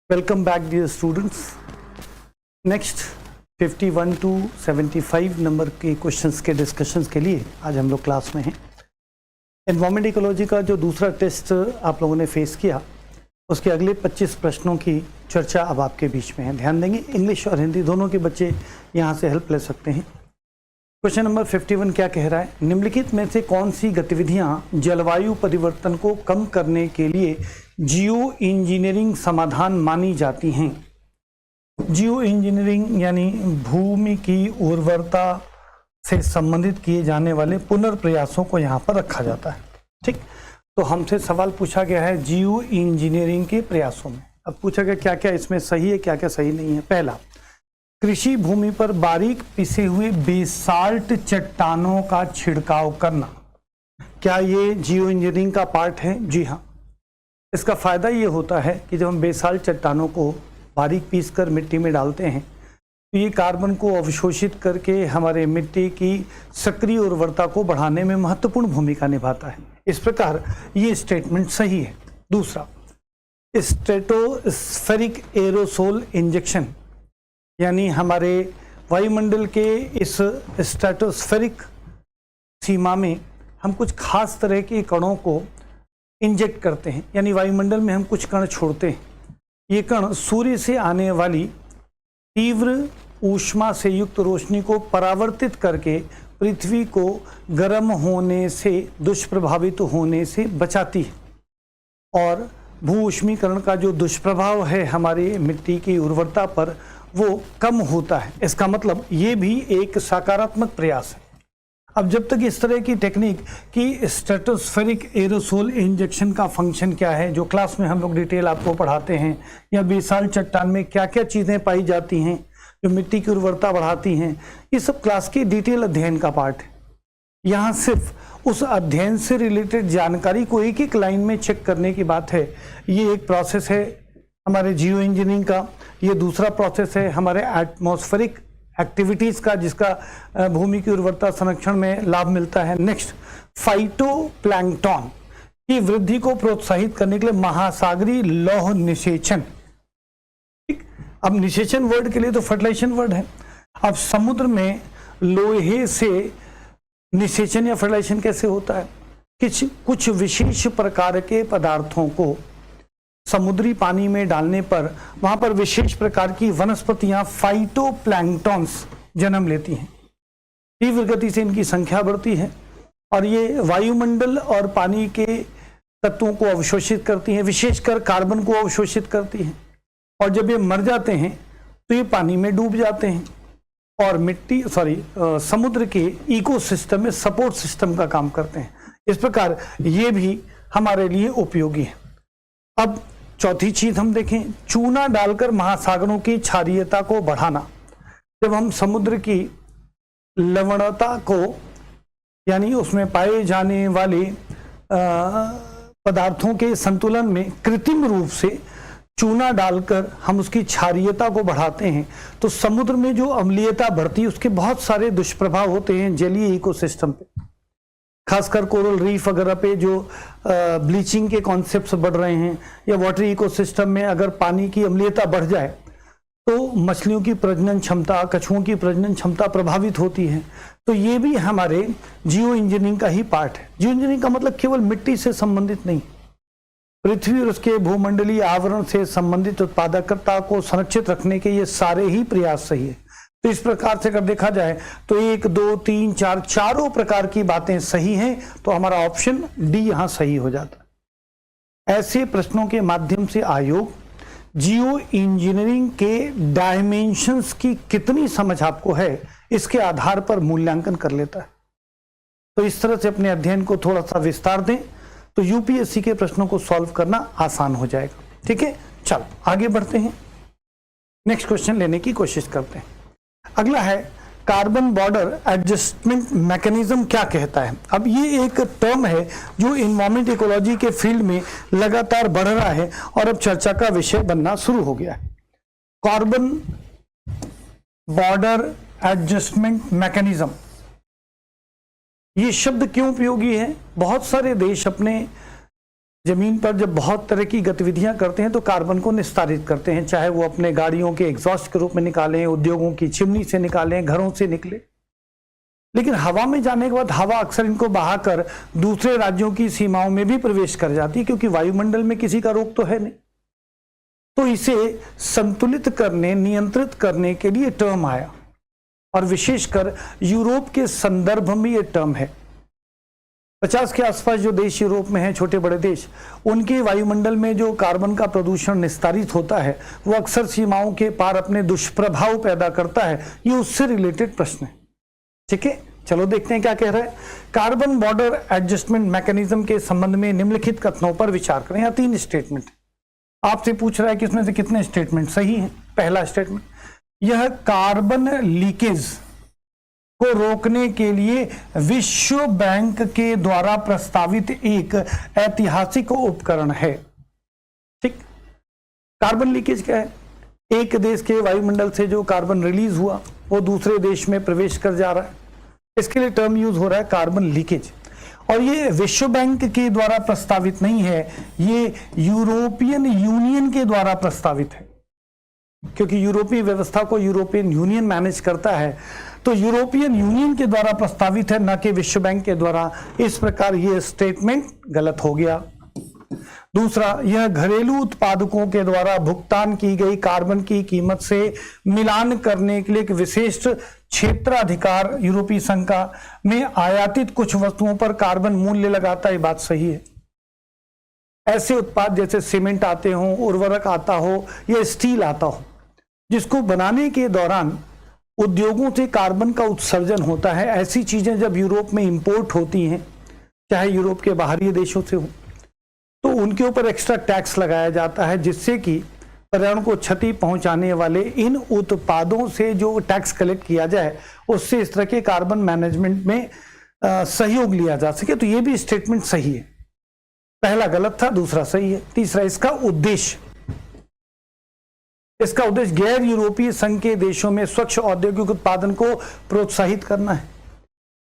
Welcome back dear students. Next 51 to 75 number के questions के discussions के लिए आज हम लोग क्लास में हैं। एनवायरमेंट इकोलॉजी का जो दूसरा टेस्ट आप लोगों ने फेस किया उसके अगले 25 प्रश्नों की चर्चा अब आपके बीच में है। ध्यान देंगे, इंग्लिश और हिंदी दोनों के बच्चे यहाँ से हेल्प ले सकते हैं। क्वेश्चन नंबर 51 क्या कह रहा है? निम्नलिखित में से कौन सी गतिविधियां जलवायु परिवर्तन को कम करने के लिए जियो इंजीनियरिंग समाधान मानी जाती हैं? जियो इंजीनियरिंग यानी भूमि की उर्वरता से संबंधित किए जाने वाले पुनर्प्रयासों को यहाँ पर रखा जाता है। ठीक, तो हमसे सवाल पूछा गया है जियो इंजीनियरिंग के प्रयासों में। अब पूछा गया क्या क्या इसमें सही है, क्या क्या सही नहीं है। पहला, कृषि भूमि पर बारीक पिसे हुए बेसाल्ट चट्टानों का छिड़काव करना। क्या ये जियो इंजीनियरिंग का पार्ट है? जी हाँ। इसका फायदा ये होता है कि जब हम बेसाल्ट चट्टानों को बारीक पीसकर मिट्टी में डालते हैं तो ये कार्बन को अवशोषित करके हमारे मिट्टी की सक्रिय उर्वरता को बढ़ाने में महत्वपूर्ण भूमिका निभाता है। इस प्रकार ये स्टेटमेंट सही है। दूसरा, स्ट्रेटोस्फेरिक एरोसोल इंजेक्शन यानी हमारे वायुमंडल के इस स्ट्रेटोस्फेरिक सीमा में हम कुछ खास तरह के कणों को इंजेक्ट करते हैं, यानी वायुमंडल में हम कुछ कण छोड़ते हैं। ये कण सूर्य से आने वाली तीव्र ऊष्मा से युक्त रोशनी को परावर्तित करके पृथ्वी को गर्म होने से, दुष्प्रभावित होने से बचाती है और भू ऊष्मीकरण का जो दुष्प्रभाव है हमारी मिट्टी की उर्वरता पर वो कम होता है। इसका मतलब ये भी एक सकारात्मक प्रयास है। अब जब तक इस तरह की टेक्निक की स्ट्रेटोस्फेरिक एरोसोल इंजेक्शन का फंक्शन क्या है, जो क्लास में हम लोग डिटेल आपको पढ़ाते हैं, या बेसाल्ट चट्टान में क्या क्या चीज़ें पाई जाती हैं जो मिट्टी की उर्वरता बढ़ाती हैं, ये सब क्लास की डिटेल अध्ययन का पार्ट है। यहाँ सिर्फ उस अध्ययन से रिलेटेड जानकारी को एक एक लाइन में चेक करने की बात है। ये एक प्रोसेस है हमारे जियो इंजीनियरिंग का। ये दूसरा प्रोसेस है हमारे एटमॉस्फेरिक एक्टिविटीज़ का, जिसका भूमि की उर्वरता संरक्षण में लाभ मिलता है। नेक्स्ट, फाइटोप्लैंक्टन की वृद्धि को प्रोत्साहित करने के लिए महासागरीय लौह निषेचन। ठीक, अब निषेचन वर्ड के लिए तो फर्टिलाइजेशन वर्ड है। अब समुद्र में लोहे से निषेचन या फर्टिलाइजेशन कैसे होता है? कुछ विशेष प्रकार के पदार्थों को समुद्री पानी में डालने पर वहां पर विशेष प्रकार की वनस्पतियां फाइटोप्लैंक्टन्स जन्म लेती हैं। तीव्र गति से इनकी संख्या बढ़ती है और ये वायुमंडल और पानी के तत्वों को अवशोषित करती हैं, विशेषकर कार्बन को अवशोषित करती हैं। और जब ये मर जाते हैं तो ये पानी में डूब जाते हैं और समुद्र के इकोसिस्टम में सपोर्ट सिस्टम का काम करते हैं। इस प्रकार ये भी हमारे लिए उपयोगी है। अब चौथी चीज हम देखें, चूना डालकर महासागरों की क्षारीयता को बढ़ाना। जब हम समुद्र की लवणता को, यानी उसमें पाए जाने वाले पदार्थों के संतुलन में कृत्रिम रूप से चूना डालकर हम उसकी क्षारीयता को बढ़ाते हैं तो समुद्र में जो अम्लीयता बढ़ती है उसके बहुत सारे दुष्प्रभाव होते हैं जलीय इकोसिस्टम पे। खासकर कोरल रीफ वगैरह पे जो ब्लीचिंग के कॉन्सेप्ट्स बढ़ रहे हैं, या वाटर इकोसिस्टम में अगर पानी की अम्लीयता बढ़ जाए तो मछलियों की प्रजनन क्षमता, कछुओं की प्रजनन क्षमता प्रभावित होती है। तो ये भी हमारे जियो इंजीनियरिंग का ही पार्ट है। जियो इंजीनियरिंग का मतलब केवल मिट्टी से संबंधित नहीं, पृथ्वी और उसके भूमंडलीय आवरण से संबंधित उत्पादकता को संरक्षित रखने के ये सारे ही प्रयास सही है। तो इस प्रकार से अगर देखा जाए तो 1, 2, 3, 4 चारों प्रकार की बातें सही हैं, तो हमारा ऑप्शन डी यहां सही हो जाता है। ऐसे प्रश्नों के माध्यम से आयोग जियो इंजीनियरिंग के डायमेंशंस की कितनी समझ आपको है इसके आधार पर मूल्यांकन कर लेता है। तो इस तरह से अपने अध्ययन को थोड़ा सा विस्तार दें तो यूपीएससी के प्रश्नों को सॉल्व करना आसान हो जाएगा। ठीक है, चलो आगे बढ़ते हैं, नेक्स्ट क्वेश्चन लेने की कोशिश करते हैं। अगला है कार्बन बॉर्डर एडजस्टमेंट मैकेनिज्म क्या कहता है? अब ये एक टर्म है जो एनवायरमेंट इकोलॉजी के फील्ड में लगातार बढ़ रहा है और अब चर्चा का विषय बनना शुरू हो गया है। कार्बन बॉर्डर एडजस्टमेंट मैकेनिज्म, ये शब्द क्यों उपयोगी है? बहुत सारे देश अपने जमीन पर जब बहुत तरह की गतिविधियां करते हैं तो कार्बन को निस्तारित करते हैं, चाहे वो अपने गाड़ियों के एग्जॉस्ट के रूप में निकालें, उद्योगों की चिमनी से निकालें, घरों से निकले। लेकिन हवा में जाने के बाद हवा अक्सर इनको बहाकर दूसरे राज्यों की सीमाओं में भी प्रवेश कर जाती है, क्योंकि वायुमंडल में किसी का रोक तो है नहीं। तो इसे संतुलित करने, नियंत्रित करने के लिए टर्म आया, और विशेषकर यूरोप के संदर्भ में यह टर्म है। 50 के आसपास जो देश यूरोप में हैं, छोटे बड़े देश, उनके वायुमंडल में जो कार्बन का प्रदूषण निस्तारित होता है वो अक्सर सीमाओं के पार अपने दुष्प्रभाव पैदा करता है। ये उससे रिलेटेड प्रश्न है। ठीक है, चलो देखते हैं क्या कह रहा है। कार्बन बॉर्डर एडजस्टमेंट मैकेनिज्म के संबंध में निम्नलिखित कथनों पर विचार करें। यहाँ 3 स्टेटमेंट आपसे पूछ रहा है कि इसमें से कितने स्टेटमेंट सही हैं। पहला स्टेटमेंट, यह कार्बन लीकेज को रोकने के लिए विश्व बैंक के द्वारा प्रस्तावित एक ऐतिहासिक उपकरण है। ठीक, कार्बन लीकेज क्या है? एक देश के वायुमंडल से जो कार्बन रिलीज हुआ वो दूसरे देश में प्रवेश कर जा रहा है, इसके लिए टर्म यूज हो रहा है कार्बन लीकेज। और ये विश्व बैंक के द्वारा प्रस्तावित नहीं है, ये यूरोपियन यूनियन के द्वारा प्रस्तावित है, क्योंकि यूरोपीय व्यवस्था को यूरोपियन यूनियन मैनेज करता है, तो यूरोपियन यूनियन के द्वारा प्रस्तावित है, न कि विश्व बैंक के द्वारा। इस प्रकार यह स्टेटमेंट गलत हो गया। दूसरा, यह घरेलू उत्पादकों के द्वारा भुगतान की गई कार्बन की कीमत से मिलान करने के लिए एक विशिष्ट क्षेत्राधिकार यूरोपीय संघ का में आयातित कुछ वस्तुओं पर कार्बन मूल्य लगाता है। बात सही है। ऐसे उत्पाद जैसे सीमेंट आते हो, उर्वरक आता हो या स्टील आता हो, जिसको बनाने के दौरान उद्योगों से कार्बन का उत्सर्जन होता है, ऐसी चीजें जब यूरोप में इंपोर्ट होती हैं, चाहे यूरोप के बाहरी देशों से हो, तो उनके ऊपर एक्स्ट्रा टैक्स लगाया जाता है, जिससे कि पर्यावरण को क्षति पहुंचाने वाले इन उत्पादों से जो टैक्स कलेक्ट किया जाए, उससे इस तरह के कार्बन मैनेजमेंट में सहयोग लिया जा सके। तो ये भी स्टेटमेंट सही है। पहला गलत था, दूसरा सही है। तीसरा, इसका उद्देश्य गैर यूरोपीय संघ के देशों में स्वच्छ औद्योगिक उत्पादन को प्रोत्साहित करना है।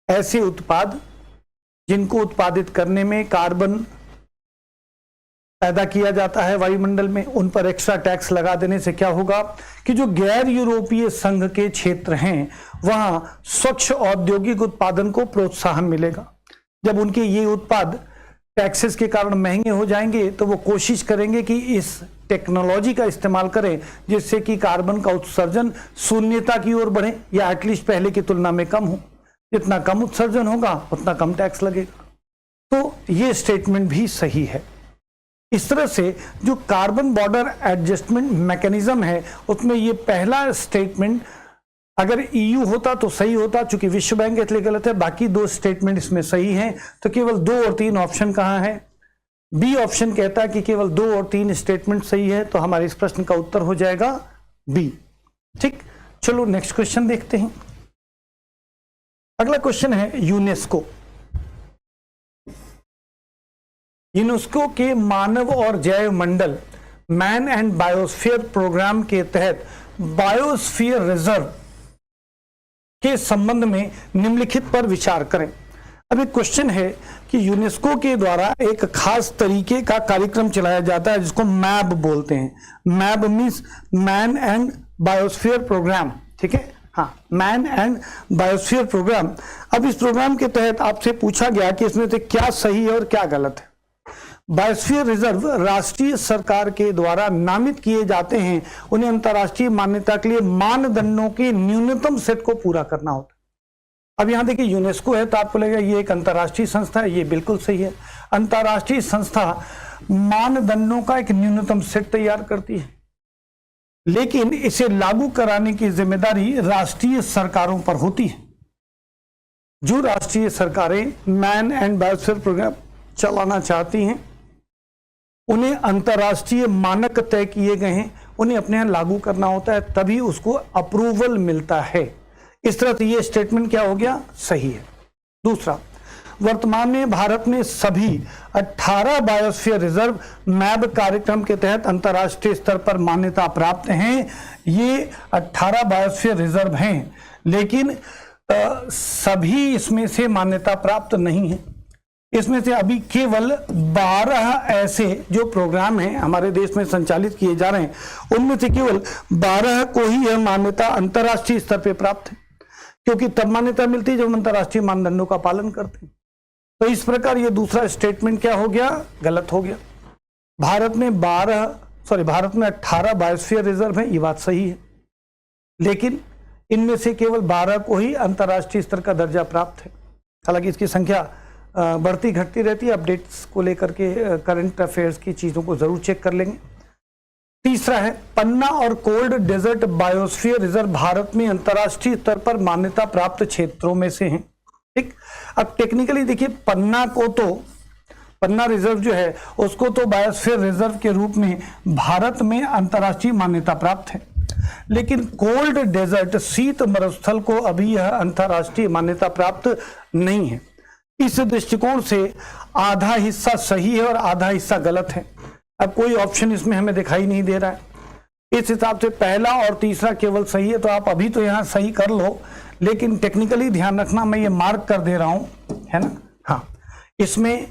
ऐसे उत्पाद जिनको उत्पादित करने में कार्बन पैदा किया जाता है वायुमंडल में, उन पर एक्स्ट्रा टैक्स लगा देने से क्या होगा कि जो गैर यूरोपीय संघ के क्षेत्र हैं वहां स्वच्छ औद्योगिक उत्पादन को प्रोत्साहन मिलेगा। जब उनके ये उत्पाद टैक्सेस के कारण महंगे हो जाएंगे तो वो कोशिश करेंगे कि इस टेक्नोलॉजी का इस्तेमाल करें, जिससे कि कार्बन का उत्सर्जन शून्यता की ओर बढ़े, या एटलीस्ट पहले की तुलना में कम हो। जितना कम उत्सर्जन होगा उतना कम टैक्स लगेगा। तो ये स्टेटमेंट भी सही है। इस तरह से जो कार्बन बॉर्डर एडजस्टमेंट मैकेनिज्म है, उसमें ये पहला स्टेटमेंट अगर ईयू होता तो सही होता, चूंकि विश्व बैंक इसलिए गलत है। बाकी 2 स्टेटमेंट इसमें सही हैं, तो केवल 2 और 3 ऑप्शन कहां है? बी ऑप्शन कहता है कि केवल 2 और 3 स्टेटमेंट सही है, तो हमारे इस प्रश्न का उत्तर हो जाएगा बी। ठीक, चलो नेक्स्ट क्वेश्चन देखते हैं। अगला क्वेश्चन है यूनेस्को। यूनेस्को के मानव और जैव मंडल मैन एंड बायोस्फीयर प्रोग्राम के तहत बायोस्फीयर रिजर्व के संबंध में निम्नलिखित पर विचार करें। अब एक क्वेश्चन है कि यूनेस्को के द्वारा एक खास तरीके का कार्यक्रम चलाया जाता है जिसको मैब बोलते हैं। MAB means man and biosphere programme. ठीक है, हाँ, मैन एंड बायोस्फीयर प्रोग्राम। अब इस प्रोग्राम के तहत आपसे पूछा गया कि इसमें से क्या सही है और क्या गलत है। बायोस्फीयर रिजर्व राष्ट्रीय सरकार के द्वारा नामित किए जाते हैं। उन्हें अंतर्राष्ट्रीय मान्यता के लिए मानदंडों के न्यूनतम सेट को पूरा करना होता है। अब यहां देखिए, यूनेस्को है तो आपको लगेगा ये एक अंतर्राष्ट्रीय संस्था है। ये बिल्कुल सही है। अंतर्राष्ट्रीय संस्था मानदंडों का एक न्यूनतम सेट तैयार करती है, लेकिन इसे लागू कराने की जिम्मेदारी राष्ट्रीय सरकारों पर होती है। जो राष्ट्रीय सरकारें मैन एंड बायोस्फीयर प्रोग्राम चलाना चाहती हैं, उन्हें अंतर्राष्ट्रीय मानक तय किए गए हैं, उन्हें अपने यहां लागू करना होता है, तभी उसको अप्रूवल मिलता है। इस तरह से ये स्टेटमेंट क्या हो गया? सही है। दूसरा, वर्तमान में भारत में सभी 18 बायोस्फीयर रिजर्व मैब कार्यक्रम के तहत अंतर्राष्ट्रीय स्तर पर मान्यता प्राप्त हैं। ये 18 बायोस्फीयर रिजर्व हैं, लेकिन सभी इसमें से मान्यता प्राप्त नहीं है। इसमें से अभी केवल 12 ऐसे जो प्रोग्राम हैं हमारे देश में संचालित किए जा रहे हैं, उनमें से केवल 12 को ही यह मान्यता अंतर्राष्ट्रीय स्तर पे प्राप्त है, क्योंकि तब मान्यता मिलती है जब हम अंतर्राष्ट्रीय मानदंडों का पालन करते हैं। तो इस प्रकार ये दूसरा स्टेटमेंट क्या हो गया, गलत हो गया। भारत में 18 बायोस्फीयर रिजर्व है, ये बात सही है, लेकिन इनमें से केवल 12 को ही अंतर्राष्ट्रीय स्तर का दर्जा प्राप्त है। हालांकि इसकी संख्या बढ़ती घटती रहती है, अपडेट्स को लेकर के करंट अफेयर्स की चीजों को जरूर चेक कर लेंगे। तीसरा है पन्ना और cold desert biosphere reserve Bharat में अंतर्राष्ट्रीय स्तर पर मान्यता प्राप्त क्षेत्रों में से हैं। ठीक, अब टेक्निकली देखिए, पन्ना रिजर्व जो है उसको तो बायोस्फीयर रिजर्व के रूप में भारत में अंतर्राष्ट्रीय मान्यता प्राप्त है, लेकिन कोल्ड डेजर्ट शीत मरुस्थल को अभी यह अंतर्राष्ट्रीय मान्यता प्राप्त नहीं है। इस दृष्टिकोण से आधा हिस्सा सही है और आधा हिस्सा गलत है। अब कोई ऑप्शन इसमें हमें दिखाई नहीं दे रहा है। इस हिसाब से पहला और तीसरा केवल सही है, तो आप अभी तो यहां सही कर लो, लेकिन टेक्निकली ध्यान रखना, मैं ये मार्क कर दे रहा हूं, है ना। हाँ, इसमें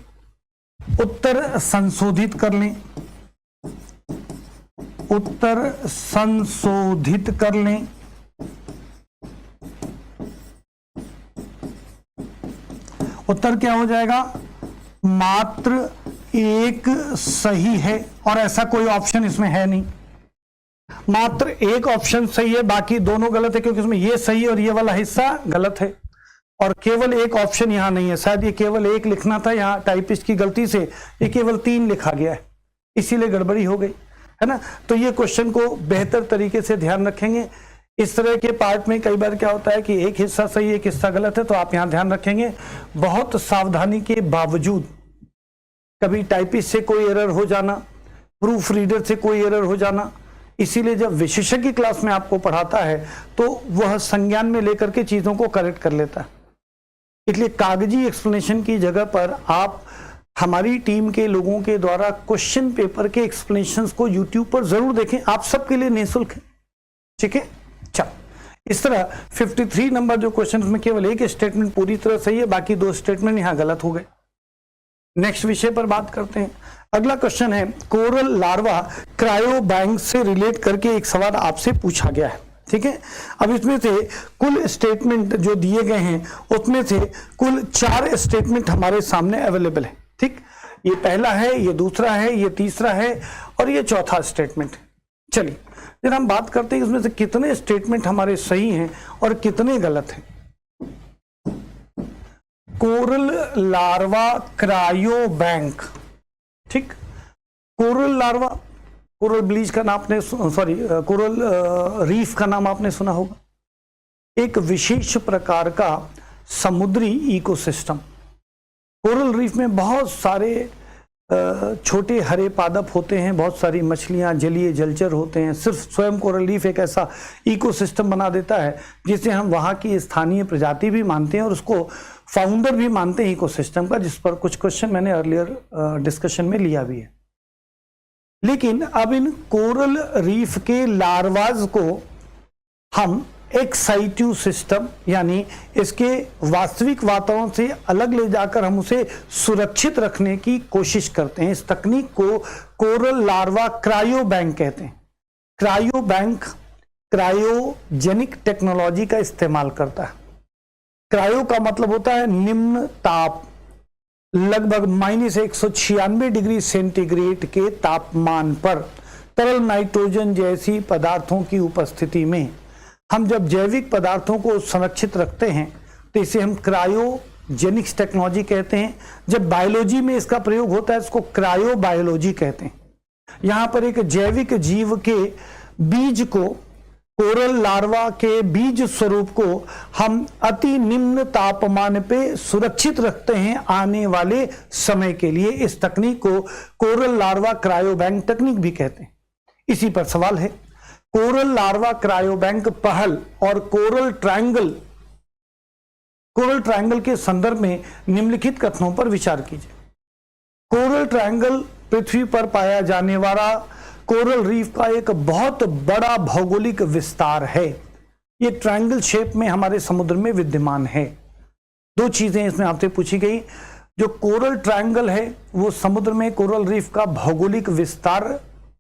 उत्तर संशोधित कर लें, उत्तर संशोधित कर लें। उत्तर क्या हो जाएगा, मात्र एक सही है, और ऐसा कोई ऑप्शन इसमें है नहीं। मात्र एक ऑप्शन सही है, बाकी दोनों गलत है, क्योंकि इसमें ये सही और ये वाला हिस्सा गलत है, और केवल एक ऑप्शन यहां नहीं है। शायद ये केवल एक लिखना था, यहां टाइपिस्ट की गलती से ये केवल 3 लिखा गया है, इसीलिए गड़बड़ी हो गई, है ना। तो ये क्वेश्चन को बेहतर तरीके से ध्यान रखेंगे। इस तरह के पार्ट में कई बार क्या होता है कि एक हिस्सा सही एक हिस्सा गलत है, तो आप यहां ध्यान रखेंगे। बहुत सावधानी के बावजूद कभी टाइपिस्ट से कोई एरर हो जाना, प्रूफ रीडर से कोई एरर हो जाना, इसीलिए जब विशेषज्ञ क्लास में आपको पढ़ाता है तो वह संज्ञान में लेकर के चीजों को करेक्ट कर लेता है। इसलिए कागजी एक्सप्लेनेशन की जगह पर आप हमारी टीम के लोगों के द्वारा क्वेश्चन पेपर के एक्सप्लेनेशंस को यूट्यूब पर जरूर देखें, आप सबके लिए निःशुल्क है। ठीक है, चल इस तरह 53 नंबर जो क्वेश्चन में केवल एक स्टेटमेंट पूरी तरह सही है, बाकी 2 स्टेटमेंट यहां गलत हो गए। नेक्स्ट विषय पर बात करते हैं। अगला क्वेश्चन है, कोरल लार्वा क्रायो बैंक से रिलेट करके एक सवाल आपसे पूछा गया है। ठीक है, अब इसमें से कुल स्टेटमेंट जो दिए गए हैं उसमें से कुल 4 स्टेटमेंट हमारे सामने अवेलेबल है। ठीक, ये पहला है, ये दूसरा है, ये तीसरा है और ये चौथा स्टेटमेंट है। चलिए फिर हम बात करते हैं इसमें से कितने स्टेटमेंट हमारे सही हैं और कितने गलत हैं। कोरल लार्वा क्रायो बैंक, ठीक, कोरल लार्वा, कोरल ब्लीच का नाम आपने कोरल रीफ का नाम आपने सुना होगा। एक विशेष प्रकार का समुद्री इकोसिस्टम। कोरल रीफ में बहुत सारे छोटे हरे पादप होते हैं, बहुत सारी मछलियां, जलीय जलचर होते हैं। सिर्फ स्वयं कोरल रीफ एक ऐसा इकोसिस्टम बना देता है जिसे हम वहाँ की स्थानीय प्रजाति भी मानते हैं और उसको फाउंडर भी मानते हैं इकोसिस्टम का, जिस पर कुछ क्वेश्चन मैंने अर्लियर डिस्कशन में लिया भी है। लेकिन अब इन कोरल रीफ के लार्वाज को हम एक्साइटिव सिस्टम यानी इसके वास्तविक वातावरण से अलग ले जाकर हम उसे सुरक्षित रखने की कोशिश करते हैं। इस तकनीक को कोरल लार्वा क्रायो बैंक कहते हैं। क्रायो बैंक क्रायोजेनिक टेक्नोलॉजी का इस्तेमाल करता है। क्रायो का मतलब होता है निम्न ताप, लगभग -196 डिग्री सेंटीग्रेड के तापमान पर तरल नाइट्रोजन जैसी पदार्थों की उपस्थिति में हम जब जैविक पदार्थों को संरक्षित रखते हैं तो इसे हम क्रायोजेनिक्स टेक्नोलॉजी कहते हैं। जब बायोलॉजी में इसका प्रयोग होता है इसको क्रायोबायोलॉजी कहते हैं। यहाँ पर एक जैविक जीव के बीज को, कोरल लार्वा के बीज स्वरूप को हम अति निम्न तापमान पे सुरक्षित रखते हैं आने वाले समय के लिए। इस तकनीक को कोरल लार्वा क्रायोबैंक तकनीक भी कहते हैं। इसी पर सवाल है, कोरल लार्वा क्रायोबैंक पहल और कोरल ट्रायंगल के संदर्भ में निम्नलिखित कथनों पर विचार कीजिए। कोरल ट्रायंगल पृथ्वी पर पाया जाने वाला कोरल रीफ का एक बहुत बड़ा भौगोलिक विस्तार है। ये ट्रायंगल शेप में हमारे समुद्र में विद्यमान है। 2 चीजें इसमें आपसे पूछी गई, जो कोरल ट्रायंगल है वो समुद्र में कोरल रीफ का भौगोलिक विस्तार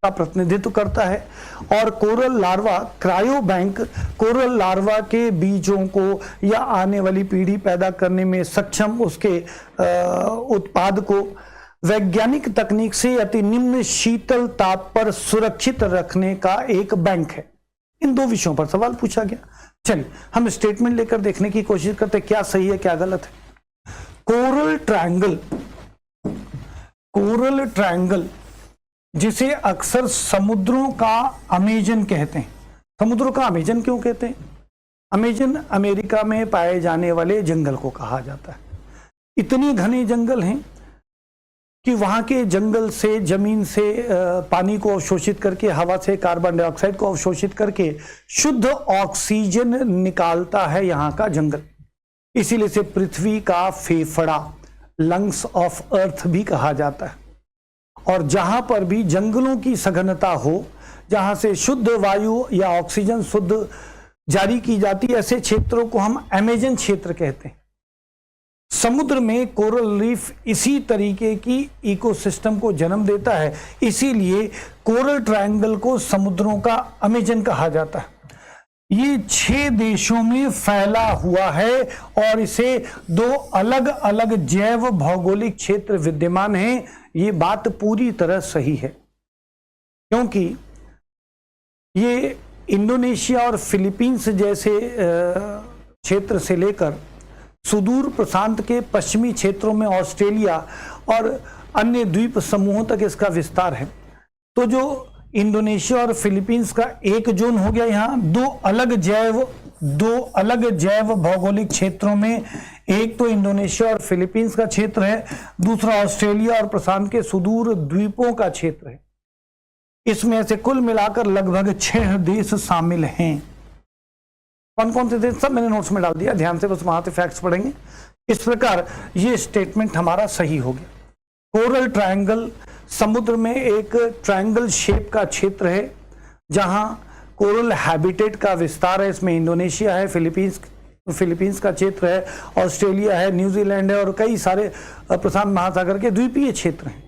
का प्रतिनिधित्व करता है। और coral larva cryo bank coral larva के बीजों को या आने वाली पीढ़ी पैदा करने में सक्षम उसके उत्पाद को वैज्ञानिक तकनीक से अति निम्न शीतल ताप पर सुरक्षित रखने का एक बैंक है। इन दो विषयों पर सवाल पूछा गया। चलिए हम स्टेटमेंट लेकर देखने की कोशिश करते हैं क्या सही है क्या गलत है। कोरल ट्रायंगल जिसे अक्सर समुद्रों का अमेजन कहते हैं। समुद्रों का अमेजन क्यों कहते हैं? अमेजन अमेरिका में पाए जाने वाले जंगल को कहा जाता है। इतने घने जंगल हैं कि वहां के जंगल से जमीन से पानी को अवशोषित करके, हवा से कार्बन डाइऑक्साइड को अवशोषित करके शुद्ध ऑक्सीजन निकालता है यहाँ का जंगल। इसीलिए इसे पृथ्वी का फेफड़ा, लंग्स ऑफ अर्थ भी कहा जाता है। और जहां पर भी जंगलों की सघनता हो, जहां से शुद्ध वायु या ऑक्सीजन शुद्ध जारी की जाती है, ऐसे क्षेत्रों को हम अमेजन क्षेत्र कहते हैं। समुद्र में कोरल रीफ इसी तरीके की इकोसिस्टम को जन्म देता है, इसीलिए कोरल ट्रायंगल को समुद्रों का अमेजन कहा जाता है। ये 6 देशों में फैला हुआ है और इसे 2 अलग अलग जैव भौगोलिक क्षेत्र विद्यमान हैं। ये बात पूरी तरह सही है, क्योंकि ये इंडोनेशिया और फिलीपींस जैसे क्षेत्र से लेकर सुदूर प्रशांत के पश्चिमी क्षेत्रों में ऑस्ट्रेलिया और अन्य द्वीप समूहों तक इसका विस्तार है। तो जो इंडोनेशिया और फिलीपींस का एक जोन हो गया, यहाँ 2 अलग जैव भौगोलिक क्षेत्रों में, एक तो इंडोनेशिया और फिलीपींस का क्षेत्र है, दूसरा ऑस्ट्रेलिया और प्रशांत के सुदूर द्वीपों का क्षेत्र है। इसमें से कुल मिलाकर लगभग 6 देश शामिल हैं। कौन कौन से देश, सब मैंने नोट्स में डाल दिया, ध्यान से बस वहां से फैक्ट्स पढ़ेंगे। इस प्रकार ये स्टेटमेंट हमारा सही हो गया। कोरल ट्रायंगल समुद्र में एक ट्रायंगल शेप का क्षेत्र है जहां कोरल हैबिटेट का विस्तार है। इसमें इंडोनेशिया है, फिलीपींस का क्षेत्र है, ऑस्ट्रेलिया है, न्यूजीलैंड है और कई सारे प्रशांत महासागर के द्वीपीय क्षेत्र हैं।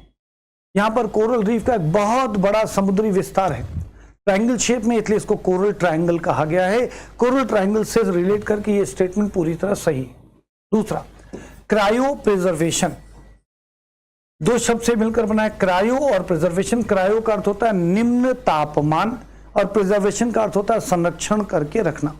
यहाँ पर कोरल रीफ का एक बहुत बड़ा समुद्री विस्तार है ट्रायंगल शेप में, इसलिए इसको कोरल ट्रायंगल कहा गया है। कोरल ट्रायंगल से रिलेट करके ये स्टेटमेंट पूरी तरह सही है। दूसरा, क्रायो प्रिजर्वेशन, 2 शब्द से मिलकर बना है, क्रायो और प्रिजर्वेशन। क्रायो का अर्थ होता है निम्न तापमान और प्रिजर्वेशन का अर्थ होता है संरक्षण करके रखना।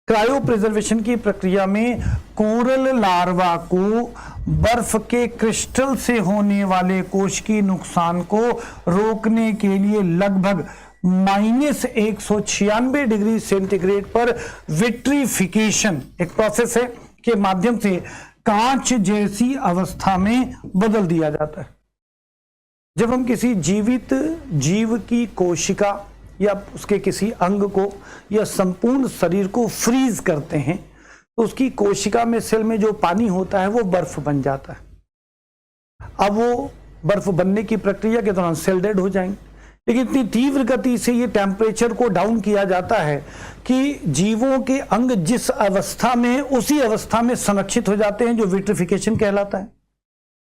क्रायो प्रिजर्वेशन की प्रक्रिया में कोरल लार्वा को बर्फ के क्रिस्टल से होने वाले कोशिकीय नुकसान को रोकने के लिए लगभग -196 डिग्री सेंटीग्रेड पर विट्रीफिकेशन एक प्रोसेस है के माध्यम से कांच जैसी अवस्था में बदल दिया जाता है। जब हम किसी जीवित जीव की कोशिका या उसके किसी अंग को या संपूर्ण शरीर को फ्रीज करते हैं तो उसकी कोशिका में, सेल में जो पानी होता है वो बर्फ बन जाता है। अब वो बर्फ बनने की प्रक्रिया के दौरान सेल डेड हो जाएंगे, लेकिन इतनी तीव्र गति से ये टेम्परेचर को डाउन किया जाता है कि जीवों के अंग जिस अवस्था में, उसी अवस्था में संरक्षित हो जाते हैं, जो विट्रिफिकेशन कहलाता है।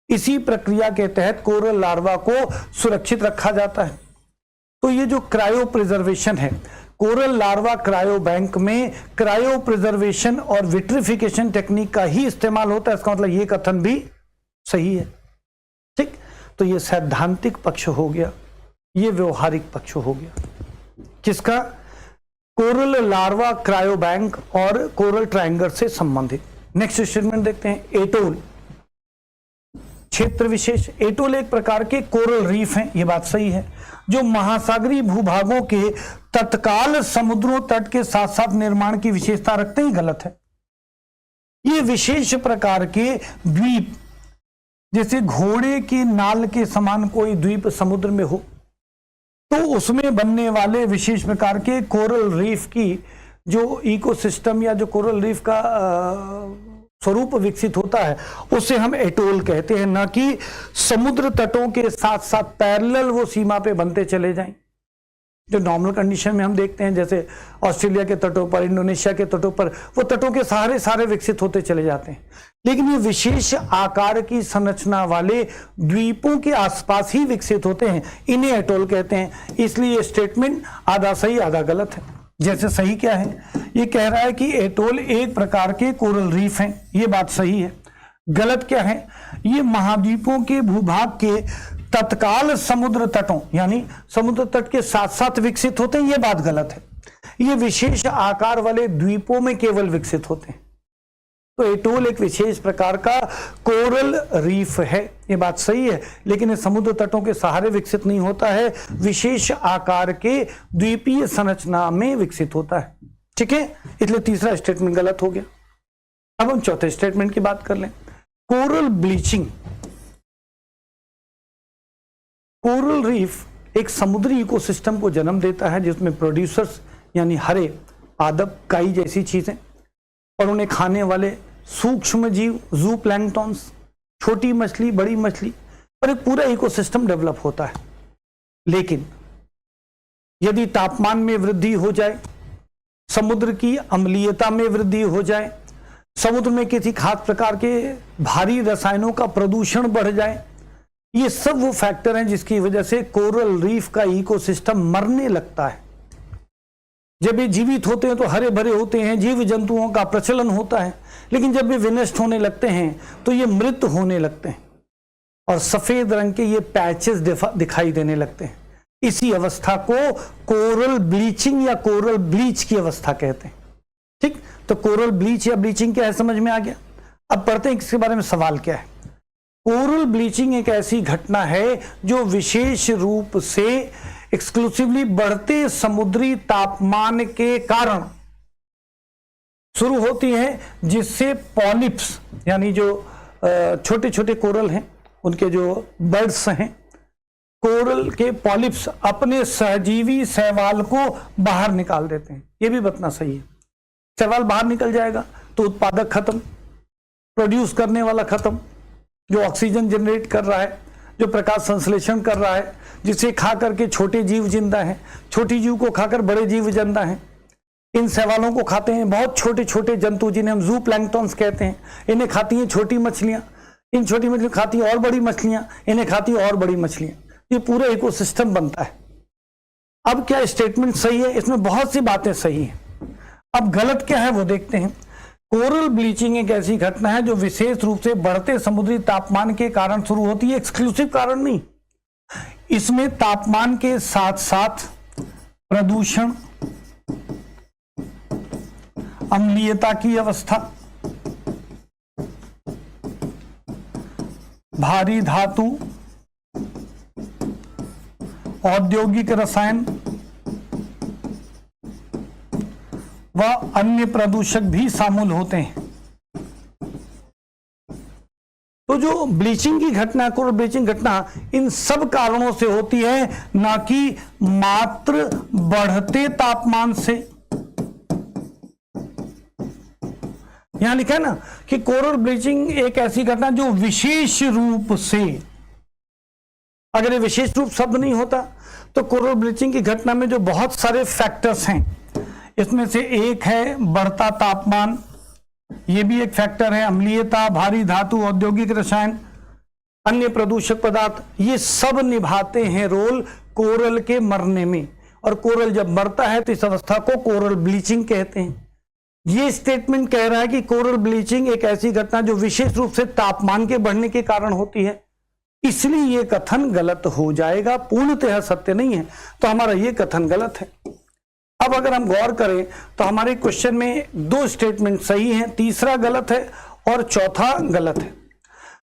इसी प्रक्रिया के तहत कोरल लार्वा को सुरक्षित रखा जाता है। तो ये जो क्रायो प्रिजर्वेशन है, कोरल लार्वा क्रायो बैंक में क्रायो प्रिजर्वेशन और विट्रिफिकेशन टेक्निक का ही इस्तेमाल होता है। इसका मतलब ये कथन भी सही है। ठीक, तो ये सैद्धांतिक पक्ष हो गया, ये व्यवहारिक पक्ष हो गया किसका? कोरल लार्वा क्रायो बैंक और कोरल ट्रायंगल से संबंधित। नेक्स्ट स्टेटमेंट देखते हैं। एटोल, क्षेत्र विशेष। एटोल एक प्रकार के कोरल रीफ हैं, ये बात सही है, जो महासागरीय भूभागों के तत्काल समुद्रों तट के साथ साथ निर्माण की विशेषता रखते हैं। गलत है। ये विशेष प्रकार के द्वीप, जैसे घोड़े के नाल के समान कोई द्वीप समुद्र में हो तो उसमें बनने वाले विशेष प्रकार के कोरल रीफ की जो इकोसिस्टम या जो कोरल रीफ का स्वरूप विकसित होता है उसे हम एटोल कहते हैं, ना कि समुद्र तटों के साथ साथ पैरेलल वो सीमा पे बनते चले जाएं। जो नॉर्मल कंडीशन में हम देखते हैं, जैसे ऑस्ट्रेलिया के तटों पर, इंडोनेशिया के तटों पर, वो तटों के सहारे सारे विकसित होते चले जाते हैं। लेकिन ये विशेष आकार की संरचना वाले द्वीपों के आसपास ही विकसित होते हैं, इन्हें एटोल कहते हैं। इसलिए ये स्टेटमेंट आधा सही आधा गलत है। जैसे सही क्या है, ये कह रहा है कि एटोल एक प्रकार के कोरल रीफ हैं, ये बात सही है। गलत क्या है, ये महाद्वीपों के भूभाग के तत्काल समुद्र तटों यानी समुद्र तट के साथ साथ विकसित होते हैं, ये बात गलत है। ये विशेष आकार वाले द्वीपों में केवल विकसित होते हैं। तो एटोल एक विशेष प्रकार का कोरल रीफ है, ये बात सही है, लेकिन ये समुद्र तटों के सहारे विकसित नहीं होता है, विशेष आकार के द्वीपीय संरचना में विकसित होता है। ठीक है, इसलिए तीसरा स्टेटमेंट गलत हो गया। अब हम चौथे स्टेटमेंट की बात कर लें। Coral bleaching. कोरल रीफ एक समुद्री इकोसिस्टम को जन्म देता है जिसमें प्रोड्यूसर्स यानी हरे, पादप, काई जैसी चीजें और उन्हें खाने वाले सूक्ष्म जीव, जू प्लैंक्टॉन्स, छोटी मछली, बड़ी मछली और एक पूरा इकोसिस्टम डेवलप होता है। लेकिन यदि तापमान में वृद्धि हो जाए, समुद्र की अम्लीयता में वृद्धि हो जाए, समुद्र में किसी खास प्रकार के भारी रसायनों का प्रदूषण बढ़ जाए, ये सब वो फैक्टर हैं जिसकी वजह से कोरल रीफ का इकोसिस्टम मरने लगता है। जब ये जीवित होते हैं तो हरे भरे होते हैं, जीव जंतुओं का प्रचलन होता है, लेकिन जब ये विनष्ट होने लगते हैं तो ये मृत होने लगते हैं और सफेद रंग के ये पैचेस दिखाई देने लगते हैं। इसी अवस्था को कोरल ब्लीचिंग या कोरल ब्लीच की अवस्था कहते हैं। ठीक, तो कोरल ब्लीच या ब्लीचिंग क्या है समझ में आ गया। अब पढ़ते हैं इसके बारे में सवाल क्या है। कोरल ब्लीचिंग एक ऐसी घटना है जो विशेष रूप से एक्सक्लूसिवली बढ़ते समुद्री तापमान के कारण शुरू होती है, जिससे पॉलिप्स यानी जो छोटे छोटे कोरल हैं, उनके जो बर्ड्स हैं, कोरल के पॉलिप्स अपने सहजीवी शैवाल को बाहर निकाल देते हैं। ये भी बतना सही है। शैवाल बाहर निकल जाएगा तो उत्पादक खत्म, प्रोड्यूस करने वाला खत्म, जो ऑक्सीजन जनरेट कर रहा है, जो प्रकाश संश्लेषण कर रहा है, जिसे खा करके छोटे जीव जिंदा हैं, छोटी जीव को खाकर बड़े जीव जिंदा हैं। इन शैवालों को खाते हैं बहुत छोटे छोटे जंतु जिन्हें हम जू प्लैंक्टॉन्स कहते हैं। इन्हें खाती हैं छोटी मछलियां, इन छोटी मछलियां खाती हैं और बड़ी मछलियां, इन्हें खाती हैं और बड़ी मछलियां। ये पूरा इकोसिस्टम बनता है। अब क्या स्टेटमेंट सही है? इसमें बहुत सी बातें सही हैं। अब गलत क्या है वो देखते हैं। कोरल ब्लीचिंग एक ऐसी घटना है जो विशेष रूप से बढ़ते समुद्री तापमान के कारण शुरू होती है, एक्सक्लूसिव कारण नहीं। इसमें तापमान के साथ साथ प्रदूषण, अम्लीयता की अवस्था, भारी धातु, औद्योगिक रसायन व अन्य प्रदूषक भी शामिल होते हैं। तो जो ब्लीचिंग की घटना, कोरल ब्लीचिंग घटना इन सब कारणों से होती है, ना कि मात्र बढ़ते तापमान से। यहां लिखा है ना कि कोरल ब्लीचिंग एक ऐसी घटना जो विशेष रूप से, अगर ये विशेष रूप शब्द नहीं होता तो कोरल ब्लीचिंग की घटना में जो बहुत सारे फैक्टर्स हैं, इसमें से एक है बढ़ता तापमान, ये भी एक फैक्टर है, अम्लीयता, भारी धातु, औद्योगिक रसायन, अन्य प्रदूषक पदार्थ, ये सब निभाते हैं रोल कोरल के मरने में। और कोरल जब मरता है तो इस अवस्था को कोरल ब्लीचिंग कहते हैं। ये स्टेटमेंट कह रहा है कि कोरल ब्लीचिंग एक ऐसी घटना जो विशेष रूप से तापमान के बढ़ने के कारण होती है, इसलिए ये कथन गलत हो जाएगा, पूर्णतः सत्य नहीं है। तो हमारा ये कथन गलत है। अब अगर हम गौर करें तो हमारे क्वेश्चन में दो स्टेटमेंट सही हैं, तीसरा गलत है और चौथा गलत है।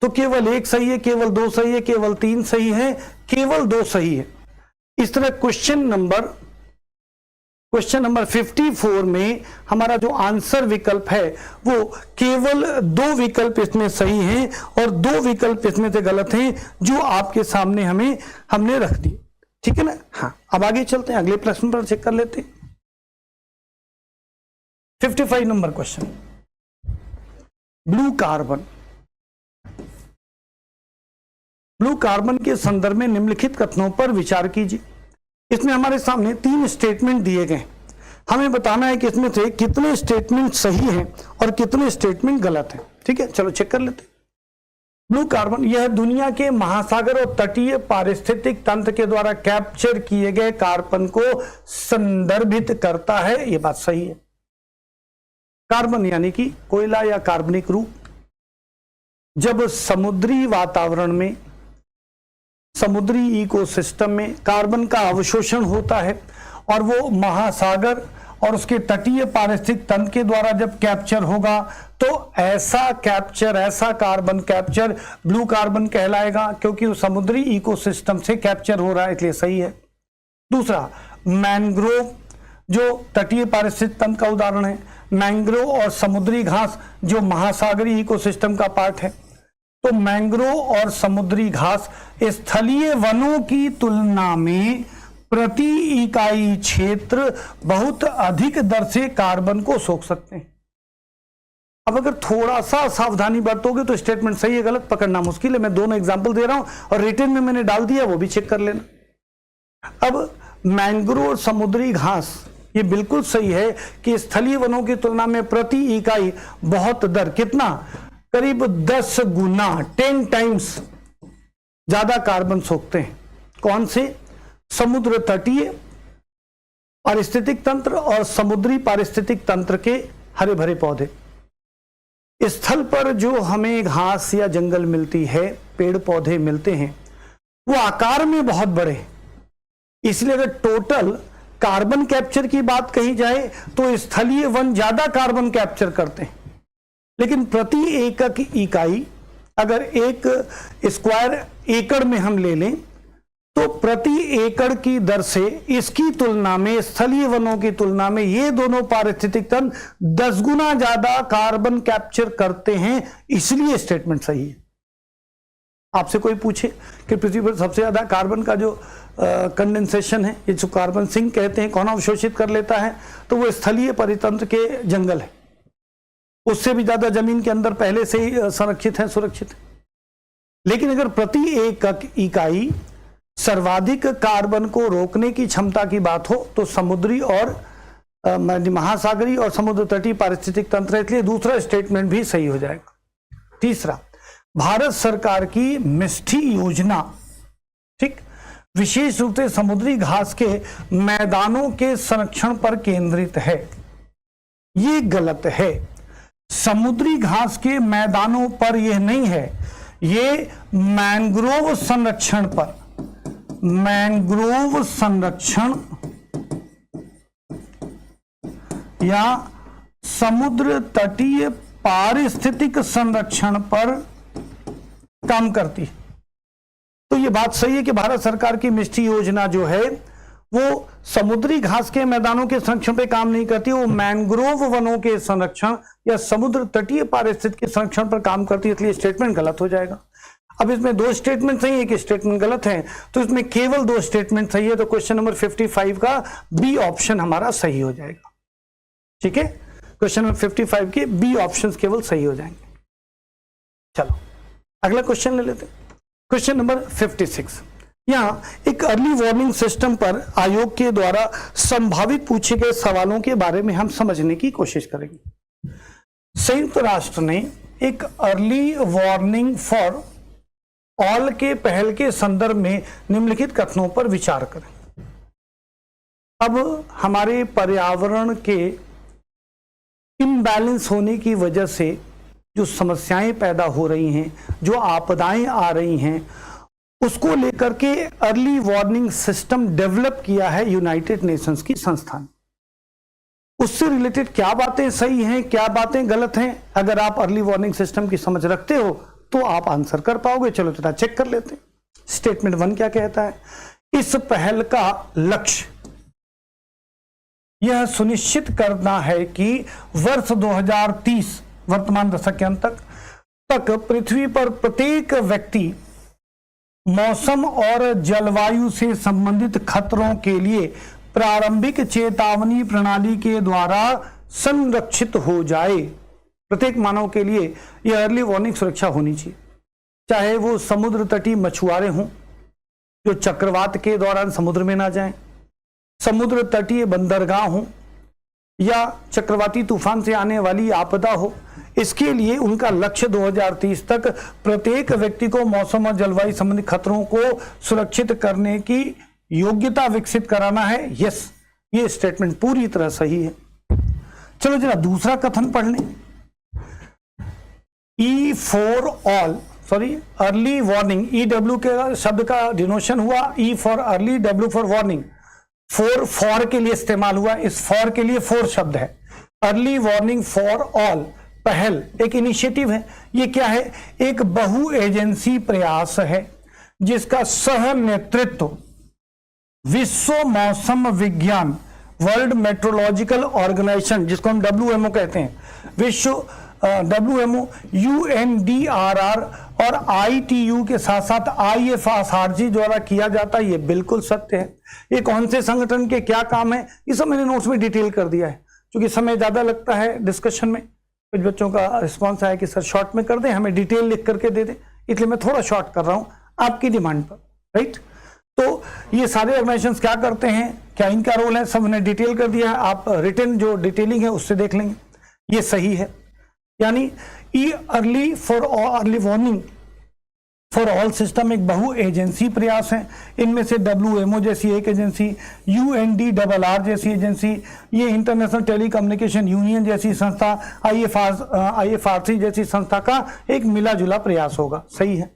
तो केवल एक सही है, केवल दो सही है, केवल तीन सही है, केवल दो सही है। इस तरह क्वेश्चन नंबर 54 में हमारा जो आंसर विकल्प है वो केवल दो विकल्प इसमें सही हैं और दो विकल्प इसमें से गलत हैं, जो आपके सामने हमने रख दी। ठीक है ना। हाँ, अब आगे चलते हैं, अगले प्रश्न पर चेक कर लेते हैं। 55 number question, blue carbon. Blue carbon के संदर्भ में निम्नलिखित कथनों पर विचार कीजिए। इसमें हमारे सामने 3 स्टेटमेंट दिए गए, हमें बताना है कि इसमें से कितने स्टेटमेंट सही हैं और कितने स्टेटमेंट गलत हैं। ठीक है, चलो चेक कर लेते हैं। ब्लू कार्बन यह दुनिया के महासागर और तटीय पारिस्थितिक तंत्र के द्वारा कैप्चर किए गए कार्बन को संदर्भित करता है, यह बात सही है। कार्बन यानी कि कोयला या कार्बनिक रूप जब समुद्री वातावरण में, समुद्री इकोसिस्टम में कार्बन का अवशोषण होता है और वो महासागर और उसके तटीय पारिस्थितिक तंत्र के द्वारा जब कैप्चर होगा तो ऐसा कैप्चर, ऐसा कार्बन कैप्चर ब्लू कार्बन कहलाएगा, क्योंकि वो समुद्री इकोसिस्टम से कैप्चर हो रहा है, इसलिए सही है। दूसरा, मैंग्रोव जो तटीय पारिस्थितिक तंत्र का उदाहरण है, मैंग्रोव और समुद्री घास जो महासागरीय इकोसिस्टम का पार्ट है, तो मैंग्रोव और समुद्री घास स्थलीय वनों की तुलना में प्रति इकाई क्षेत्र बहुत अधिक दर से कार्बन को सोख सकते हैं। अब अगर थोड़ा सा सावधानी बरतोगे तो स्टेटमेंट सही है गलत पकड़ना मुश्किल है। मैं दोनों एग्जांपल दे रहा हूं और रिटन में मैंने डाल दिया, वो भी चेक कर लेना। अब मैंग्रोव और समुद्री घास ये बिल्कुल सही है कि स्थलीय वनों की तुलना में प्रति इकाई बहुत दर, कितना, करीब 10 गुना, 10 टाइम्स ज्यादा कार्बन सोखते हैं। कौन से? समुद्र तटीय पारिस्थितिक तंत्र और समुद्री पारिस्थितिक तंत्र के हरे भरे पौधे। स्थल पर जो हमें घास या जंगल मिलती है, पेड़ पौधे मिलते हैं, वो आकार में बहुत बड़े, इसलिए अगर टोटल कार्बन कैप्चर की बात कही जाए तो स्थलीय वन ज्यादा कार्बन कैप्चर करते हैं, लेकिन प्रति एकक इकाई अगर 1 स्क्वायर एकड़ में हम ले लें तो प्रति एकड़ की दर से इसकी तुलना में, स्थलीय वनों की तुलना में, ये दोनों पारिस्थितिक तंत्र 10 गुना ज्यादा कार्बन कैप्चर करते हैं, इसलिए स्टेटमेंट सही है। आपसे कोई पूछे कि पृथ्वी पर सबसे ज्यादा कार्बन का जो कंडेंसेशन है, ये जो कार्बन सिंक कहते हैं, कौन अवशोषित कर लेता है, तो वो स्थलीय परितंत्र के जंगल है। उससे भी ज्यादा जमीन के अंदर पहले से ही संरक्षित है, सुरक्षित है। लेकिन अगर प्रति एकक इकाई सर्वाधिक कार्बन को रोकने की क्षमता की बात हो तो समुद्री और महासागरी और समुद्र तटीय पारिस्थितिक तंत्र, इसलिए दूसरा स्टेटमेंट भी सही हो जाएगा। तीसरा, भारत सरकार की मिष्टी योजना, ठीक, विशेष रूप से समुद्री घास के मैदानों के संरक्षण पर केंद्रित है, ये गलत है। समुद्री घास के मैदानों पर यह नहीं है, ये मैंग्रोव संरक्षण पर, मैंग्रोव संरक्षण या समुद्र तटीय पारिस्थितिक संरक्षण पर काम करती है। तो ये बात सही है कि भारत सरकार की मिष्टी योजना जो है वो समुद्री घास के मैदानों के संरक्षण पे काम नहीं करती, वो मैंग्रोव वनों के संरक्षण या समुद्र तटीय पारिस्थितिक के संरक्षण पर काम करती है, इसलिए स्टेटमेंट गलत हो जाएगा। अब इसमें 2 स्टेटमेंट सही है कि स्टेटमेंट गलत है, तो इसमें केवल 2 स्टेटमेंट सही है, तो क्वेश्चन नंबर 55 का बी ऑप्शन हमारा सही हो जाएगा। ठीक है, क्वेश्चन नंबर 55 के बी ऑप्शंस केवल सही हो जाएंगे। चलो अगला क्वेश्चन ले लेते हैं, क्वेश्चन नंबर 56। यहाँ एक अर्ली वार्निंग सिस्टम पर आयोग के द्वारा संभावित पूछे गए सवालों के बारे में हम समझने की कोशिश करेंगे। संयुक्त राष्ट्र ने एक अर्ली वार्निंग फॉर ऑल के पहल के संदर्भ में निम्नलिखित कथनों पर विचार करें। अब हमारे पर्यावरण के इम्बैलेंस होने की वजह से जो समस्याएं पैदा हो रही हैं, जो आपदाएं आ रही हैं, उसको लेकर के अर्ली वार्निंग सिस्टम डेवलप किया है यूनाइटेड नेशंस की संस्था ने। उससे रिलेटेड क्या बातें सही हैं, क्या बातें गलत हैं, अगर आप अर्ली वार्निंग सिस्टम की समझ रखते हो तो आप आंसर कर पाओगे। चलो थोड़ा चेक कर लेते हैं। स्टेटमेंट 1 क्या कहता है? इस पहल का लक्ष्य यह सुनिश्चित करना है कि वर्ष 2030 वर्तमान दशक के अंत तक पृथ्वी पर प्रत्येक व्यक्ति मौसम और जलवायु से संबंधित खतरों के लिए प्रारंभिक चेतावनी प्रणाली के द्वारा संरक्षित हो जाए। प्रत्येक मानव के लिए यह अर्ली वार्निंग सुरक्षा होनी चाहिए, चाहे वो समुद्र तटीय मछुआरे हों जो चक्रवात के दौरान समुद्र में ना जाएं, समुद्र तटीय बंदरगाह हो या चक्रवाती तूफान से आने वाली आपदा हो, इसके लिए उनका लक्ष्य 2030 तक प्रत्येक व्यक्ति को मौसम और जलवायु संबंधी खतरों को सुरक्षित करने की योग्यता विकसित कराना है। यस, ये स्टेटमेंट पूरी तरह सही है। चलो जरा दूसरा कथन पढ़ लें। E for all, sorry early warning, EW के शब्द का डिनोशन हुआ E for early, W for warning, for के लिए इस्तेमाल हुआ। इस फॉर के लिए फोर शब्द है। अर्ली वार्निंग फॉर ऑल, पहल, एक इनिशिएटिव है। ये क्या है? एक बहु एजेंसी प्रयास है जिसका सह नेतृत्व विश्व मौसम विज्ञान, वर्ल्ड मेट्रोलॉजिकल ऑर्गेनाइजेशन, जिसको हम WMO कहते हैं, विश्व WMO, UNDRR और ITU के साथ साथ IFRC द्वारा किया जाता है। ये बिल्कुल सत्य है। ये कौन से संगठन के क्या काम है, ये सब मैंने नोट्स में डिटेल कर दिया है। क्योंकि समय ज्यादा लगता है डिस्कशन में, कुछ बच्चों का रिस्पॉन्स आया कि सर शॉर्ट में कर दें, हमें डिटेल लिख करके दे दें, इसलिए मैं थोड़ा शॉर्ट कर रहा हूं आपकी डिमांड पर, राइट। तो ये सारे ऑर्गेनाइजेशंस क्या करते हैं, क्या इनका रोल है, सब मैंने डिटेल कर दिया है। आप रिटन जो डिटेलिंग है उससे देख लेंगे। ये सही है। यानी ई early for early warning for all system एक बहु एजेंसी प्रयास है। इनमें से WMO जैसी एक एजेंसी, UNDRR जैसी एजेंसी, ये इंटरनेशनल टेलीकम्युनिकेशन यूनियन जैसी संस्था, IFRC जैसी संस्था का एक मिला जुला प्रयास होगा। सही है।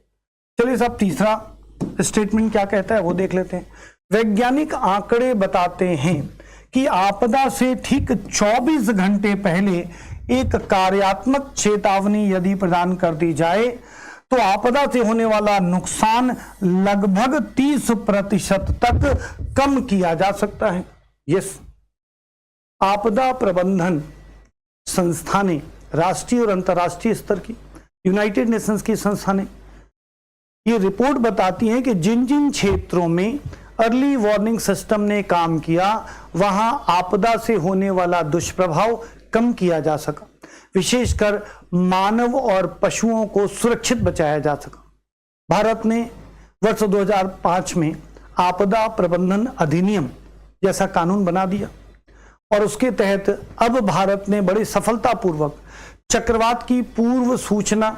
चलिए साहब तीसरा स्टेटमेंट क्या कहता है वो देख लेते हैं। वैज्ञानिक आंकड़े बताते हैं कि आपदा से ठीक 24 घंटे पहले एक कार्यात्मक चेतावनी यदि प्रदान कर दी जाए तो आपदा से होने वाला नुकसान लगभग 30% तक कम किया जा सकता है। यस, आपदा प्रबंधन संस्थानें, राष्ट्रीय और अंतर्राष्ट्रीय स्तर की, यूनाइटेड नेशंस की संस्थानें, ये रिपोर्ट बताती हैं कि जिन जिन क्षेत्रों में अर्ली वार्निंग सिस्टम ने काम किया वहां आपदा से होने वाला दुष्प्रभाव कम किया जा सका, विशेषकर मानव और पशुओं को सुरक्षित बचाया जा सका। भारत ने वर्ष 2005 में आपदा प्रबंधन अधिनियम जैसा कानून बना दिया और उसके तहत अब भारत ने बड़ी सफलतापूर्वक चक्रवात की पूर्व सूचना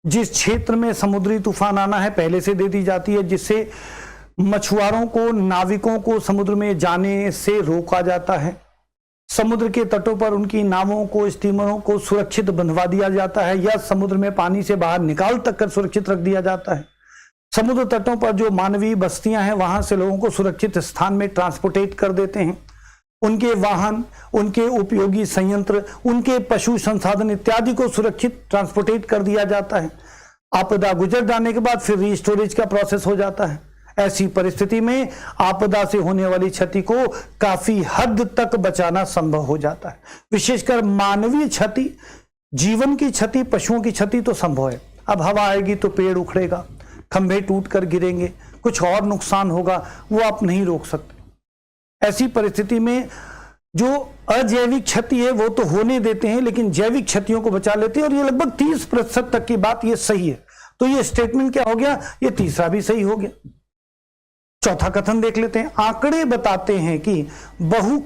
जिस क्षेत्र में समुद्री तूफान आना है पहले से दे दी जाती है, जिससे मछुआरों को, नाविकों को समुद्र में जाने से रोका जाता है। समुद्र के तटों पर उनकी नावों को, स्टीमरों को सुरक्षित बंधवा दिया जाता है या समुद्र में पानी से बाहर निकाल तक कर सुरक्षित रख दिया जाता है। समुद्र तटों पर जो मानवीय बस्तियां हैं वहां से लोगों को सुरक्षित स्थान में ट्रांसपोर्टेट कर देते हैं। उनके वाहन, उनके उपयोगी संयंत्र, उनके पशु संसाधन इत्यादि को सुरक्षित ट्रांसपोर्टेट कर दिया जाता है। आपदा गुजर जाने के बाद फिर रीस्टोरेज का प्रोसेस हो जाता है। ऐसी परिस्थिति में आपदा से होने वाली क्षति को काफी हद तक बचाना संभव हो जाता है। विशेषकर मानवीय क्षति, जीवन की क्षति, पशुओं की क्षति तो संभव है। अब हवा आएगी तो पेड़ उखड़ेगा, खंभे टूटकर गिरेंगे, कुछ और नुकसान होगा, वो आप नहीं रोक सकते। ऐसी परिस्थिति में जो अजैविक क्षति है वो तो होने देते हैं, लेकिन जैविक क्षतियों को बचा लेते हैं और ये लगभग 30% तक की बात ये सही है। तो ये स्टेटमेंट क्या हो गया, ये तीसरा भी सही हो गया। चौथा कथन देख लेते हैं। आंकड़े बताते हैं कि बहु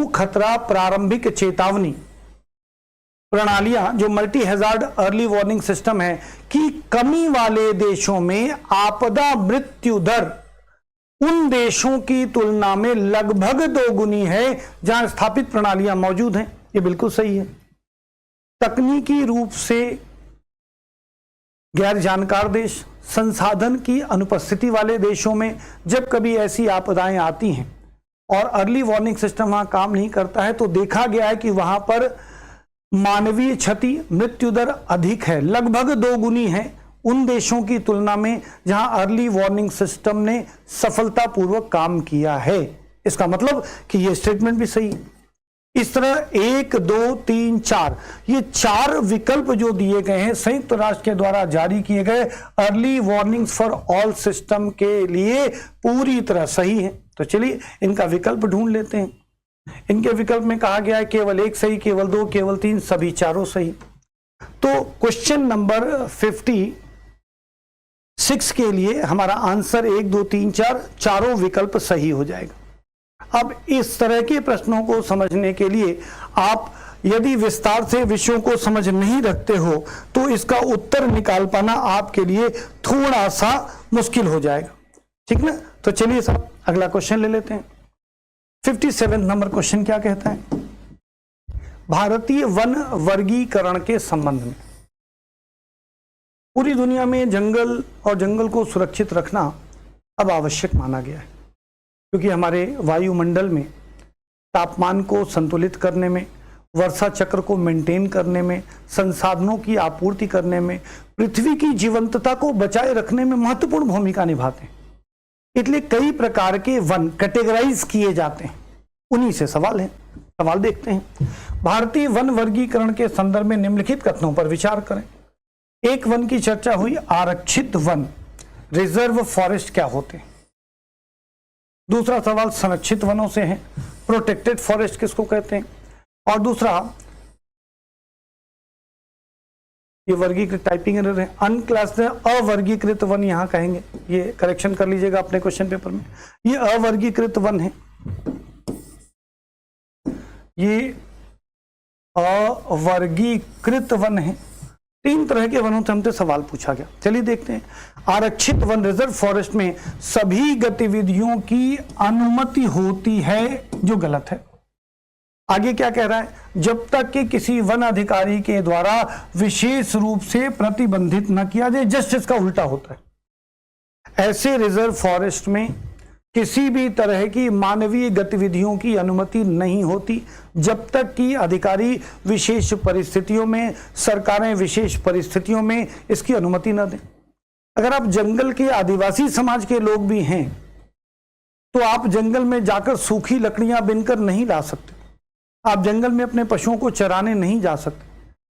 खतरा प्रारंभिक चेतावनी प्रणालियां, जो multi hazard early warning system है, की कमी वाले देशों में आपदा मृत्यु दर उन देशों की तुलना में लगभग 2 गुनी है जहां स्थापित प्रणालियां मौजूद हैं। ये बिल्कुल सही है। तकनीकी रूप से गैर जानकार देश, संसाधन की अनुपस्थिति वाले देशों में जब कभी ऐसी आपदाएं आती हैं और अर्ली वार्निंग सिस्टम वहां काम नहीं करता है तो देखा गया है कि वहां पर मानवीय क्षति, मृत्यु दर अधिक है, लगभग 2 गुनी है उन देशों की तुलना में जहां अर्ली वार्निंग सिस्टम ने सफलतापूर्वक काम किया है। इसका मतलब कि यह स्टेटमेंट भी सही है। इस तरह 1, 2, 3, 4 ये 4 विकल्प जो दिए गए हैं संयुक्त राष्ट्र के द्वारा जारी किए गए early warning for all system के लिए पूरी तरह सही है। तो चलिए इनका विकल्प ढूंढ लेते हैं। इनके विकल्प में कहा गया है केवल 1 सही, केवल 2, केवल 3, सभी चारों सही। तो क्वेश्चन नंबर 56 6 के लिए हमारा आंसर 1 2 3 4 चारों विकल्प सही हो जाएगा। अब इस तरह के प्रश्नों को समझने के लिए आप यदि विस्तार से विषयों को समझ नहीं रखते हो तो इसका उत्तर निकाल पाना आपके लिए थोड़ा सा मुश्किल हो जाएगा, ठीक ना। तो चलिए साहब अगला क्वेश्चन ले लेते हैं। 57 नंबर क्वेश्चन क्या कहता है? भारतीय वन वर्गीकरण के संबंध में पूरी दुनिया में जंगल और जंगल को सुरक्षित रखना अब आवश्यक माना गया है, क्योंकि हमारे वायुमंडल में तापमान को संतुलित करने में, वर्षा चक्र को मेंटेन करने में, संसाधनों की आपूर्ति करने में, पृथ्वी की जीवंतता को बचाए रखने में महत्वपूर्ण भूमिका निभाते हैं। इसलिए कई प्रकार के वन कैटेगराइज किए जाते हैं। उन्हीं से सवाल है, सवाल देखते हैं। भारतीय वन वर्गीकरण के संदर्भ में निम्नलिखित कथनों पर विचार करें। एक वन की चर्चा हुई, आरक्षित वन रिजर्व फॉरेस्ट क्या होते हैं। दूसरा सवाल संरक्षित वनों से है, प्रोटेक्टेड फॉरेस्ट किसको कहते हैं। और दूसरा ये वर्गीकृत टाइपिंग एरर है, अनक्लास अवर्गीकृत वन यहां कहेंगे, ये करेक्शन कर लीजिएगा अपने क्वेश्चन पेपर में। ये अवर्गीकृत वन है, ये अवर्गीकृत वन है। 3 तरह के वनों से हमसे सवाल पूछा गया। चलिए देखते हैं। आरक्षित वन रिजर्व फॉरेस्ट में सभी गतिविधियों की अनुमति होती है, जो गलत है। आगे क्या कह रहा है? जब तक कि किसी वन अधिकारी के द्वारा विशेष रूप से प्रतिबंधित न किया जाए। जस्ट इसका उल्टा होता है। ऐसे रिजर्व फॉरेस्ट में किसी भी तरह की मानवीय गतिविधियों की अनुमति नहीं होती जब तक कि अधिकारी विशेष परिस्थितियों में, सरकारें विशेष परिस्थितियों में इसकी अनुमति न दें। अगर आप जंगल के आदिवासी समाज के लोग भी हैं तो आप जंगल में जाकर सूखी लकड़ियां बिनकर नहीं ला सकते। आप जंगल में अपने पशुओं को चराने नहीं जा सकते,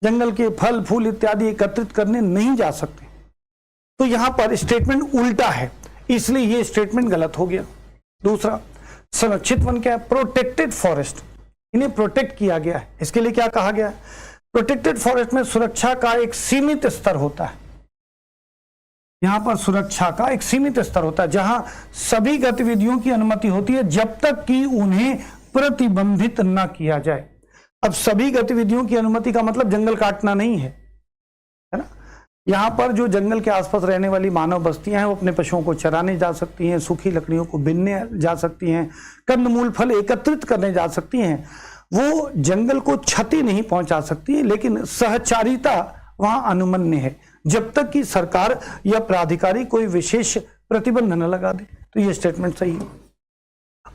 जंगल के फल फूल इत्यादि एकत्रित करने नहीं जा सकते। तो यहां पर स्टेटमेंट उल्टा है, इसलिए यह स्टेटमेंट गलत हो गया। दूसरा, संरक्षित वन क्या है? प्रोटेक्टेड फॉरेस्ट, इन्हें प्रोटेक्ट किया गया है। इसके लिए क्या कहा गया है? प्रोटेक्टेड फॉरेस्ट में सुरक्षा का एक सीमित स्तर होता है। यहां पर सुरक्षा का एक सीमित स्तर होता है जहां सभी गतिविधियों की अनुमति होती है जब तक कि उन्हें प्रतिबंधित न किया जाए। अब सभी गतिविधियों की अनुमति का मतलब जंगल काटना नहीं है, है ना। यहां पर जो जंगल के आसपास रहने वाली मानव बस्तियां हैं वो अपने पशुओं को चराने जा सकती हैं, सूखी लकड़ियों को बीनने जा सकती हैं, कंदमूल फल एकत्रित करने जा सकती हैं। वो जंगल को क्षति नहीं पहुंचा सकती, लेकिन सहचारिता वहां अनुमन्य है जब तक कि सरकार या प्राधिकारी कोई विशेष प्रतिबंध न लगा दे। तो ये स्टेटमेंट सही है।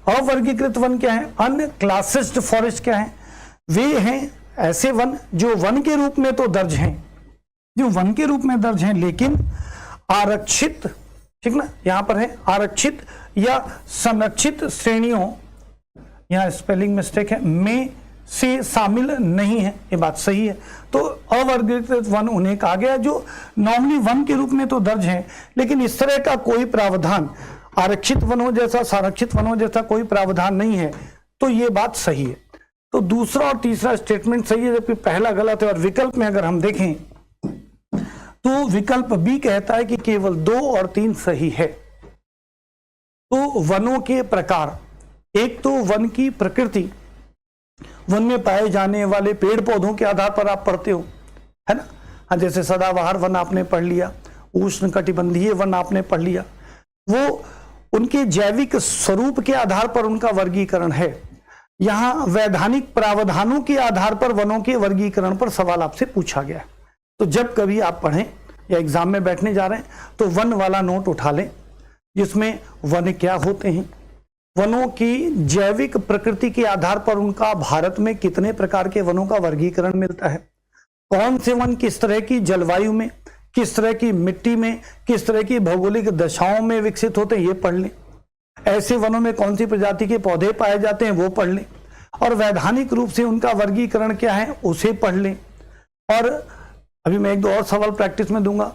अवर्गीकृत वन क्या है? अनक्लासिस्ड फॉरेस्ट क्या है? वे हैं ऐसे वन जो वन के रूप में तो दर्ज हैं, जो वन के रूप में दर्ज हैं, लेकिन आरक्षित, ठीक ना, यहां पर है आरक्षित या संरक्षित श्रेणियों, यहां स्पेलिंग मिस्टेक है, में से शामिल नहीं है। ये बात सही है। तो अवर्गीकृत वन उन्हें कहा गया जो नॉर्मली वन के रूप में तो दर्ज हैं, लेकिन इस तरह का कोई प्रावधान आरक्षित वनों जैसा, संरक्षित वनों जैसा कोई प्रावधान नहीं है। तो ये बात सही है। तो दूसरा और तीसरा स्टेटमेंट सही है, जबकि पहला गलत है। और विकल्प में अगर हम देखें तो विकल्प बी कहता है कि केवल 2 और 3 सही है। तो वनों के प्रकार, एक तो वन की प्रकृति, वन में पाए जाने वाले पेड़ पौधों के आधार पर आप पढ़ते हो, है ना। हाँ, जैसे सदाबहार वन आपने पढ़ लिया, उष्णकटिबंधीय वन आपने पढ़ लिया, वो उनके जैविक स्वरूप के आधार पर उनका वर्गीकरण है। यहां वैधानिक प्रावधानों के आधार पर वनों के वर्गीकरण पर सवाल आपसे पूछा गया है। तो जब कभी आप पढ़ें या एग्जाम में बैठने जा रहे हैं तो वन वाला नोट उठा लें, जिसमें वन क्या होते हैं, वनों की जैविक प्रकृति के आधार पर उनका भारत में कितने प्रकार के वनों का वर्गीकरण मिलता है, कौन से वन किस तरह की जलवायु में, किस तरह की मिट्टी में, किस तरह की भौगोलिक दशाओं में विकसित होते हैं, ये पढ़ लें। ऐसे वनों में कौन सी प्रजाति के पौधे पाए जाते हैं, वो पढ़ लें। और वैधानिक रूप से उनका वर्गीकरण क्या है, उसे पढ़ लें। और अभी मैं 1-2 और सवाल प्रैक्टिस में दूंगा।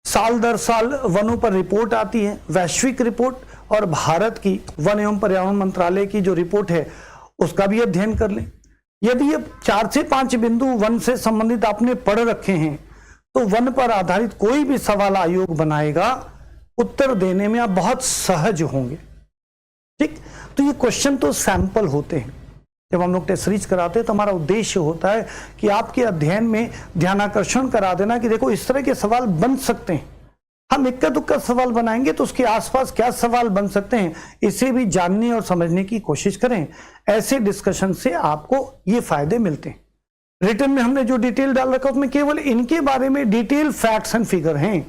साल दर साल वनों पर रिपोर्ट आती है, वैश्विक रिपोर्ट, और भारत की वन एवं पर्यावरण मंत्रालय की जो रिपोर्ट है उसका भी अध्ययन कर लें। यदि ये 4 से 5 बिंदु वन से संबंधित आपने पढ़ रखे हैं तो वन पर आधारित कोई भी सवाल आयोग बनाएगा उत्तर देने में आप बहुत सहज होंगे। ठीक, तो ये क्वेश्चन तो सैंपल होते हैं। जब हम लोग टेस्ट सीरीज कराते हैं तो हमारा उद्देश्य होता है कि आपके अध्ययन में ध्यानाकर्षण करा देना कि देखो इस तरह के सवाल बन सकते हैं। हम इक्का दुक्का सवाल बनाएंगे तो उसके आसपास क्या सवाल बन सकते हैं इसे भी जानने और समझने की कोशिश करें। ऐसे डिस्कशन से आपको ये फायदे मिलते हैं। रिटर्न में हमने जो डिटेल डाल रखा उसमें केवल इनके बारे में डिटेल फैक्ट्स एंड फिगर हैं।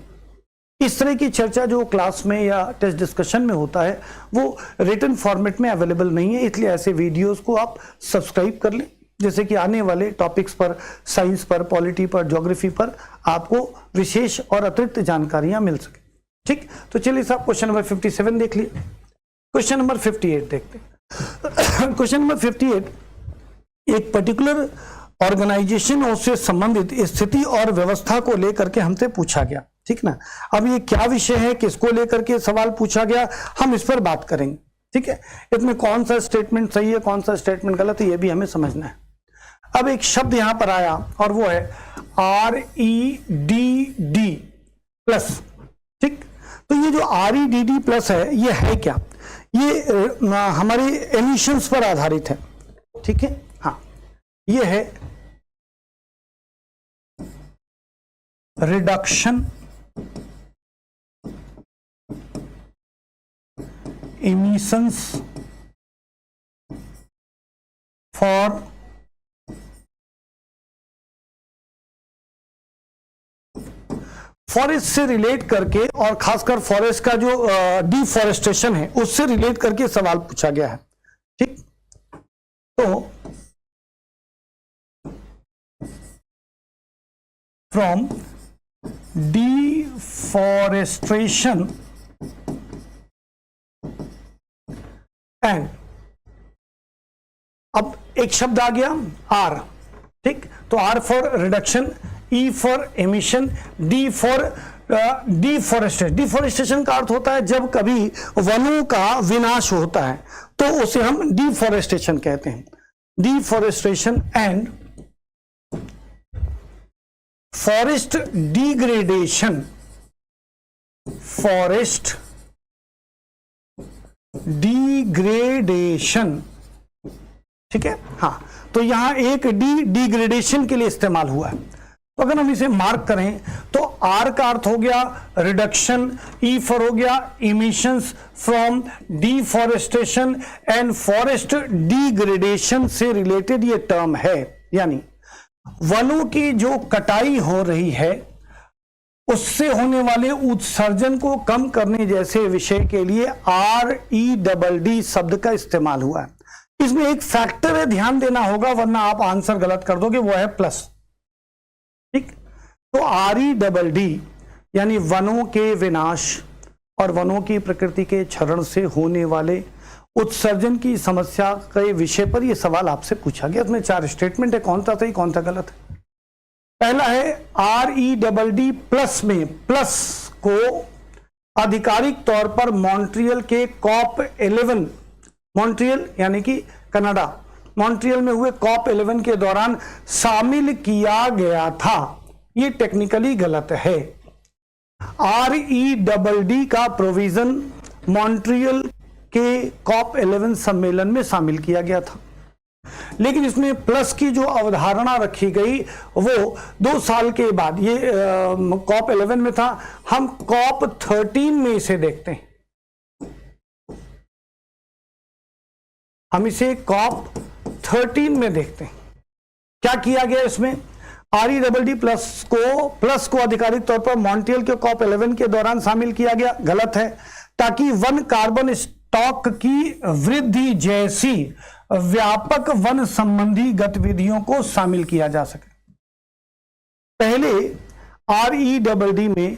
इस तरह की चर्चा जो क्लास में या टेस्ट डिस्कशन में होता है वो रिटन फॉर्मेट में अवेलेबल नहीं है, इसलिए ऐसे वीडियोस को आप सब्सक्राइब कर लें, जैसे कि आने वाले टॉपिक्स पर, साइंस पर, पॉलिटी पर, ज्योग्राफी पर आपको विशेष और अतिरिक्त जानकारियां मिल सके। ठीक, तो चलिए साहब क्वेश्चन नंबर 57 देख लिए। क्वेश्चन नंबर 58 देखते हैं। क्वेश्चन नंबर 58 एक पर्टिकुलर ऑर्गेनाइजेशन और उससे संबंधित स्थिति और व्यवस्था को लेकर के हमसे पूछा गया। ठीक ना, अब ये क्या विषय है, किसको लेकर के सवाल पूछा गया, हम इस पर बात करेंगे। ठीक है, इसमें कौन सा स्टेटमेंट सही है, कौन सा स्टेटमेंट गलत है, ये भी हमें समझना है। अब एक शब्द यहां पर आया और वो है REDD प्लस। ठीक, तो ये जो REDD प्लस है ये है क्या? ये हमारे एमिशंस पर आधारित है। ठीक है, हाँ, ये है रिडक्शन emissions for फॉरेस्ट से रिलेट करके और खासकर फॉरेस्ट का जो डिफॉरेस्टेशन है उससे रिलेट करके सवाल पूछा गया है। ठीक, तो फ्रॉम डिफॉरेस्टेशन एंड, अब एक शब्द आ गया R। ठीक, तो R for reduction, E for emission, D for deforestation. Deforestation का अर्थ होता है जब कभी वनों का विनाश होता है तो उसे हम डिफॉरेस्टेशन कहते हैं। Deforestation and forest degradation, forest degradation. ठीक है, हाँ, तो यहां एक डिग्रेडेशन के लिए इस्तेमाल हुआ है। तो अगर हम इसे मार्क करें तो R का अर्थ हो गया रिडक्शन, E फॉर हो गया emissions from deforestation and forest degradation से रिलेटेड ये टर्म है। यानी वनों की जो कटाई हो रही है उससे होने वाले उत्सर्जन को कम करने जैसे विषय के लिए REDD शब्द का इस्तेमाल हुआ है। इसमें एक फैक्टर है, ध्यान देना होगा वरना आप आंसर गलत कर दोगे, वो है प्लस। ठीक, तो REDD यानी वनों के विनाश और वनों की प्रकृति के क्षरण से होने वाले उत्सर्जन की समस्या के विषय पर यह सवाल आपसे पूछा गया। इसमें 4 स्टेटमेंट है, कौन सा सही कौन सा गलत है। पहला है REDD प्लस में प्लस को आधिकारिक तौर पर मॉन्ट्रियल के COP11, मॉन्ट्रियल यानी कि कनाडा, मॉन्ट्रियल में हुए COP11 के दौरान शामिल किया गया था। ये टेक्निकली गलत है। REDD का प्रोविजन मॉन्ट्रियल के COP11 सम्मेलन में शामिल किया गया था, लेकिन इसमें प्लस की जो अवधारणा रखी गई वो 2 साल के बाद, ये COP11 में था, हम COP13 में इसे देखते हैं। हम इसे COP13 में देखते हैं। क्या किया गया इसमें? REDD प्लस को आधिकारिक तौर पर मॉन्ट्रियल के COP11 के दौरान शामिल किया गया, गलत है, ताकि वन कार्बन स्टॉक की वृद्धि जैसी व्यापक वन संबंधी गतिविधियों को शामिल किया जा सके। पहले REDD में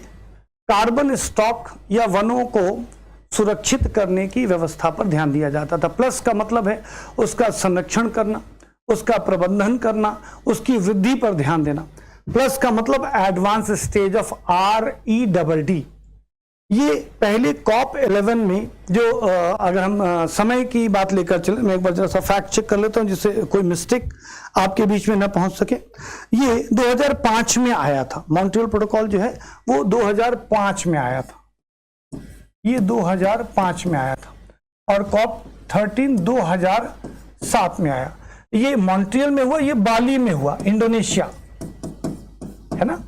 कार्बन स्टॉक या वनों को सुरक्षित करने की व्यवस्था पर ध्यान दिया जाता था। प्लस का मतलब है उसका संरक्षण करना, उसका प्रबंधन करना, उसकी वृद्धि पर ध्यान देना। प्लस का मतलब एडवांस स्टेज ऑफ REDD। ये पहले COP11 में जो अगर हम समय की बात लेकर चले, मैं एक बार जरा सा फैक्ट चेक कर लेता हूं जिससे कोई मिस्टेक आपके बीच में ना पहुंच सके। ये 2005 में आया था, मॉन्ट्रियल प्रोटोकॉल जो है वो 2005 में आया था। ये 2005 में आया था और कॉप 13 2007 में आया। ये मॉन्ट्रियल में हुआ, ये बाली में हुआ, इंडोनेशिया, है ना।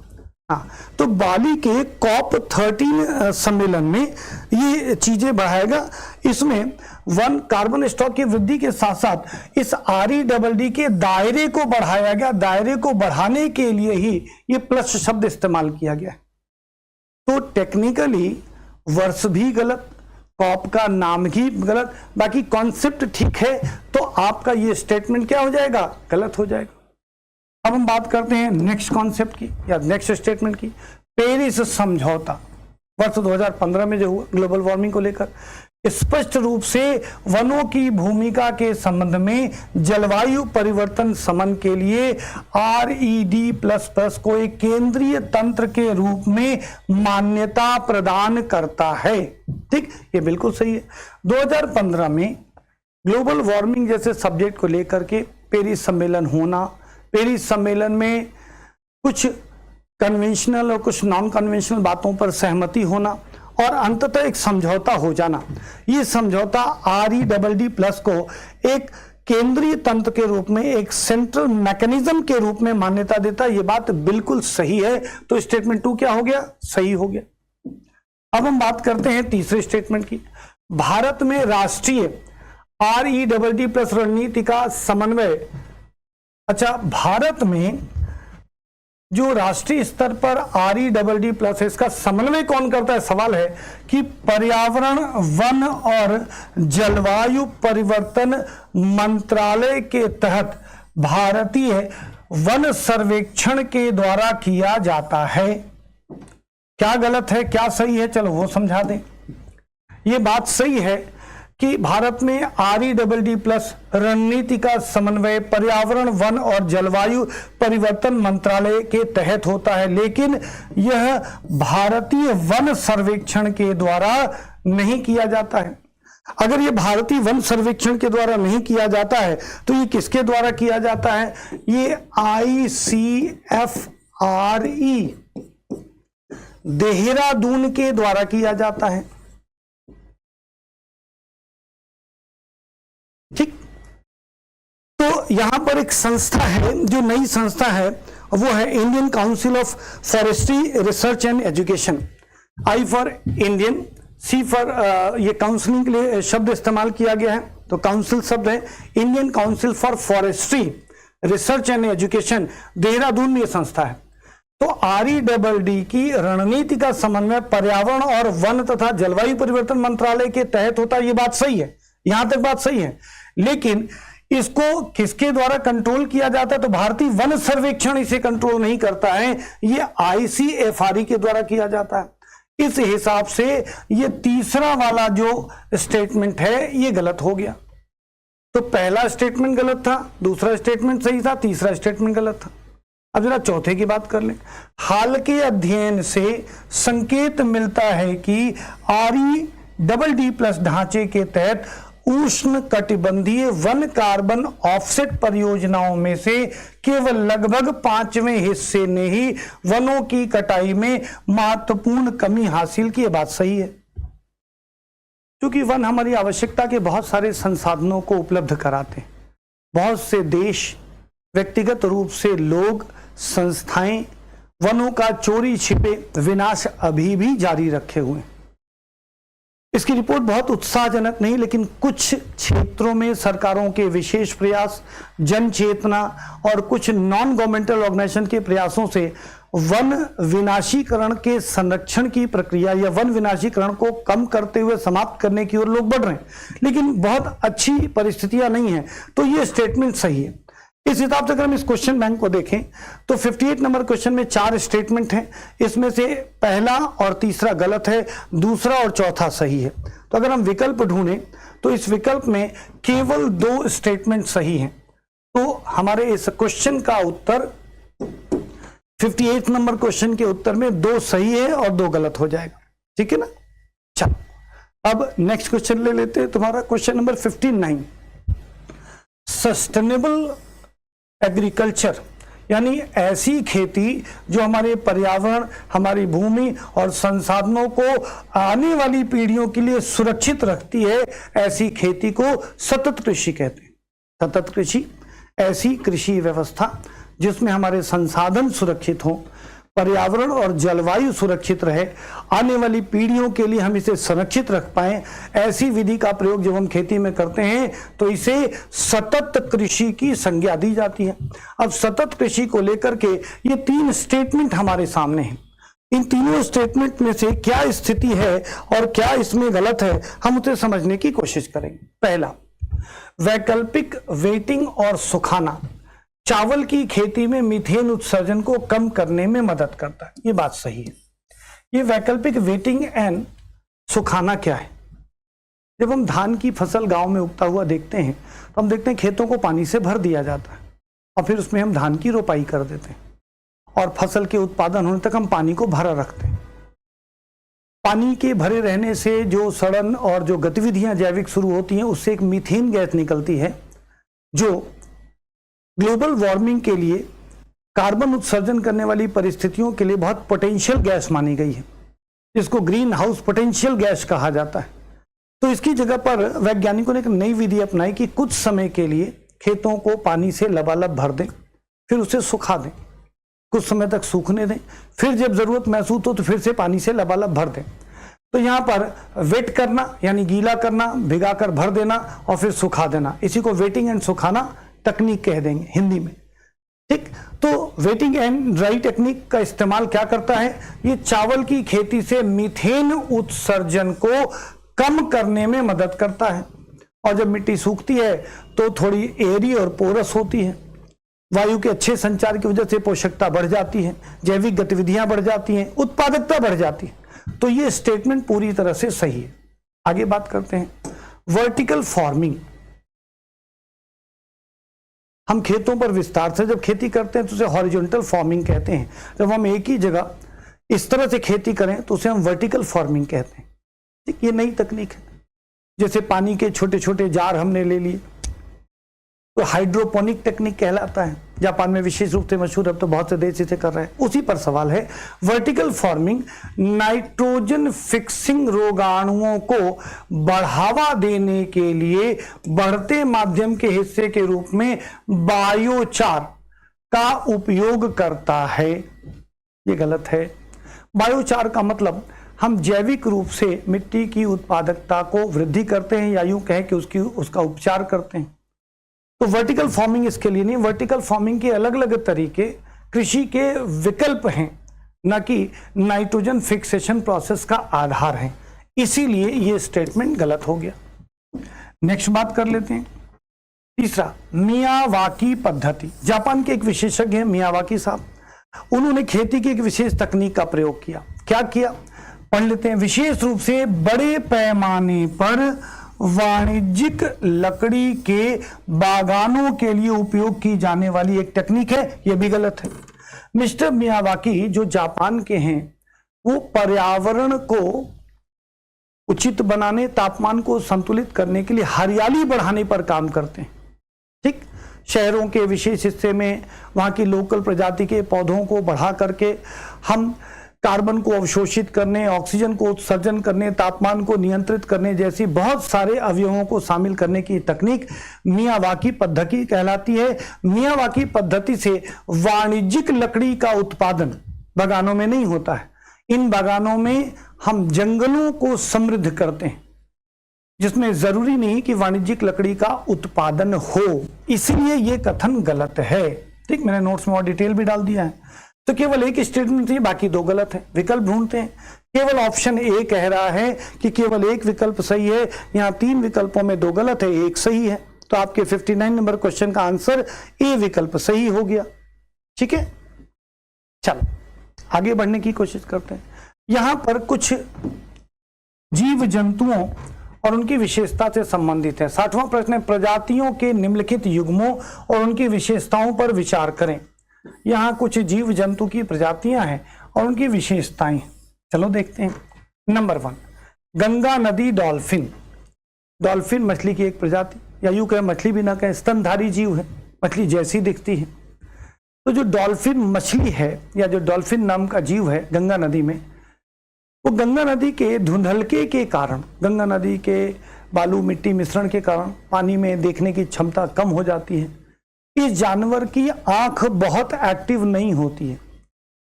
हाँ, तो बाली के कॉप 13 सम्मेलन में ये चीजें बढ़ाएगा। इसमें वन कार्बन स्टॉक की वृद्धि के साथ साथ इस REDD के दायरे को बढ़ाया गया। दायरे को बढ़ाने के लिए ही ये प्लस शब्द इस्तेमाल किया गया। तो टेक्निकली वर्ष भी गलत, कॉप का नाम ही गलत, बाकी कॉन्सेप्ट ठीक है, तो आपका ये स्टेटमेंट क्या हो जाएगा, गलत हो जाएगा। अब हम बात करते हैं नेक्स्ट कॉन्सेप्ट की या नेक्स्ट स्टेटमेंट की। पेरिस समझौता वर्ष 2015 में जो हुआ ग्लोबल वार्मिंग को लेकर, स्पष्ट रूप से वनों की भूमिका के संबंध में जलवायु परिवर्तन समन के लिए RED++ को एक केंद्रीय तंत्र के रूप में मान्यता प्रदान करता है। ठीक, ये बिल्कुल सही है। 2015 में ग्लोबल वार्मिंग जैसे सब्जेक्ट को लेकर के पेरिस सम्मेलन होना, पेरिस सम्मेलन में कुछ कन्वेंशनल और कुछ नॉन कन्वेंशनल बातों पर सहमति होना और अंततः एक समझौता हो जाना। ये समझौता REDD+ को एक केंद्रीय तंत्र के रूप में, एक सेंट्रल मैकेनिज्म के रूप में मान्यता देता है। ये बात बिल्कुल सही है। तो स्टेटमेंट 2 क्या हो गया, सही हो गया। अब हम बात करते हैं तीसरे स्टेटमेंट की। भारत में राष्ट्रीय REDD+ रणनीति का समन्वय। अच्छा, भारत में जो राष्ट्रीय स्तर पर REDD+ इसका समन्वय कौन करता है, सवाल है कि पर्यावरण, वन और जलवायु परिवर्तन मंत्रालय के तहत भारतीय वन सर्वेक्षण के द्वारा किया जाता है। क्या गलत है, क्या सही है, चलो वो समझा दें। ये बात सही है कि भारत में REDD+ रणनीति का समन्वय पर्यावरण, वन और जलवायु परिवर्तन मंत्रालय के तहत होता है, लेकिन यह भारतीय वन सर्वेक्षण के द्वारा नहीं किया जाता है। अगर ये भारतीय वन सर्वेक्षण के द्वारा नहीं किया जाता है तो ये किसके द्वारा किया जाता है, ये ICFRE देहरादून के द्वारा किया जाता है। ठीक, तो यहां पर एक संस्था है, जो नई संस्था है वो है Indian council of forestry research and education. I for Indian, C for ये काउंसलिंग के लिए शब्द इस्तेमाल किया गया है, तो काउंसिल शब्द है Indian council for forestry research and education, Dehradun में ये संस्था है। तो REDD की रणनीति का समन्वय पर्यावरण और वन तथा जलवायु परिवर्तन मंत्रालय के तहत होता है। ये बात सही है, यहां तक बात सही है, लेकिन इसको किसके द्वारा कंट्रोल किया जाता है, तो भारतीय वन सर्वेक्षण इसे कंट्रोल नहीं करता है, ये ICFRE के द्वारा किया जाता है। इस हिसाब से ये तीसरा वाला जो स्टेटमेंट है ये गलत हो गया। तो पहला स्टेटमेंट गलत था, दूसरा स्टेटमेंट सही था, तीसरा स्टेटमेंट गलत था। अब जरा चौथे की बात कर लें। हाल के अध्ययन से संकेत मिलता है कि REDD+ ढांचे के तहत उष्ण कटिबंधीय वन कार्बन ऑफसेट परियोजनाओं में से केवल लगभग 5वें हिस्से ने ही वनों की कटाई में महत्वपूर्ण कमी हासिल की। बात सही है, क्योंकि वन हमारी आवश्यकता के बहुत सारे संसाधनों को उपलब्ध कराते हैं। बहुत से देश, व्यक्तिगत रूप से लोग, संस्थाएं वनों का चोरी छिपे विनाश अभी भी जारी रखे हुए हैं। इसकी रिपोर्ट बहुत उत्साहजनक नहीं, लेकिन कुछ क्षेत्रों में सरकारों के विशेष प्रयास, जन चेतना और कुछ नॉन गवर्नमेंटल ऑर्गेनाइजेशन के प्रयासों से वन विनाशीकरण के संरक्षण की प्रक्रिया या वन विनाशीकरण को कम करते हुए समाप्त करने की ओर लोग बढ़ रहे हैं, लेकिन बहुत अच्छी परिस्थितियां नहीं है। तो ये स्टेटमेंट सही है। इस हिसाब से अगर हम इस क्वेश्चन बैंक को देखें तो 58 नंबर क्वेश्चन में 4 स्टेटमेंट हैं, इसमें से पहला और तीसरा गलत है, दूसरा और चौथा सही है। तो अगर हम विकल्प ढूंढें तो इस विकल्प में केवल 2 स्टेटमेंट सही हैं। तो हमारे इस क्वेश्चन का उत्तर 58 नंबर क्वेश्चन के उत्तर में 2 सही है और 2 गलत हो जाएगा। ठीक है ना। चलो अब नेक्स्ट क्वेश्चन ले लेते हैं, तुम्हारा क्वेश्चन नंबर 59। सस्टेनेबल एग्रीकल्चर यानी ऐसी खेती जो हमारे पर्यावरण, हमारी भूमि और संसाधनों को आने वाली पीढ़ियों के लिए सुरक्षित रखती है, ऐसी खेती को सतत कृषि कहते हैं। सतत कृषि ऐसी कृषि व्यवस्था जिसमें हमारे संसाधन सुरक्षित हों, पर्यावरण और जलवायु सुरक्षित रहे, आने वाली पीढ़ियों के लिए हम इसे संरक्षित रख पाएं, ऐसी विधि का प्रयोग जब हम खेती में करते हैं तो इसे सतत कृषि की संज्ञा दी जाती है। अब सतत कृषि को लेकर के ये 3 स्टेटमेंट हमारे सामने हैं। इन तीनों स्टेटमेंट में से क्या स्थिति है और क्या इसमें गलत है, हम उसे समझने की कोशिश करेंगे। पहला, वैकल्पिक वेटिंग और सुखाना चावल की खेती में मीथेन उत्सर्जन को कम करने में मदद करता है। ये बात सही है। ये वैकल्पिक वेटिंग एंड सुखाना क्या है? जब हम धान की फसल गांव में उगता हुआ देखते हैं तो हम देखते हैं खेतों को पानी से भर दिया जाता है और फिर उसमें हम धान की रोपाई कर देते हैं और फसल के उत्पादन होने तक हम पानी को भरा रखते हैं। पानी के भरे रहने से जो सड़न और जो गतिविधियां जैविक शुरू होती हैं, उससे एक मीथेन गैस निकलती है जो ग्लोबल वार्मिंग के लिए कार्बन उत्सर्जन करने वाली परिस्थितियों के लिए बहुत पोटेंशियल गैस मानी गई है, जिसको ग्रीन हाउस पोटेंशियल गैस कहा जाता है। तो इसकी जगह पर वैज्ञानिकों ने एक नई विधि अपनाई कि कुछ समय के लिए खेतों को पानी से लबालब भर दें, फिर उसे सुखा दें, कुछ समय तक सूखने दें, फिर जब जरूरत महसूस हो तो फिर से पानी से लबालब भर दें। तो यहाँ पर वेट करना यानी गीला करना, भिगाकर भर देना और फिर सुखा देना, इसी को वेटिंग एंड सुखाना तकनीक कह देंगे हिंदी में। ठीक, तो वेटिंग एंड ड्राई टेक्निक का इस्तेमाल क्या करता है? ये चावल की खेती से मीथेन उत्सर्जन को कम करने में मदद करता है। और जब मिट्टी सूखती है तो थोड़ी एरी और पोरस होती है, वायु के अच्छे संचार की वजह से पोषकता बढ़ जाती है, जैविक गतिविधियां बढ़ जाती हैं, उत्पादकता बढ़ जाती है। तो ये स्टेटमेंट पूरी तरह से सही है। आगे बात करते हैं वर्टिकल फार्मिंग। हम खेतों पर विस्तार से जब खेती करते हैं तो उसे हॉरिजॉन्टल फार्मिंग कहते हैं। जब हम एक ही जगह इस तरह से खेती करें तो उसे हम वर्टिकल फार्मिंग कहते हैं। ठीक, ये नई तकनीक है। जैसे पानी के छोटे छोटे जार हमने ले लिए तो हाइड्रोपोनिक टेक्निक कहलाता है, जापान में विशेष रूप से मशहूर, अब तो बहुत से देश इसे कर रहे हैं। उसी पर सवाल है। वर्टिकल फार्मिंग नाइट्रोजन फिक्सिंग रोगाणुओं को बढ़ावा देने के लिए बढ़ते माध्यम के हिस्से के रूप में बायोचार का उपयोग करता है। ये गलत है। बायोचार का मतलब हम जैविक रूप से मिट्टी की उत्पादकता को वृद्धि करते हैं या यूं कहें कि उसका उपचार करते हैं। तो वर्टिकल फार्मिंग इसके लिए नहीं। वर्टिकल फार्मिंग के अलग अलग तरीके कृषि के विकल्प हैं, न कि नाइट्रोजन फिक्सेशन प्रोसेस का आधार है। इसीलिए ये स्टेटमेंट गलत हो गया। नेक्स्ट बात कर लेते हैं। तीसरा, मियावाकी पद्धति। जापान के एक विशेषज्ञ हैं मियावाकी साहब। उन्होंने खेती की एक विशेष तकनीक का प्रयोग किया। क्या किया, पढ़ लेते हैं। विशेष रूप से बड़े पैमाने पर वाणिज्यिक लकड़ी के बागानों के लिए उपयोग की जाने वाली एक टेक्निक है। यह भी गलत है। मिस्टर मियावाकी जो जापान के हैं, वो पर्यावरण को उचित बनाने, तापमान को संतुलित करने के लिए हरियाली बढ़ाने पर काम करते हैं। ठीक, शहरों के विशेष हिस्से में वहां की लोकल प्रजाति के पौधों को बढ़ा करके हम कार्बन को अवशोषित करने, ऑक्सीजन को उत्सर्जन करने, तापमान को नियंत्रित करने जैसी बहुत सारे अवयवों को शामिल करने की तकनीक मियावाकी पद्धति कहलाती है। मियावाकी पद्धति से वाणिज्यिक लकड़ी का उत्पादन बागानों में नहीं होता है। इन बागानों में हम जंगलों को समृद्ध करते हैं, जिसमें जरूरी नहीं कि वाणिज्यिक लकड़ी का उत्पादन हो। इसलिए यह कथन गलत है। ठीक, मैंने नोट्स में और डिटेल भी डाल दिया है। तो केवल एक स्टेटमेंट थी, बाकी दो गलत है। विकल्प ढूंढते हैं। केवल ऑप्शन ए कह रहा है कि केवल एक विकल्प सही है। यहां 3 विकल्पों में 2 गलत है, 1 सही है। तो आपके 59 नंबर क्वेश्चन का आंसर ए विकल्प सही हो गया। ठीक है, चलो आगे बढ़ने की कोशिश करते हैं। यहां पर कुछ जीव जंतुओं और उनकी विशेषता से संबंधित है। 60वां प्रश्न है, प्रजातियों के निम्नलिखित युग्मों और उनकी विशेषताओं पर विचार करें। यहां कुछ जीव जंतु की प्रजातियां हैं और उनकी विशेषताएं। चलो देखते हैं। नंबर 1, गंगा नदी डॉल्फिन। डॉल्फिन मछली की एक प्रजाति, या यूं कहें मछली भी ना कहें, स्तनधारी जीव है, मछली जैसी दिखती है। तो जो डॉल्फिन मछली है या जो डॉल्फिन नाम का जीव है गंगा नदी में, वो गंगा नदी के धुंधलके के कारण, गंगा नदी के बालू मिट्टी मिश्रण के कारण पानी में देखने की क्षमता कम हो जाती है। इस जानवर की आंख बहुत एक्टिव नहीं होती है।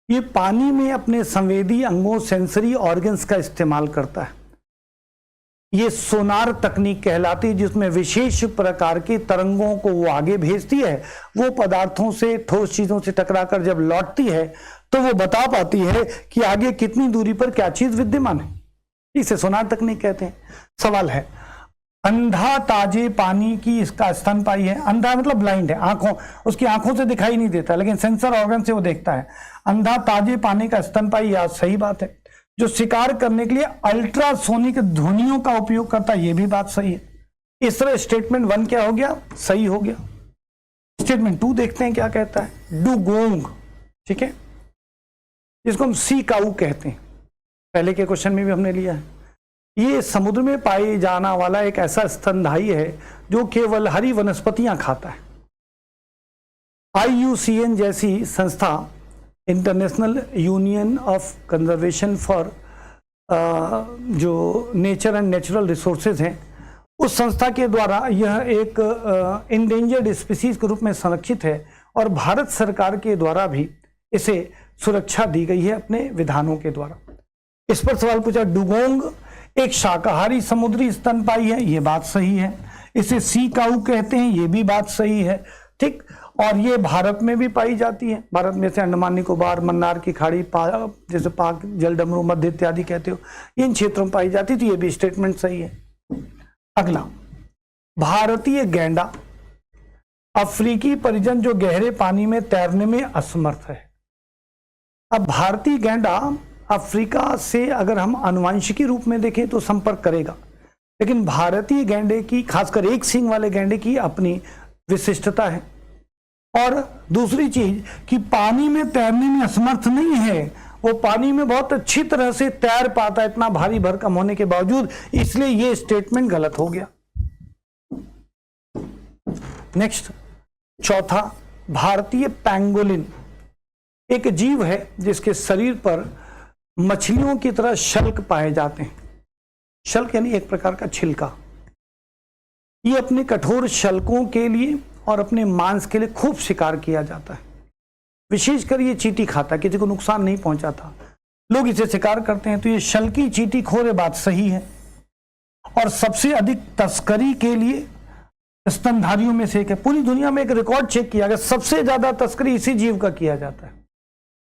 ये पानी में अपने संवेदी अंगों, सेंसरी ऑर्गन्स का इस्तेमाल करता है। ये सोनार तकनीक कहलाती है, जिसमें विशेष प्रकार की तरंगों को वो आगे भेजती है। वो पदार्थों से, ठोस चीजों से टकराकर जब लौटती है तो वो बता पाती है कि आगे कितनी दूरी पर क्या चीज विद्यमान है। इसे सोनार तकनीक कहते हैं। सवाल है, अंधा ताजे पानी की इसका स्तनपायी है। अंधा मतलब ब्लाइंड है, आंखों, उसकी आंखों से दिखाई नहीं देता, लेकिन सेंसर ऑर्गन से वो देखता है। अंधा ताजे पानी का स्तनपायी, या सही बात है। जो शिकार करने के लिए अल्ट्रासोनिक ध्वनियों का उपयोग करता है, ये भी बात सही है। इस तरह स्टेटमेंट 1 क्या हो गया, सही हो गया। स्टेटमेंट 2 देखते हैं क्या कहता है। डुगोंग, ठीक है, जिसको हम सी काऊ कहते हैं, पहले के क्वेश्चन में भी हमने लिया है। ये समुद्र में पाई जाना वाला एक ऐसा स्तनधारी है जो केवल हरी वनस्पतियां खाता है। IUCN जैसी संस्था, international union of conservation for जो नेचर एंड नेचुरल रिसोर्सेज हैं, उस संस्था के द्वारा यह एक इंडेंजर्ड स्पीसीज के रूप में संरक्षित है और भारत सरकार के द्वारा भी इसे सुरक्षा दी गई है अपने विधानों के द्वारा। इस पर सवाल पूछा, डुगोंग एक शाकाहारी समुद्री स्तनपायी है, ये बात सही है। इसे सी काऊ कहते हैं, ये भी बात सही है, ठीक। और ये भारत में भी पाई जाती है। भारत में से अंडमान निकोबार, मन्नार की खाड़ी, जैसे पाक, जलडमरू, मध्य इत्यादि कहते हो, इन क्षेत्रों में पाई जाती, तो ये भी स्टेटमेंट सही है। अगला, भारतीय गैंडा अफ्रीकी परिजन जो गहरे पानी में तैरने में असमर्थ है। अब भारतीय गैंडा अफ्रीका से अगर हम आनुवंशिकी रूप में देखें तो संपर्क करेगा, लेकिन भारतीय गैंडे की, खासकर एक सींग वाले गैंडे की अपनी विशिष्टता है। और दूसरी चीज कि पानी में तैरने में असमर्थ नहीं है, वो पानी में बहुत अच्छी तरह से तैर पाता है, इतना भारी भरकम होने के बावजूद, इसलिए ये स्टेटमेंट गलत हो गया। नेक्स्ट, चौथा, भारतीय पैंगोलिन एक जीव है जिसके शरीर पर मछलियों की तरह शल्क पाए जाते हैं। शल्क यानी एक प्रकार का छिलका। ये अपने कठोर शल्कों के लिए और अपने मांस के लिए खूब शिकार किया जाता है। विशेषकर ये चींटी खाता, किसी को नुकसान नहीं पहुंचाता, लोग इसे शिकार करते हैं। तो ये शल्की चींटी खोर, बात सही है। और सबसे अधिक तस्करी के लिए स्तनधारियों में से एक है। पूरी दुनिया में एक रिकॉर्ड चेक किया गया, सबसे ज्यादा तस्करी इसी जीव का किया जाता है।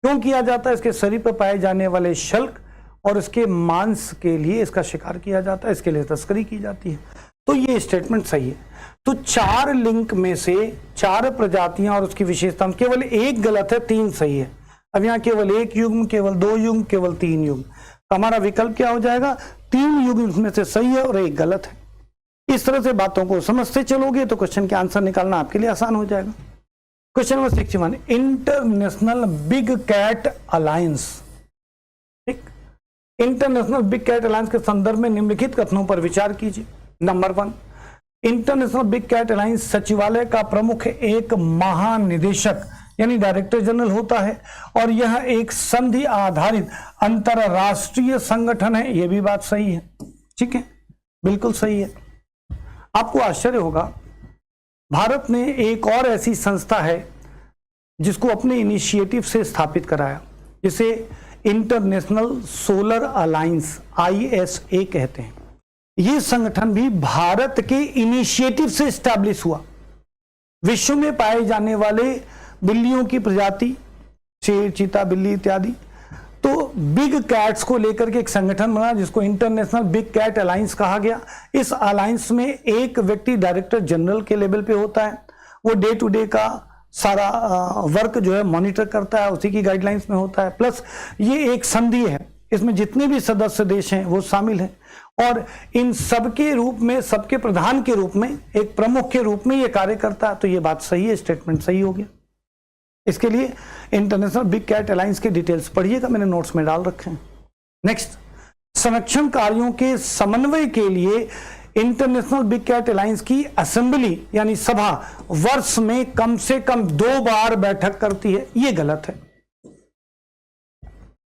क्यों किया जाता है? इसके शरीर पर पाए जाने वाले शल्क और इसके मांस के लिए इसका शिकार किया जाता है, इसके लिए तस्करी की जाती है। तो ये स्टेटमेंट सही है। तो 4 लिंक में से 4 प्रजातियां और उसकी विशेषता, केवल एक गलत है, 3 सही है। अब यहाँ केवल 1 युग्म, केवल 2 युग्म, केवल 3 युग्म। तो हमारा विकल्प क्या हो जाएगा? 3 युग्म इसमें से सही है और 1 गलत है। इस तरह से बातों को समझते चलोगे तो क्वेश्चन के आंसर निकालना आपके लिए आसान हो जाएगा। Question number 61, international big cat alliance. ठीक, इंटरनेशनल बिग कैट अलायंस के संदर्भ में निम्नलिखित कथनों पर विचार कीजिए। Number 1, international big cat alliance सचिवालय का प्रमुख एक महानिदेशक यानी डायरेक्टर जनरल होता है और यह एक संधि आधारित अंतरराष्ट्रीय संगठन है। यह भी बात सही है। ठीक है, बिल्कुल सही है। आपको आश्चर्य होगा, भारत ने एक और ऐसी संस्था है जिसको अपने इनिशिएटिव से स्थापित कराया, जिसे इंटरनेशनल सोलर अलायंस ISA कहते हैं। यह संगठन भी भारत के इनिशिएटिव से स्टैब्लिश हुआ। विश्व में पाए जाने वाले बिल्लियों की प्रजाति, शेर, चीता, बिल्ली इत्यादि, तो बिग कैट्स को लेकर के एक संगठन बना जिसको इंटरनेशनल बिग कैट अलायंस कहा गया। इस अलायंस में एक व्यक्ति डायरेक्टर जनरल के लेवल पे होता है। वो डे टू डे का सारा वर्क जो है मॉनिटर करता है, उसी की गाइडलाइंस में होता है। प्लस ये एक संधि है, इसमें जितने भी सदस्य देश हैं वो शामिल हैं और इन सबके रूप में, सबके प्रधान के रूप में, एक प्रमुख के रूप में ये कार्य करता है। तो ये बात सही है, स्टेटमेंट सही हो गया। इसके लिए इंटरनेशनल बिग कैट अलायंस के डिटेल्स पढ़िएगा, मैंने नोट्स में डाल रखे हैं। नेक्स्ट, संरक्षण कार्यों के समन्वय के लिए इंटरनेशनल बिग कैट अलायंस की असेंबली यानी सभा वर्ष में कम से कम 2 बार बैठक करती है, ये गलत है।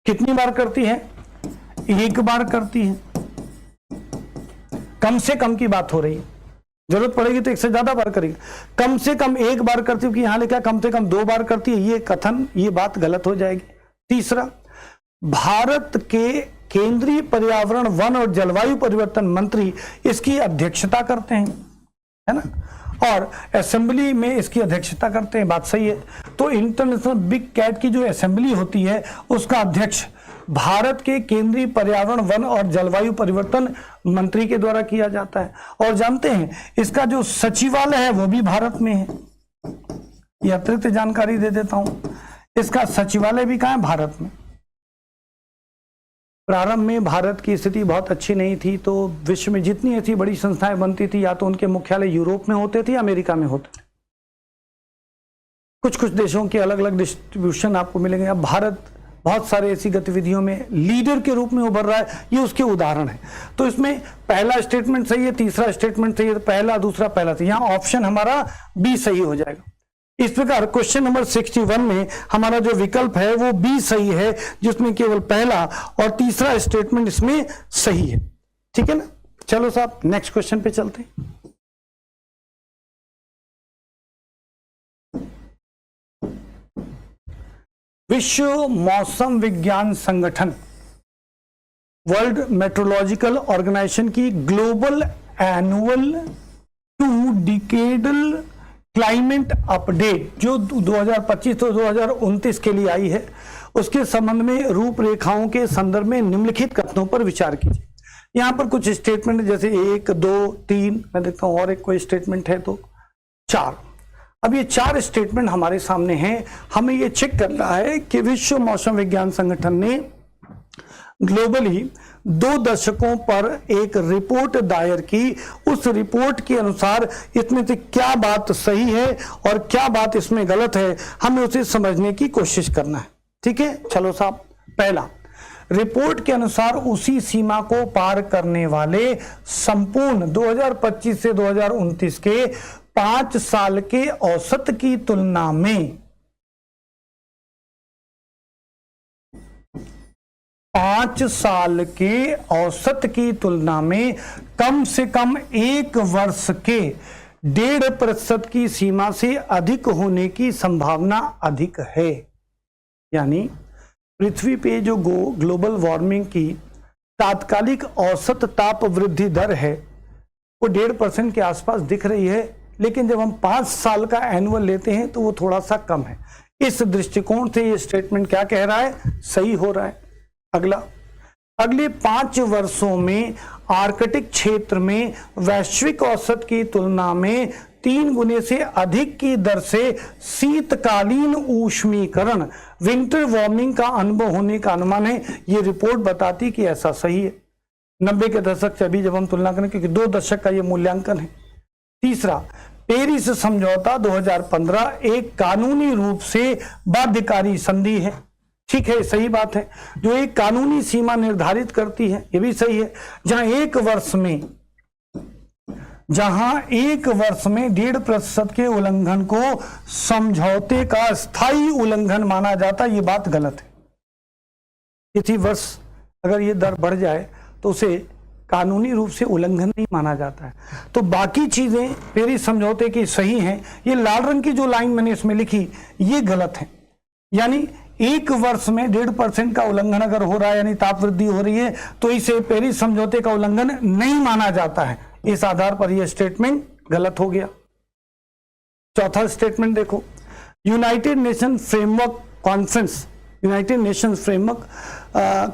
कितनी बार करती है? 1 बार करती है। कम से कम की बात हो रही है, जरूरत पड़ेगी तो 1 से ज्यादा बार करेगी। कम से कम 1 बार करती है, कि यहां लिखा कम से कम 2 बार करती है, ये कथन, ये बात गलत हो जाएगी। तीसरा, भारत के केंद्रीय पर्यावरण, वन और जलवायु परिवर्तन मंत्री इसकी अध्यक्षता करते हैं, है ना, और असेंबली में इसकी अध्यक्षता करते हैं, बात सही है। तो इंटरनेशनल बिग कैट की जो असेंबली होती है उसका अध्यक्ष भारत के केंद्रीय पर्यावरण, वन और जलवायु परिवर्तन मंत्री के द्वारा किया जाता है। और जानते हैं इसका जो सचिवालय है वो भी भारत में है। ये अतिरिक्त जानकारी दे देता हूं, इसका सचिवालय भी कहां है? भारत में। प्रारंभ में भारत की स्थिति बहुत अच्छी नहीं थी, तो विश्व में जितनी ऐसी बड़ी संस्थाएं बनती थी या तो उनके मुख्यालय यूरोप में होते थे या अमेरिका में होते थे। कुछ कुछ देशों के अलग अलग डिस्ट्रीब्यूशन आपको मिलेंगे। अब भारत बहुत सारे ऐसी गतिविधियों में लीडर के रूप में उभर रहा है, ये उसके उदाहरण है। तो इसमें पहला स्टेटमेंट सही है, तीसरा स्टेटमेंट सही है, पहला दूसरा पहला सही, यहां ऑप्शन हमारा बी सही हो जाएगा। इस प्रकार क्वेश्चन नंबर 61 में हमारा जो विकल्प है वो बी सही है, जिसमें केवल पहला और तीसरा स्टेटमेंट इसमें सही है। ठीक है ना, चलो साहब नेक्स्ट क्वेश्चन पे चलते हैं। विश्व मौसम विज्ञान संगठन, वर्ल्ड मेट्रोलॉजिकल ऑर्गेनाइजेशन की global annual 2 decadal climate update जो 2025 से 2029 के लिए आई है, उसके संबंध में रूपरेखाओं के संदर्भ में निम्नलिखित कथनों पर विचार कीजिए। यहां पर कुछ स्टेटमेंट जैसे 1, 2, 3, मैं देखता हूं और एक कोई स्टेटमेंट है तो 4। अब ये 4 स्टेटमेंट हमारे सामने हैं। हमें ये चेक करना है कि विश्व मौसम विज्ञान संगठन ने ग्लोबली 2 दशकों पर एक रिपोर्ट दायर की। उस रिपोर्ट के अनुसार इसमें से क्या बात सही है और क्या बात इसमें गलत है, हमें उसे समझने की कोशिश करना है। ठीक है, चलो साहब, पहला, रिपोर्ट के अनुसार उसी सीमा को पार करने वाले संपूर्ण 2025 से 2029 के 5 साल के औसत की तुलना में 5 साल के औसत की तुलना में कम से कम 1 वर्ष के 1.5% की सीमा से अधिक होने की संभावना अधिक है। यानी पृथ्वी पे जो ग्लोबल वार्मिंग की तात्कालिक औसत ताप वृद्धि दर है वो 1.5% के आसपास दिख रही है, लेकिन जब हम 5 साल का एनुअल लेते हैं तो वो थोड़ा सा कम है। इस दृष्टिकोण से ये स्टेटमेंट क्या कह रहा है? सही हो रहा है। अगला, अगले 5 वर्षों में आर्कटिक क्षेत्र में वैश्विक औसत की तुलना में 3 गुने से अधिक की दर से शीतकालीन ऊष्मीकरण, विंटर वार्मिंग का अनुभव होने का अनुमान है। ये रिपोर्ट बताती कि ऐसा सही है। 90 के दशक से अभी जब हम तुलना करें, क्योंकि 2 दशक का ये मूल्यांकन है। तीसरा, पेरिस समझौता 2015 एक कानूनी रूप से बाध्यकारी संधि है। ठीक है, सही बात है, जो एक कानूनी सीमा निर्धारित करती है, ये भी सही है। जहां एक वर्ष में 1.5% के उल्लंघन को समझौते का स्थायी उल्लंघन माना जाता, ये बात गलत है। किसी वर्ष अगर ये दर बढ़ जाए तो उसे कानूनी रूप से उल्लंघन नहीं माना जाता है। तो बाकी चीजें पेरिस समझौते की सही हैं। ये लाल रंग की जो लाइन मैंने इसमें लिखी ये गलत है। यानी 1 वर्ष में 1.5% का उल्लंघन अगर हो रहा है, यानी ताप वृद्धि हो रही है, तो इसे पेरिस समझौते का उल्लंघन नहीं माना जाता है। इस आधार पर यह स्टेटमेंट गलत हो गया। चौथा स्टेटमेंट देखो, United nation framework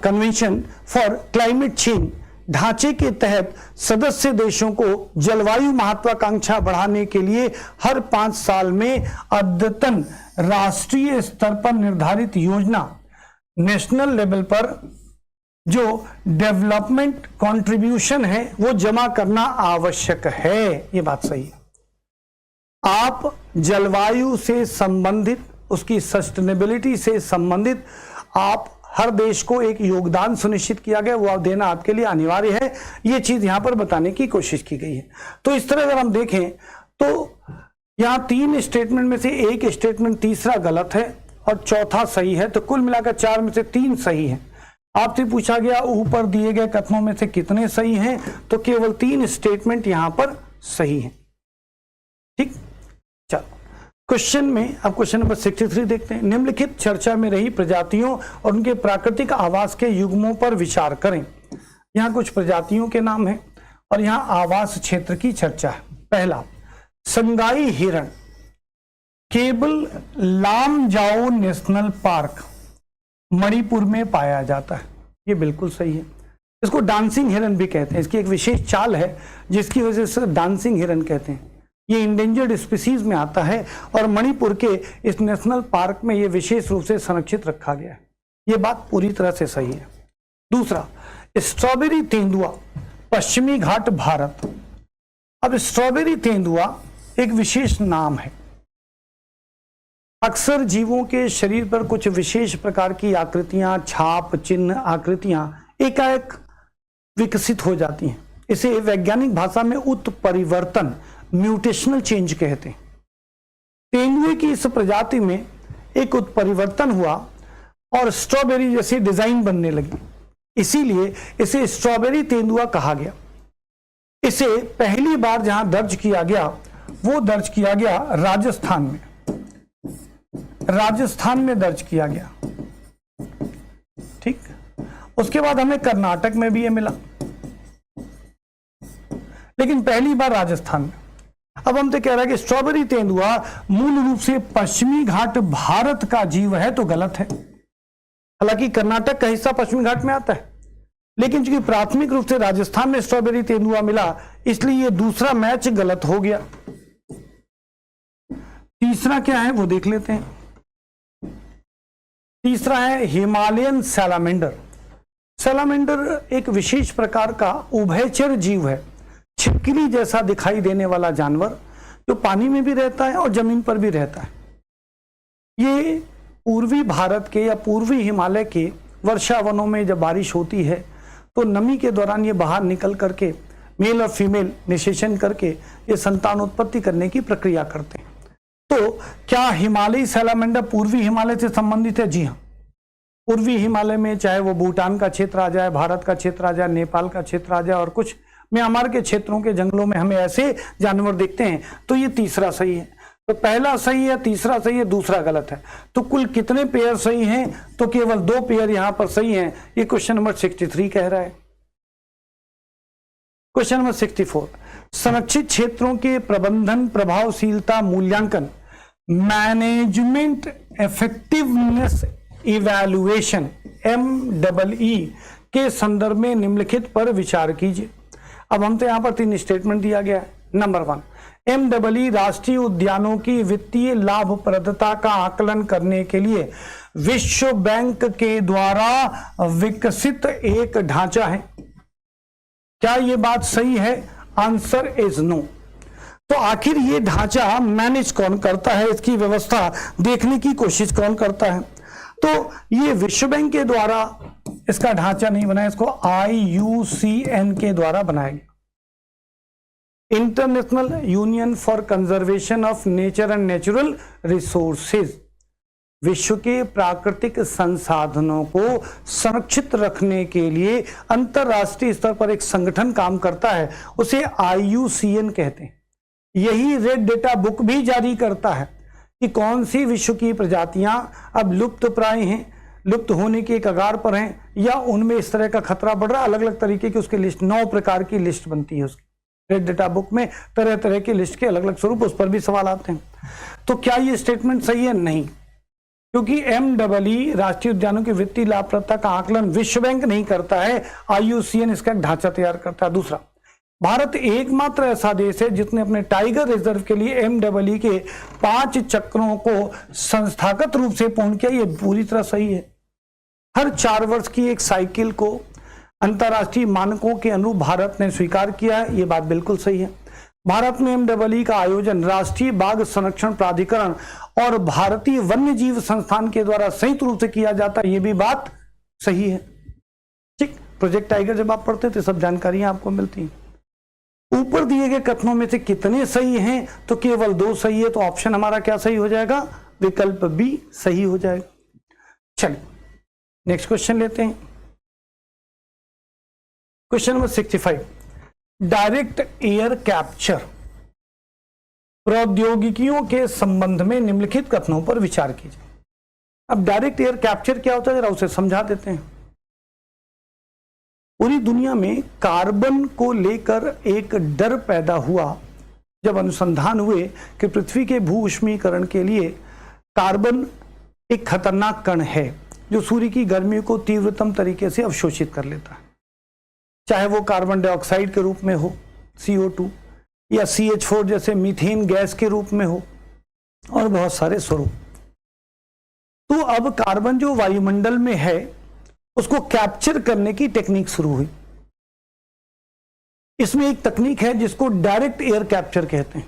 convention for climate change ढांचे के तहत सदस्य देशों को जलवायु महत्वाकांक्षा बढ़ाने के लिए हर 5 साल में अद्यतन राष्ट्रीय स्तर पर निर्धारित योजना, नेशनल लेवल पर जो डेवलपमेंट कंट्रीब्यूशन है वो जमा करना आवश्यक है। ये बात सही है। आप जलवायु से संबंधित, उसकी सस्टेनेबिलिटी से संबंधित आप हर देश को एक योगदान सुनिश्चित किया गया, वो देना आपके लिए अनिवार्य है, ये चीज यहां पर बताने की कोशिश की गई है। तो इस तरह अगर हम देखें तो यहां 3 स्टेटमेंट में से एक स्टेटमेंट तीसरा गलत है और चौथा सही है, तो कुल मिलाकर 4 में से 3 सही है। आपसे पूछा गया ऊपर दिए गए कथनों में से कितने सही हैं, तो केवल 3 स्टेटमेंट यहां पर सही हैं। ठीक, चलो क्वेश्चन में अब क्वेश्चन नंबर 63 देखते हैं। निम्नलिखित चर्चा में रही प्रजातियों और उनके प्राकृतिक आवास के युग्मों पर विचार करें। यहाँ कुछ प्रजातियों के नाम हैं और यहाँ आवास क्षेत्र की चर्चा है। पहला, संगाई हिरण केवल लामजाओ नेशनल पार्क मणिपुर में पाया जाता है, ये बिल्कुल सही है। इसको डांसिंग हिरन भी कहते हैं, इसकी एक विशेष चाल है जिसकी वजह से डांसिंग हिरन कहते हैं। ये इंडेंजर्ड स्पीसीज में आता है और मणिपुर के इस नेशनल पार्क में ये विशेष रूप से संरक्षित रखा गया है, ये बात पूरी तरह से सही है। दूसरा, स्ट्रॉबेरी तेंदुआ पश्चिमी घाट भारत। अब स्ट्रॉबेरी तेंदुआ एक विशेष नाम है। अक्सर जीवों के शरीर पर कुछ विशेष प्रकार की आकृतियां, छाप, चिन्ह, आकृतियां एकाएक विकसित हो जाती हैं। इसे वैज्ञानिक भाषा में उत्परिवर्तन, म्यूटेशनल चेंज कहते हैं। तेंदुए की इस प्रजाति में एक उत्परिवर्तन हुआ और स्ट्रॉबेरी जैसी डिजाइन बनने लगी, इसीलिए इसे स्ट्रॉबेरी तेंदुआ कहा गया। इसे पहली बार जहां दर्ज किया गया वो दर्ज किया गया राजस्थान में, राजस्थान में दर्ज किया गया। ठीक, उसके बाद हमें कर्नाटक में भी ये मिला, लेकिन पहली बार राजस्थान में। अब हम तो कह रहे हैं कि स्ट्रॉबेरी तेंदुआ मूल रूप से पश्चिमी घाट भारत का जीव है, तो गलत है। हालांकि कर्नाटक का हिस्सा पश्चिमी घाट में आता है, लेकिन चूंकि प्राथमिक रूप से राजस्थान में स्ट्रॉबेरी तेंदुआ मिला, इसलिए ये दूसरा मैच गलत हो गया। तीसरा क्या है वो देख लेते हैं। तीसरा है हिमालयन सैलामेंडर। सैलामेंडर एक विशेष प्रकार का उभयचर जीव है, छिपकली जैसा दिखाई देने वाला जानवर जो पानी में भी रहता है और जमीन पर भी रहता है। ये पूर्वी भारत के या पूर्वी हिमालय के वर्षावनों में जब बारिश होती है तो नमी के दौरान ये बाहर निकल करके मेल और फीमेल निषेचन करके ये संतान उत्पत्ति करने की प्रक्रिया करते हैं। तो क्या हिमालयी सैलामेंडर पूर्वी हिमालय से संबंधित है? जी हाँ, पूर्वी हिमालय में चाहे वो भूटान का क्षेत्र आ जाए, भारत का क्षेत्र आ जाए, नेपाल का क्षेत्र आ जाए और कुछ म्यांमार के क्षेत्रों के जंगलों में हमें ऐसे जानवर दिखते हैं, तो ये तीसरा सही है। तो पहला सही है, तीसरा सही है, दूसरा गलत है। तो कुल कितने पेयर सही हैं? तो केवल 2 पेयर यहां पर सही हैं। ये क्वेश्चन नंबर 63 कह रहा है। क्वेश्चन नंबर 64, संरक्षित क्षेत्रों के प्रबंधन प्रभावशीलता मूल्यांकन मैनेजमेंट इफेक्टिवनेस इवैल्यूएशन MEE के संदर्भ में निम्नलिखित पर विचार कीजिए। अब हम तो यहां पर 3 स्टेटमेंट दिया गया है। नंबर 1, MEE राष्ट्रीय उद्यानों की वित्तीय लाभप्रदता का आकलन करने के लिए विश्व बैंक के द्वारा विकसित एक ढांचा है। क्या यह बात सही है? Answer is no. तो आखिर ये ढांचा मैनेज कौन करता है, इसकी व्यवस्था देखने की कोशिश कौन करता है? तो ये विश्व बैंक के द्वारा इसका ढांचा नहीं बनाया, इसको IUCN के द्वारा बनाया गया, international union for conservation of nature and natural resources. विश्व के प्राकृतिक संसाधनों को संरक्षित रखने के लिए अंतरराष्ट्रीय स्तर पर एक संगठन काम करता है, उसे IUCN कहते हैं। यही रेड डेटा बुक भी जारी करता है कि कौन सी विश्व की प्रजातियां अब लुप्त प्राय हैं, लुप्त होने के कगार पर हैं, या उनमें इस तरह का खतरा बढ़ रहा है। अलग अलग तरीके की उसकी लिस्ट, 9 प्रकार की लिस्ट बनती है उसकी। रेड डेटा बुक में तरह तरह की लिस्ट के अलग अलग स्वरूप, उस पर भी सवाल आते हैं। तो क्या ये स्टेटमेंट सही है? नहीं, क्योंकि MEE राष्ट्रीय उद्यानों की वित्तीय लाभप्रदता का आकलन विश्व बैंक नहीं करता है, IUCN इसका ढांचा तैयार करता है। दूसरा, भारत एकमात्र ऐसा देश है जिसने अपने टाइगर रिजर्व के लिए MEE के 5 चक्रों को संस्थागत रूप से पूर्ण किया। ये पूरी तरह सही है। हर 4 वर्ष की एक साइकिल को अंतर्राष्ट्रीय मानकों के अनुरूप भारत ने स्वीकार किया है, ये बात बिल्कुल सही है। भारत में MEE का आयोजन राष्ट्रीय बाघ संरक्षण प्राधिकरण और भारतीय वन्य जीव संस्थान के द्वारा संयुक्त रूप से किया जाता है, ये भी बात सही है। ठीक, प्रोजेक्ट टाइगर जब आप पढ़ते थे सब जानकारियां आपको मिलती हैं। ऊपर दिए गए कथनों में से कितने सही हैं, तो केवल 2 सही है, तो ऑप्शन हमारा क्या सही हो जाएगा, विकल्प बी सही हो जाएगा। चलिए नेक्स्ट क्वेश्चन लेते हैं। Question number 65, direct air capture प्रौद्योगिकियों के संबंध में निम्नलिखित कथनों पर विचार कीजिए। अब डायरेक्ट एयर कैप्चर क्या होता है जरा उसे समझा देते हैं। पूरी दुनिया में कार्बन को लेकर एक डर पैदा हुआ जब अनुसंधान हुए कि पृथ्वी के भू ऊष्मीकरण के लिए कार्बन एक खतरनाक कण है जो सूर्य की गर्मी को तीव्रतम तरीके से अवशोषित कर लेता है, चाहे वो कार्बन डाइऑक्साइड के रूप में हो CO2 या CH4 जैसे मीथेन गैस के रूप में हो और बहुत सारे स्वरूप। तो अब कार्बन जो वायुमंडल में है उसको कैप्चर करने की टेक्निक शुरू हुई। इसमें एक तकनीक है जिसको डायरेक्ट एयर कैप्चर कहते हैं।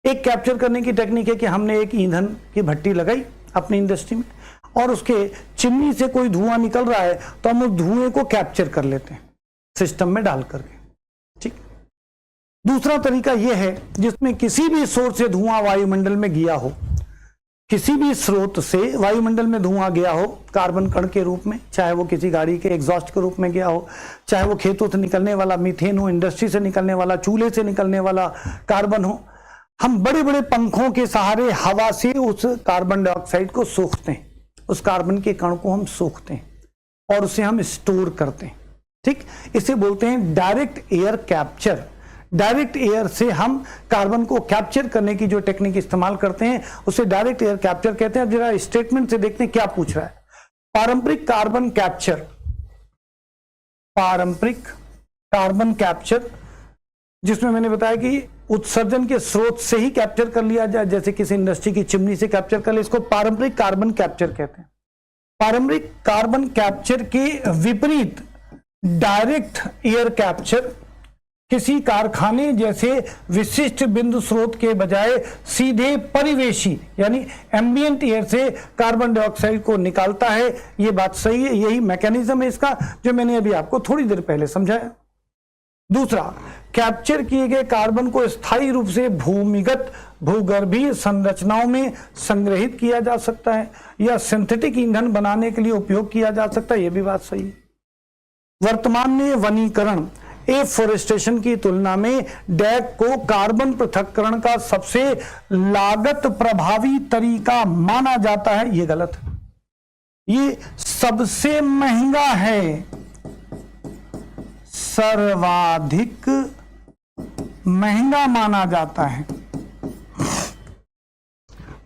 एक कैप्चर करने की टेक्निक है कि हमने एक ईंधन की भट्टी लगाई अपनी इंडस्ट्री में और उसके चिमनी से कोई धुआं निकल रहा है तो हम उस धुएं को कैप्चर कर लेते हैं सिस्टम में डाल करके। ठीक, दूसरा तरीका यह है जिसमें किसी भी सोर्स से धुआं वायुमंडल में गया हो, किसी भी स्रोत से वायुमंडल में धुआं गया हो कार्बन कण के रूप में, चाहे वो किसी गाड़ी के एग्जॉस्ट के रूप में गया हो, चाहे वो खेतों से निकलने वाला मीथेन हो, इंडस्ट्री से निकलने वाला, चूल्हे से निकलने वाला कार्बन हो, हम बड़े बड़े पंखों के सहारे हवा से उस कार्बन डाइऑक्साइड को सोखते हैं, उस कार्बन के कण को हम सोखते हैं और उसे हम स्टोर करते हैं। ठीक, इसे बोलते हैं direct air capture. Direct air से हम कार्बन को कैप्चर करने की जो टेक्निक इस्तेमाल करते हैं उसे डायरेक्ट एयर कैप्चर कहते हैं। जरा स्टेटमेंट से देखते हैं क्या पूछ रहा है। पारंपरिक कार्बन कैप्चर, पारंपरिक कार्बन कैप्चर जिसमें मैंने बताया कि उत्सर्जन के स्रोत से ही कैप्चर कर लिया जाए, जैसे किसी इंडस्ट्री की चिमनी से कैप्चर कर ले, इसको पारंपरिक कार्बन कैप्चर कहते हैं। पारंपरिक कार्बन कैप्चर के विपरीत डायरेक्ट एयर कैप्चर किसी कारखाने जैसे विशिष्ट बिंदु स्रोत के बजाय सीधे परिवेशी यानी एम्बिएंट एयर से कार्बन डाइऑक्साइड को निकालता है। यह बात सही है, यही मैकेनिज्म है इसका जो मैंने अभी आपको थोड़ी देर पहले समझाया। दूसरा, कैप्चर किए गए कार्बन को स्थायी रूप से भूमिगत भूगर्भीय संरचनाओं में संग्रहित किया जा सकता है या सिंथेटिक ईंधन बनाने के लिए उपयोग किया जा सकता है, यह भी बात सही है। वर्तमान में वनीकरण एफोरेस्टेशन की तुलना में डैक को कार्बन पृथक्करण का सबसे लागत प्रभावी तरीका माना जाता है, यह गलत है। ये सबसे महंगा है, सर्वाधिक महंगा माना जाता है,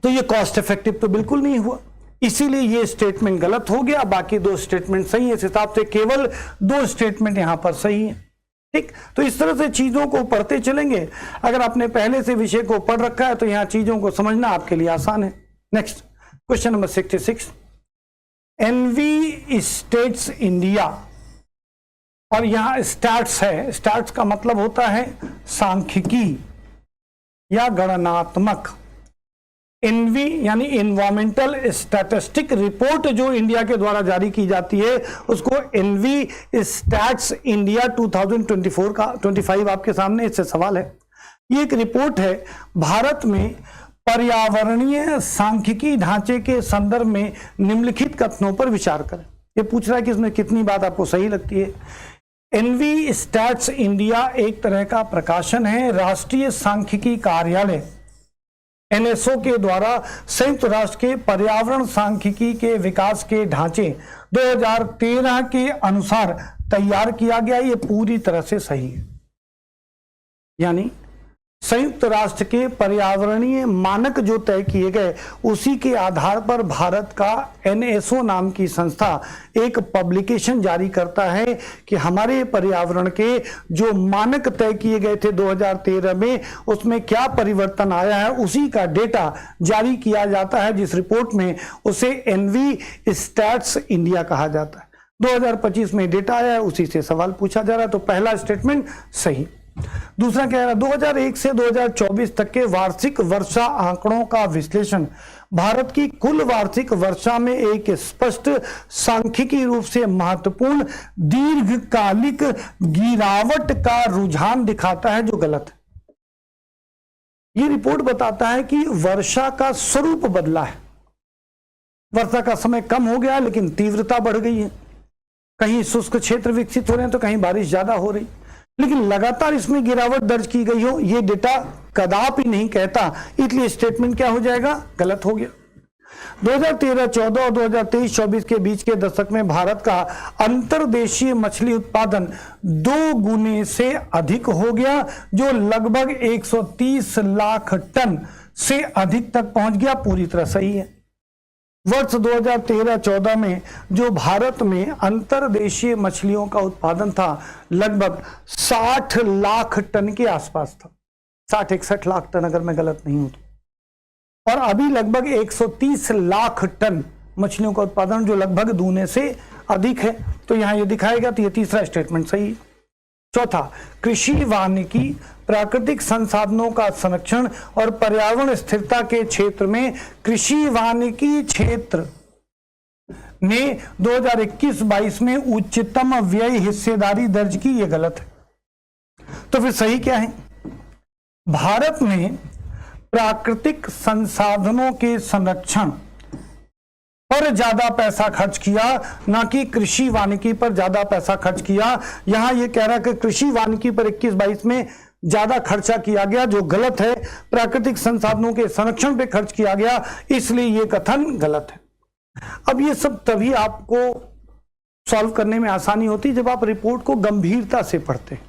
तो ये कॉस्ट इफेक्टिव तो बिल्कुल नहीं हुआ, इसीलिए ये स्टेटमेंट गलत हो गया। बाकी 2 स्टेटमेंट सही है। इस हिसाब से केवल 2 स्टेटमेंट यहां पर सही है। ठीक, तो इस तरह से चीजों को पढ़ते चलेंगे। अगर आपने पहले से विषय को पढ़ रखा है तो यहां चीजों को समझना आपके लिए आसान है। Next question number 66, EnviStats India, और यहां स्टैट्स है, स्टैट्स का मतलब होता है सांख्यिकी या गणनात्मक। एनवी यानी एनवायरमेंटल स्टैटिस्टिक रिपोर्ट जो इंडिया के द्वारा जारी की जाती है उसको एनवी स्टैट्स इंडिया 2024 का 25 आपके सामने इससे सवाल है। ये एक रिपोर्ट है भारत में पर्यावरणीय सांख्यिकी ढांचे के संदर्भ में निम्नलिखित कथनों पर विचार करें। ये पूछ रहा है कि इसमें कितनी बात आपको सही लगती है। एनवी स्टैट्स इंडिया एक तरह का प्रकाशन है, राष्ट्रीय सांख्यिकी कार्यालय NSO के द्वारा संयुक्त राष्ट्र के पर्यावरण सांख्यिकी के विकास के ढांचे 2013 के अनुसार तैयार किया गया। ये पूरी तरह से सही है, यानी संयुक्त राष्ट्र के पर्यावरणीय मानक जो तय किए गए उसी के आधार पर भारत का NSO नाम की संस्था एक पब्लिकेशन जारी करता है कि हमारे पर्यावरण के जो मानक तय किए गए थे 2013 में उसमें क्या परिवर्तन आया है, उसी का डेटा जारी किया जाता है, जिस रिपोर्ट में उसे एनवी स्टैट्स इंडिया कहा जाता है। 2025 में डेटा आया है, उसी से सवाल पूछा जा रहा है, तो पहला स्टेटमेंट सही। दूसरा क्या है, 2001 से 2024 तक के वार्षिक वर्षा आंकड़ों का विश्लेषण भारत की कुल वार्षिक वर्षा में एक स्पष्ट सांख्यिकी रूप से महत्वपूर्ण दीर्घकालिक गिरावट का रुझान दिखाता है, जो गलत है। यह रिपोर्ट बताता है कि वर्षा का स्वरूप बदला है, वर्षा का समय कम हो गया लेकिन तीव्रता बढ़ गई है। कहीं शुष्क क्षेत्र विकसित हो रहे हैं तो कहीं बारिश ज्यादा हो रही, लेकिन लगातार इसमें गिरावट दर्ज की गई हो, यह डेटा कदापि नहीं कहता, इसलिए स्टेटमेंट क्या हो जाएगा, गलत हो गया। 2013-14 और 2023-24 के बीच के दशक में भारत का अंतर्देशीय मछली उत्पादन 2 गुने से अधिक हो गया, जो लगभग 130 लाख टन से अधिक तक पहुंच गया। पूरी तरह सही है। वर्ष 2013-14 में जो भारत में अंतर्देशीय मछलियों का उत्पादन था लगभग 60 लाख टन के आसपास था, 60-61 लाख टन अगर मैं गलत नहीं हूं तो। और अभी लगभग 130 लाख टन मछलियों का उत्पादन, जो लगभग दूने से अधिक है। तो यहां ये दिखाएगा, तो ये तीसरा स्टेटमेंट सही है। चौथा, कृषि वानिकी प्राकृतिक संसाधनों का संरक्षण और पर्यावरण स्थिरता के क्षेत्र में कृषि वानिकी क्षेत्र ने 2021-22 में उच्चतम व्यय हिस्सेदारी दर्ज की, यह गलत है। तो फिर सही क्या है, भारत ने प्राकृतिक संसाधनों के संरक्षण पर ज्यादा पैसा खर्च किया, ना कि कृषि वानिकी पर ज्यादा पैसा खर्च किया। यहां यह कह रहा है कि कृषि वानिकी पर 21-22 में ज्यादा खर्चा किया गया, जो गलत है। प्राकृतिक संसाधनों के संरक्षण पे खर्च किया गया, इसलिए यह कथन गलत है। अब ये सब तभी आपको सॉल्व करने में आसानी होती है जब आप रिपोर्ट को गंभीरता से पढ़ते हैं।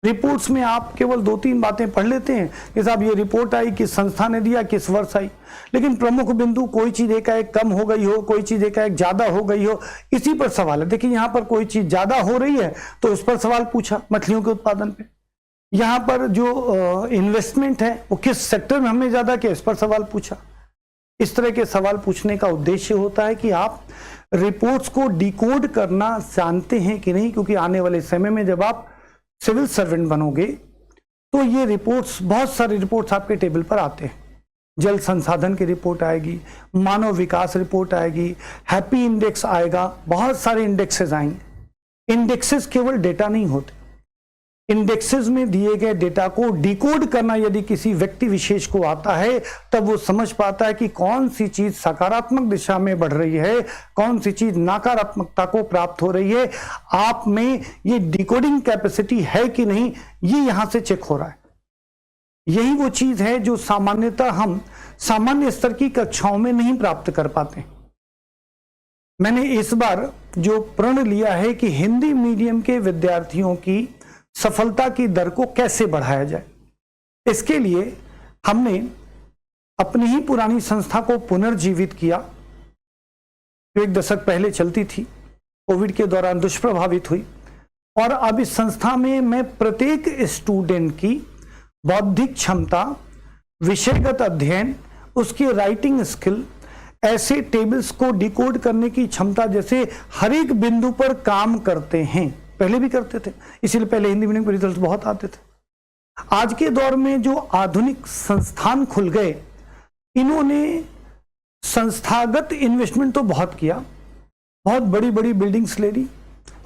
रिपोर्ट्स में आप केवल 2-3 बातें पढ़ लेते हैं कि साहब ये रिपोर्ट आई, किस संस्था ने दिया, किस वर्ष आई, लेकिन प्रमुख बिंदु कोई चीज एकाएक कम हो गई हो, कोई चीज एकाएक ज्यादा हो गई हो, इसी पर सवाल है। देखिए यहां पर कोई चीज ज्यादा हो रही है तो उस पर सवाल पूछा, मछलियों के उत्पादन पे। यहां पर जो इन्वेस्टमेंट है वो किस सेक्टर में हमने ज्यादा किया, इस पर सवाल पूछा। इस तरह के सवाल पूछने का उद्देश्य होता है कि आप रिपोर्ट्स को डिकोड करना जानते हैं कि नहीं, क्योंकि आने वाले समय में जब आप सिविल सर्वेंट बनोगे तो ये रिपोर्ट्स, बहुत सारी रिपोर्ट्स आपके टेबल पर आते हैं। जल संसाधन की रिपोर्ट आएगी, मानव विकास रिपोर्ट आएगी, हैप्पी इंडेक्स आएगा, बहुत सारे इंडेक्सेस आएंगे। इंडेक्सेस केवल डेटा नहीं होते, इंडेक्सेस में दिए गए डेटा को डिकोड करना यदि किसी व्यक्ति विशेष को आता है तब वो समझ पाता है कि कौन सी चीज सकारात्मक दिशा में बढ़ रही है, कौन सी चीज नकारात्मकता को प्राप्त हो रही है। आप में ये डिकोडिंग कैपेसिटी है कि नहीं, ये यहां से चेक हो रहा है। यही वो चीज है जो सामान्यतः हम सामान्य स्तर की कक्षाओं में नहीं प्राप्त कर पाते। मैंने इस बार जो प्रण लिया है कि हिंदी मीडियम के विद्यार्थियों की सफलता की दर को कैसे बढ़ाया जाए, इसके लिए हमने अपनी ही पुरानी संस्था को पुनर्जीवित किया, जो 1 दशक पहले चलती थी, कोविड के दौरान दुष्प्रभावित हुई। और अब इस संस्था में मैं प्रत्येक स्टूडेंट की बौद्धिक क्षमता, विषयगत अध्ययन, उसकी राइटिंग स्किल, ऐसे टेबल्स को डिकोड करने की क्षमता जैसे हर एक बिंदु पर काम करते हैं। पहले भी करते थे, इसीलिए पहले हिंदी मीडियम के रिजल्ट बहुत आते थे। आज के दौर में जो आधुनिक संस्थान खुल गए, इन्होंने संस्थागत इन्वेस्टमेंट तो बहुत किया, बहुत बड़ी बड़ी बिल्डिंग्स ले ली,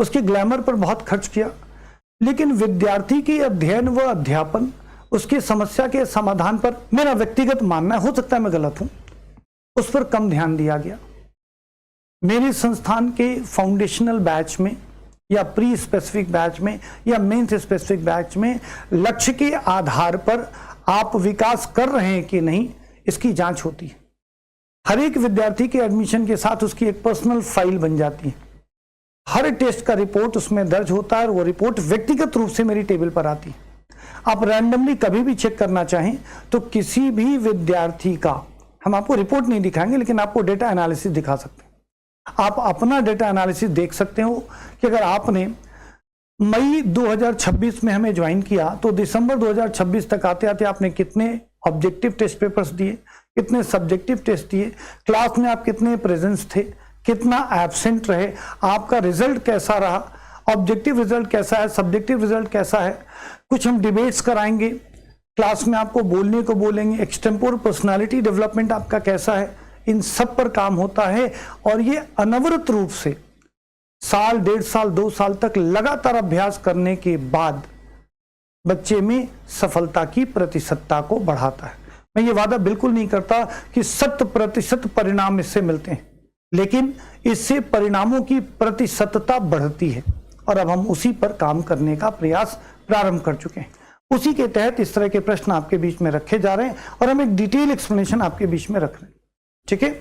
उसके ग्लैमर पर बहुत खर्च किया, लेकिन विद्यार्थी के अध्ययन व अध्यापन, उसके समस्या के समाधान पर, मेरा व्यक्तिगत मानना है, हो सकता है मैं गलत हूं, उस पर कम ध्यान दिया गया। मेरे संस्थान के फाउंडेशनल बैच में या प्री स्पेसिफिक बैच में या मेंस स्पेसिफिक बैच में लक्ष्य के आधार पर आप विकास कर रहे हैं कि नहीं, इसकी जांच होती है। हर एक विद्यार्थी के एडमिशन के साथ उसकी एक पर्सनल फाइल बन जाती है, हर टेस्ट का रिपोर्ट उसमें दर्ज होता है और वो रिपोर्ट व्यक्तिगत रूप से मेरी टेबल पर आती है। आप रैंडमली कभी भी चेक करना चाहें तो किसी भी विद्यार्थी का, हम आपको रिपोर्ट नहीं दिखाएंगे लेकिन आपको डेटा एनालिसिस दिखा सकते हैं। आप अपना डेटा एनालिसिस देख सकते हो कि अगर आपने मई 2026 में हमें ज्वाइन किया तो दिसंबर 2026 तक आते आते आपने कितने ऑब्जेक्टिव टेस्ट पेपर्स दिए, कितने सब्जेक्टिव टेस्ट दिए, क्लास में आप कितने प्रेजेंस थे, कितना एब्सेंट रहे, आपका रिजल्ट कैसा रहा, ऑब्जेक्टिव रिजल्ट कैसा है, सब्जेक्टिव रिजल्ट कैसा है, कुछ हम डिबेट्स कराएंगे, क्लास में आपको बोलने को बोलेंगे, एक्सटेम्पोर पर्सनालिटी डेवलपमेंट आपका कैसा है, इन सब पर काम होता है। और ये अनवरत रूप से साल, 1.5 साल, 2 साल तक लगातार अभ्यास करने के बाद बच्चे में सफलता की प्रतिशतता को बढ़ाता है। मैं ये वादा बिल्कुल नहीं करता कि 100% परिणाम इससे मिलते हैं, लेकिन इससे परिणामों की प्रतिशतता बढ़ती है और अब हम उसी पर काम करने का प्रयास प्रारंभ कर चुके हैं। उसी के तहत इस तरह के प्रश्न आपके बीच में रखे जा रहे हैं और हम एक डिटेल एक्सप्लेनेशन आपके बीच में रख रहे हैं। ठीक है,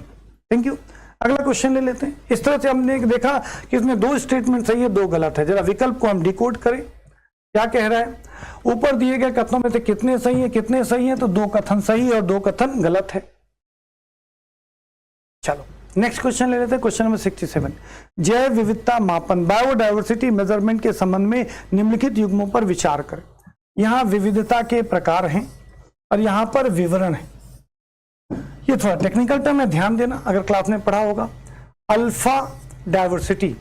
थैंक यू। अगला क्वेश्चन ले लेते हैं। इस तरह से हमने देखा कि इसमें 2 स्टेटमेंट सही है, 2 गलत है। जरा विकल्प को हम डिकोड करें, क्या कह रहा है। ऊपर दिए गए कथनों में से कितने सही है, कितने सही है, तो 2 कथन सही और 2 कथन गलत है। चलो नेक्स्ट क्वेश्चन ले लेते हैं, क्वेश्चन नंबर 67। जैव विविधता मापन बायोडायवर्सिटी मेजरमेंट के संबंध में निम्नलिखित युग्मों पर विचार करें। यहां विविधता के प्रकार हैं और यहां पर विवरण है। ये थोड़ा टेक्निकल टर्म है, ध्यान देना, अगर क्लास में पढ़ा होगा। अल्फा डायवर्सिटी,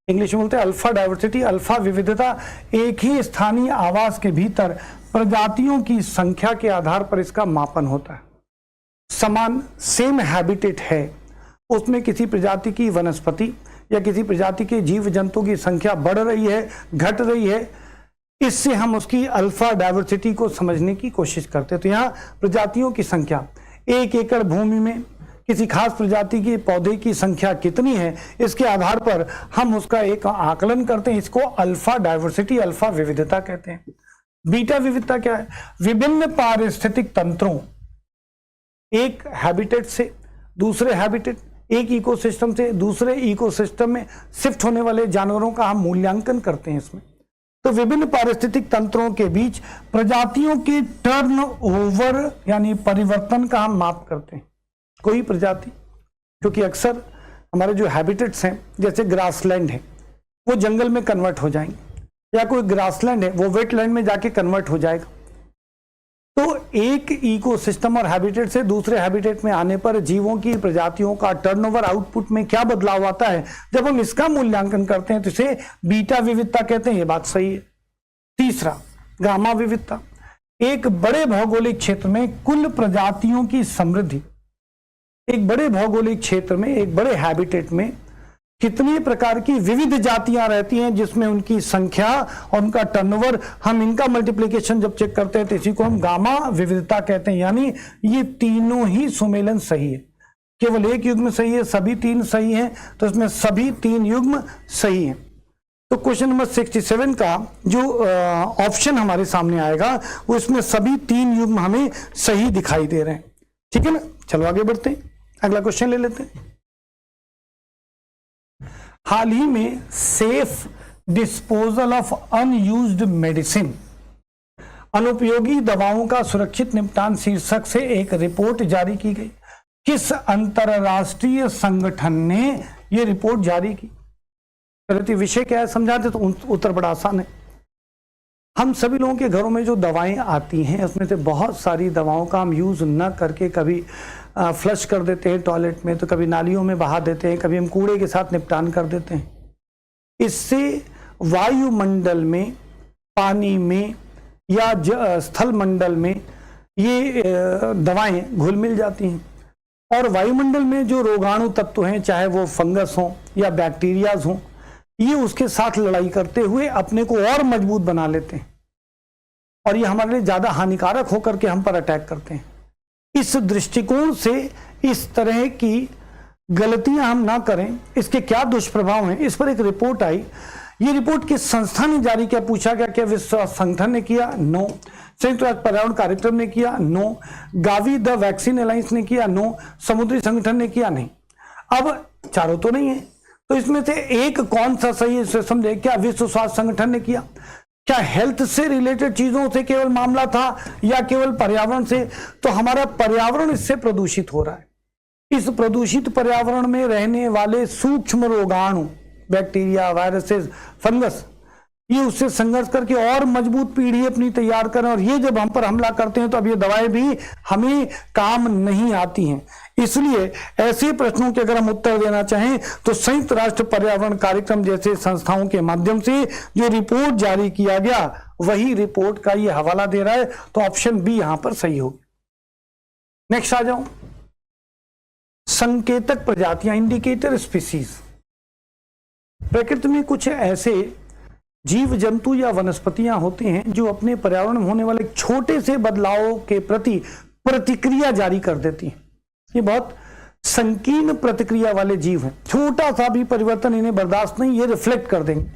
इंग्लिश में बोलते हैं अल्फा डायवर्सिटी, अल्फा विविधता, एक ही स्थानीय आवास के भीतर प्रजातियों की संख्या के आधार पर इसका मापन होता है। समान सेम हैबिटेट है, उसमें किसी प्रजाति की वनस्पति या किसी प्रजाति के जीव जंतु की संख्या बढ़ रही है, घट रही है, इससे हम उसकी अल्फा डायवर्सिटी को समझने की कोशिश करते हैं। तो यहाँ प्रजातियों की संख्या, 1 एकड़ भूमि में किसी खास प्रजाति के पौधे की संख्या कितनी है, इसके आधार पर हम उसका एक आकलन करते हैं। इसको अल्फा डायवर्सिटी, अल्फा विविधता कहते हैं। बीटा विविधता क्या है? विभिन्न पारिस्थितिक तंत्रों, एक हैबिटेट से दूसरे हैबिटेट, एक इकोसिस्टम से दूसरे इकोसिस्टम में शिफ्ट होने वाले जानवरों का हम मूल्यांकन करते हैं इसमें। तो विभिन्न पारिस्थितिक तंत्रों के बीच प्रजातियों के टर्न ओवर यानी परिवर्तन का हम माप करते हैं। कोई प्रजाति, क्योंकि अक्सर हमारे जो हैबिटेट्स हैं, जैसे ग्रासलैंड है, वो जंगल में कन्वर्ट हो जाएंगे, या कोई ग्रासलैंड है वो वेटलैंड में जाके कन्वर्ट हो जाएगा। तो एक इकोसिस्टम और हैबिटेट से दूसरे हैबिटेट में आने पर जीवों की प्रजातियों का टर्नओवर आउटपुट में क्या बदलाव आता है, जब हम इसका मूल्यांकन करते हैं तो इसे बीटा विविधता कहते हैं। ये बात सही है। तीसरा, गामा विविधता, एक बड़े भौगोलिक क्षेत्र में कुल प्रजातियों की समृद्धि, एक बड़े भौगोलिक क्षेत्र में, एक बड़े हैबिटेट में कितनी प्रकार की विविध जातियां रहती हैं, जिसमें उनकी संख्या और उनका टर्नओवर, हम इनका मल्टीप्लिकेशन जब चेक करते हैं तो इसी को हम गामा विविधता कहते हैं। यानी ये तीनों ही सुमेलन सही है, केवल एक युग्म सही है, सभी 3 सही हैं, तो इसमें सभी 3 युग्म सही हैं। तो क्वेश्चन नंबर 67 का जो ऑप्शन हमारे सामने आएगा वो इसमें सभी 3 युग्म हमें सही दिखाई दे रहे हैं। ठीक है ना, चलो आगे बढ़ते हैं, अगला क्वेश्चन ले लेते हैं। हाल ही में safe disposal of unused medicine, अनुपयोगी दवाओं का सुरक्षित निपटान शीर्षक से एक रिपोर्ट जारी की गई। किस अंतरराष्ट्रीय संगठन ने यह रिपोर्ट जारी की? पहले विषय क्या है समझाते तो उत्तर बड़ा आसान है। हम सभी लोगों के घरों में जो दवाएं आती हैं उसमें से बहुत सारी दवाओं का हम यूज न करके कभी फ्लश कर देते हैं टॉयलेट में, तो कभी नालियों में बहा देते हैं, कभी हम कूड़े के साथ निपटान कर देते हैं। इससे वायुमंडल में, पानी में या स्थल मंडल में ये दवाएं घुल मिल जाती हैं और वायुमंडल में जो रोगाणु तत्व हैं, चाहे वो फंगस हो या बैक्टीरियाज हो, ये उसके साथ लड़ाई करते हुए अपने को और मजबूत बना लेते हैं और ये हमारे लिए ज्यादा हानिकारक होकर के हम पर अटैक करते हैं। इस दृष्टिकोण से इस तरह की गलतियां हम ना करें, इसके क्या दुष्प्रभाव हैं, इस पर एक रिपोर्ट आई। ये रिपोर्ट किस संस्था ने जारी किया? पूछा गया। क्या विश्व संगठन ने किया? नो। संयुक्त राष्ट्र पर्यावरण कार्यक्रम ने किया? No. Gavi the vaccine alliance ने किया? नो। समुद्री संगठन ने किया? नहीं। अब चारों तो नहीं है, तो इसमें से एक कौन सा सही है समझे। क्या विश्व स्वास्थ्य संगठन ने किया? क्या हेल्थ से रिलेटेड चीजों से केवल मामला था या केवल पर्यावरण से? तो हमारा पर्यावरण इससे प्रदूषित हो रहा है। इस प्रदूषित पर्यावरण में रहने वाले सूक्ष्म रोगाणु, बैक्टीरिया, वायरसेस, फंगस, ये उससे संघर्ष करके और मजबूत पीढ़ी अपनी तैयार करें और ये जब हम पर हमला करते हैं तो अब ये दवाएं भी हमें काम नहीं आती हैं। इसलिए ऐसे प्रश्नों के अगर हम उत्तर देना चाहें तो संयुक्त राष्ट्र पर्यावरण कार्यक्रम जैसे संस्थाओं के माध्यम से जो रिपोर्ट जारी किया गया वही रिपोर्ट का ये हवाला दे रहा है, तो ऑप्शन बी यहां पर सही होगी। नेक्स्ट आ जाऊं, संकेतक प्रजातियां, इंडिकेटर स्पीसीज। प्रकृति में कुछ ऐसे जीव जंतु या वनस्पतियां होती हैं जो अपने पर्यावरण में होने वाले छोटे से बदलावों के प्रति प्रतिक्रिया जारी कर देती हैं। ये बहुत संकीर्ण प्रतिक्रिया वाले जीव हैं, छोटा सा भी परिवर्तन इन्हें बर्दाश्त नहीं, ये रिफ्लेक्ट कर देंगे,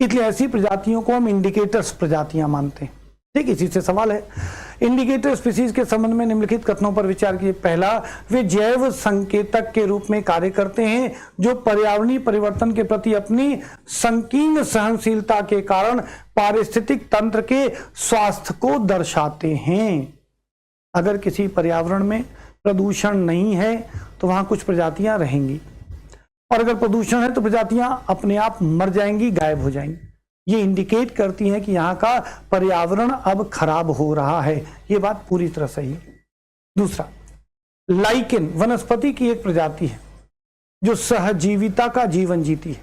इसलिए ऐसी प्रजातियों को हम इंडिकेटर्स प्रजातियां मानते हैं। ठीक, इसी से सवाल है, इंडिकेटर स्पीसीज के संबंध में निम्नलिखित कथनों पर विचार कीजिए। पहला, वे जैव संकेतक के रूप में कार्य करते हैं जो पर्यावरणीय परिवर्तन के प्रति अपनी संकीर्ण सहनशीलता के कारण पारिस्थितिक तंत्र के स्वास्थ्य को दर्शाते हैं। अगर किसी पर्यावरण में प्रदूषण नहीं है तो वहां कुछ प्रजातियां रहेंगी, और अगर प्रदूषण है तो प्रजातियां अपने आप मर जाएंगी, गायब हो जाएंगी। ये इंडिकेट करती हैं कि यहाँ का पर्यावरण अब खराब हो रहा है। ये बात पूरी तरह सही है। दूसरा, लाइकेन वनस्पति की एक प्रजाति है जो सहजीविता का जीवन जीती है।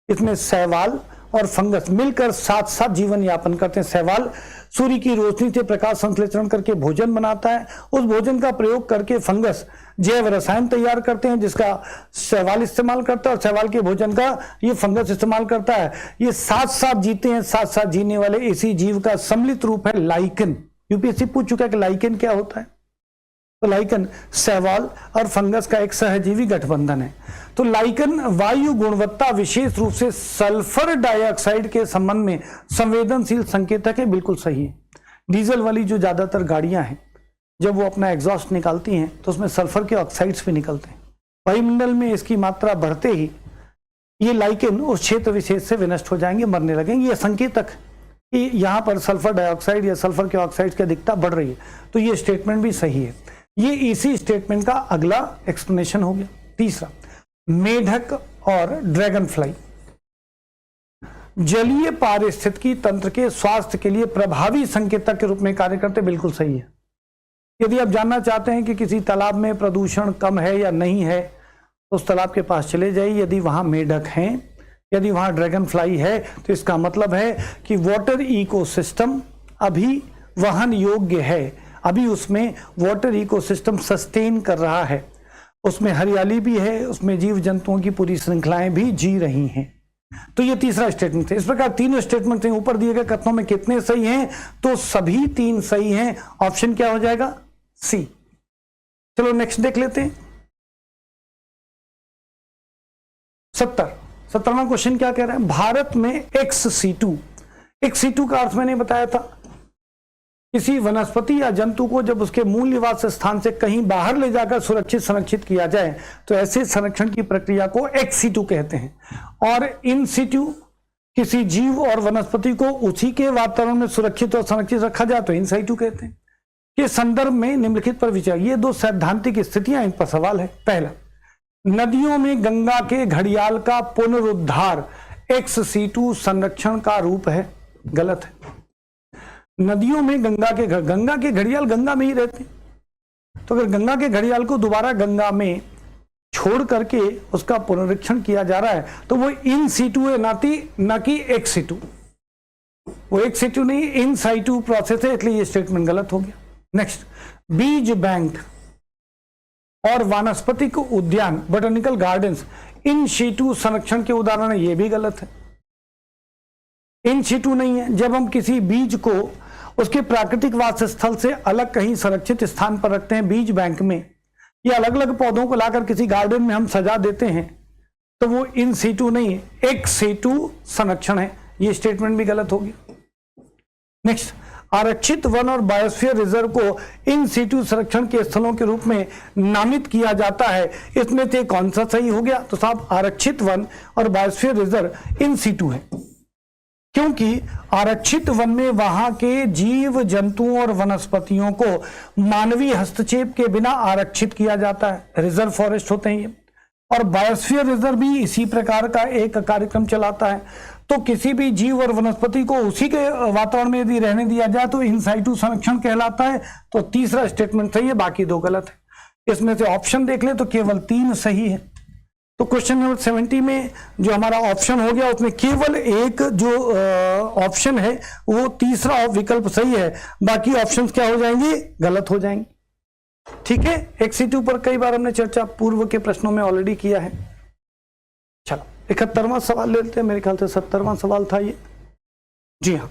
इसमें शैवाल और फंगस मिलकर साथ साथ जीवन यापन करते हैं। शैवाल सूर्य की रोशनी से प्रकाश संश्लेषण करके भोजन बनाता है, उस भोजन का प्रयोग करके फंगस जैव रसायन तैयार करते हैं जिसका शैवाल इस्तेमाल करता है, और शैवाल के भोजन का ये फंगस इस्तेमाल करता है। ये साथ साथ जीते हैं, साथ साथ जीने वाले इसी जीव का सम्मिलित रूप है लाइकेन। यूपीएससी पूछ चुका है कि लाइकेन क्या होता है, तो लाइकेन शैवाल और फंगस का एक सहजीवी गठबंधन है। तो लाइकेन वायु गुणवत्ता विशेष रूप से सल्फर डाइऑक्साइड के संबंध में संवेदनशील संकेतक है। बिल्कुल सही है। डीजल वाली जो ज्यादातर गाड़ियां हैं, जब वो अपना एग्जॉस्ट निकालती हैं तो उसमें सल्फर के ऑक्साइड्स भी निकलते हैं। वायुमंडल में इसकी मात्रा बढ़ते ही ये लाइकेन उस क्षेत्र विशेष से विनष्ट हो जाएंगे, मरने लगेंगे। ये संकेतक कि यहाँ पर सल्फर डाइऑक्साइड या सल्फर के ऑक्साइड की अधिकता बढ़ रही है, तो ये स्टेटमेंट भी सही है। ये इसी स्टेटमेंट का अगला एक्सप्लेनेशन हो गया। तीसरा, मेढक और ड्रैगन फ्लाई जलीय पारिस्थितिकी तंत्र के स्वास्थ्य के लिए प्रभावी संकेतक के रूप में कार्य करते। बिल्कुल सही है। यदि आप जानना चाहते हैं कि किसी तालाब में प्रदूषण कम है या नहीं है, तो उस तालाब के पास चले जाइए। यदि वहां मेढक हैं, यदि वहां ड्रैगन फ्लाई है, तो इसका मतलब है कि वाटर इकोसिस्टम अभी वहन योग्य है, अभी उसमें वाटर इकोसिस्टम सस्टेन कर रहा है, उसमें हरियाली भी है, उसमें जीव जंतुओं की पूरी श्रृंखलाएं भी जी रही हैं। तो ये तीसरा स्टेटमेंट है। इस प्रकार तीनों स्टेटमेंट हैं। ऊपर दिए गए कथनों में कितने सही हैं, तो सभी तीन सही हैं। ऑप्शन क्या हो जाएगा, सी। चलो नेक्स्ट देख लेते हैं। 17वां क्वेश्चन क्या कह रहा है, भारत में एक्स-सी2 का अर्थ मैंने बताया था, किसी वनस्पति या जंतु को जब उसके मूल निवास स्थान से कहीं बाहर ले जाकर सुरक्षित संरक्षित किया जाए तो ऐसे संरक्षण की प्रक्रिया को एक्स-सी2 कहते हैं। और इन सिटू किसी जीव और वनस्पति को उसी के वातावरण में सुरक्षित और संरक्षित रखा जाए तो इन साइटू कहते हैं। के संदर्भ में निम्नलिखित पर विचार। ये दो सैद्धांतिक स्थितियां, इन पर सवाल है। पहला, नदियों में गंगा के घड़ियाल का पुनरुद्धार एक्स-सी2 संरक्षण का रूप है। गलत है। नदियों में गंगा के घड़ियाल गंगा में ही रहते हैं, तो अगर गंगा के घड़ियाल को दोबारा गंगा में छोड़ करके उसका पुनरीक्षण किया जा रहा है तो वो इन सीटू है, ना कि एक्स-सी2। वो एक्स-सी2 नहीं, इन साइटू प्रोसेस है, इसलिए ये स्टेटमेंट गलत हो गया। नेक्स्ट, बीज बैंक और वानस्पतिक उद्यान बोटेनिकल गार्डन्स इन सीटू संरक्षण के उदाहरण है। ये भी गलत है। इन सीटू नहीं है। जब हम किसी बीज को उसके प्राकृतिक वास स्थल से अलग कहीं संरक्षित स्थान पर रखते हैं, बीज बैंक में, या अलग अलग पौधों को लाकर किसी गार्डन में हम सजा देते हैं, तो वो इन सीटू नहीं है, एक्स-सी2 संरक्षण है। ये स्टेटमेंट भी गलत हो गया। नेक्स्ट, आरक्षित वन और बायोस्फीयर रिजर्व को इन सीटू संरक्षण के स्थलों के रूप में नामित किया जाता है। इसमें से कौन सा सही हो गया, तो साहब आरक्षित वन और बायोस्फीयर रिजर्व इन सीटू है, क्योंकि आरक्षित वन में वहां के जीव जंतुओं और वनस्पतियों को मानवीय हस्तक्षेप के बिना आरक्षित किया जाता है। रिजर्व फॉरेस्ट होते हैं ये। और बायोस्फीयर रिजर्व भी इसी प्रकार का एक कार्यक्रम चलाता है। तो किसी भी जीव और वनस्पति को उसी के वातावरण में यदि रहने दिया जाए तो इन साइटू संरक्षण कहलाता है। तो तीसरा स्टेटमेंट सही है, बाकी दो गलत है। इसमें से ऑप्शन देख ले तो केवल 3 सही है। तो क्वेश्चन नंबर 70 में जो हमारा ऑप्शन हो गया उसमें केवल एक जो ऑप्शन है वो तीसरा विकल्प सही है, बाकी ऑप्शंस क्या हो जाएंगे, गलत हो जाएंगे। ठीक है, XC2 पर कई बार हमने चर्चा पूर्व के प्रश्नों में ऑलरेडी किया है। चलो 71वां सवाल लेते हैं, मेरे ख्याल से 70वां सवाल था ये। जी हाँ,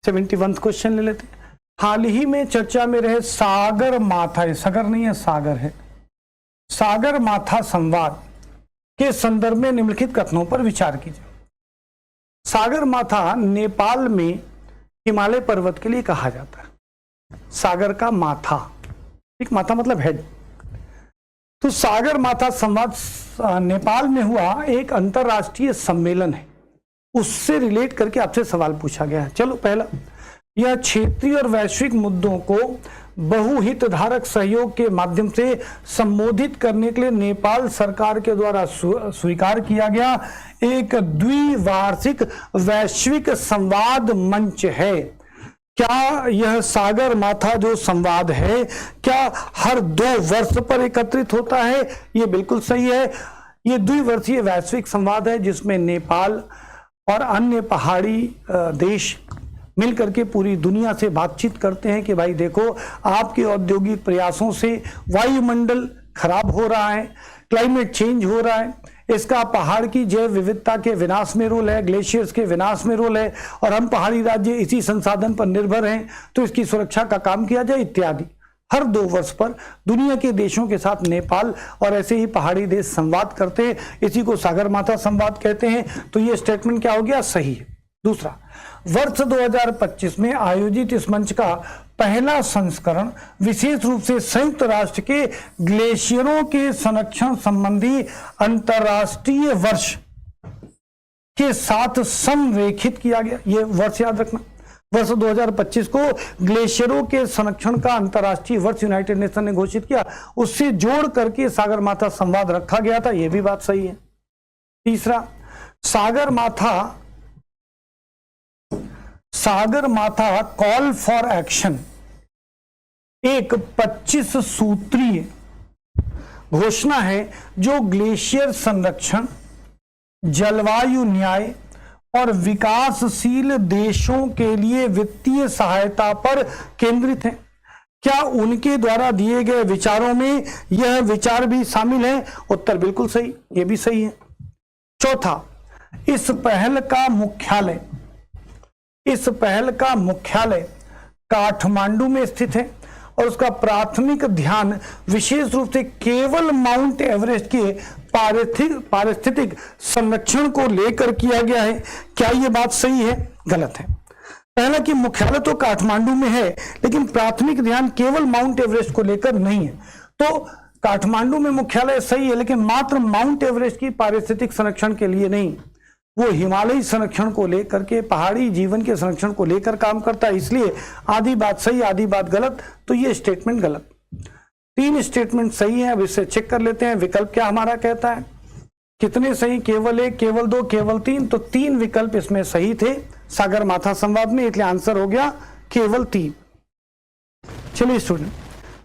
71 क्वेश्चन ले लेते हैं। हाल ही में चर्चा में रहे सागर माथा, सागर नहीं है सागर है, सागर माथा संवाद के संदर्भ में निम्नलिखित कथनों पर विचार कीजिए। सागर माथा नेपाल में हिमालय पर्वत के लिए कहा जाता है। सागर का माथा, ठीक, माथा मतलब हेड। तो सागर माथा संवाद नेपाल में हुआ एक अंतरराष्ट्रीय सम्मेलन है, उससे रिलेट करके आपसे सवाल पूछा गया है। चलो पहला, यह क्षेत्रीय और वैश्विक मुद्दों को बहुहितधारक सहयोग के माध्यम से संबोधित करने के लिए नेपाल सरकार के द्वारा स्वीकार किया गया एक द्विवार्षिक वैश्विक संवाद मंच है। क्या यह सागर माथा जो संवाद है क्या हर 2 वर्ष पर एकत्रित होता है? ये बिल्कुल सही है। ये द्विवर्षीय वैश्विक संवाद है जिसमें नेपाल और अन्य पहाड़ी देश मिलकर के पूरी दुनिया से बातचीत करते हैं कि भाई देखो, आपके औद्योगिक प्रयासों से वायुमंडल खराब हो रहा है, क्लाइमेट चेंज हो रहा है, इसका पहाड़ की जैव विविधता के विनाश में रोल है, ग्लेशियर्स के विनाश में रोल है, और हम पहाड़ी राज्य इसी संसाधन पर निर्भर हैं, तो इसकी सुरक्षा का काम किया जाए इत्यादि। हर 2 वर्ष पर दुनिया के देशों के साथ नेपाल और ऐसे ही पहाड़ी देश संवाद करते हैं, इसी को सागर माथा संवाद कहते हैं। तो ये स्टेटमेंट क्या हो गया, सही है। दूसरा, वर्ष 2025 में आयोजित इस मंच का पहला संस्करण विशेष रूप से संयुक्त राष्ट्र के ग्लेशियरों के संरक्षण संबंधी अंतरराष्ट्रीय वर्ष के साथ संरेखित किया गया। ये वर्ष याद रखना, वर्ष 2025 को ग्लेशियरों के संरक्षण का अंतरराष्ट्रीय वर्ष यूनाइटेड नेशन ने घोषित किया, उससे जोड़ करके सागर माथा संवाद रखा गया था, यह भी बात सही है। तीसरा, सागर माथा कॉल फॉर एक्शन एक 25 सूत्रीय घोषणा है जो ग्लेशियर संरक्षण, जलवायु न्याय और विकासशील देशों के लिए वित्तीय सहायता पर केंद्रित है। क्या उनके द्वारा दिए गए विचारों में यह विचार भी शामिल है? उत्तर बिल्कुल सही, यह भी सही है। चौथा, इस पहल का मुख्यालय काठमांडू में स्थित है और उसका प्राथमिक ध्यान विशेष रूप से केवल माउंट एवरेस्ट के पारिस्थितिक संरक्षण को लेकर किया गया है। क्या यह बात सही है? गलत है। पहला कि मुख्यालय तो काठमांडू में है लेकिन प्राथमिक ध्यान केवल माउंट एवरेस्ट को लेकर नहीं है। तो काठमांडू में मुख्यालय सही है लेकिन मात्र माउंट एवरेस्ट की पारिस्थितिक संरक्षण के लिए नहीं, वो हिमालयी संरक्षण को लेकर के, पहाड़ी जीवन के संरक्षण को लेकर काम करता है। इसलिए आधी बात सही आधी बात गलत, तो ये स्टेटमेंट गलत। 3 स्टेटमेंट सही है। अब इससे चेक कर लेते हैं विकल्प क्या हमारा कहता है, कितने सही, केवल 1, केवल 2, केवल 3। तो 3 विकल्प इसमें सही थे सागर माथा संवाद में, इसलिए आंसर हो गया केवल 3। चलिए स्टूडेंट,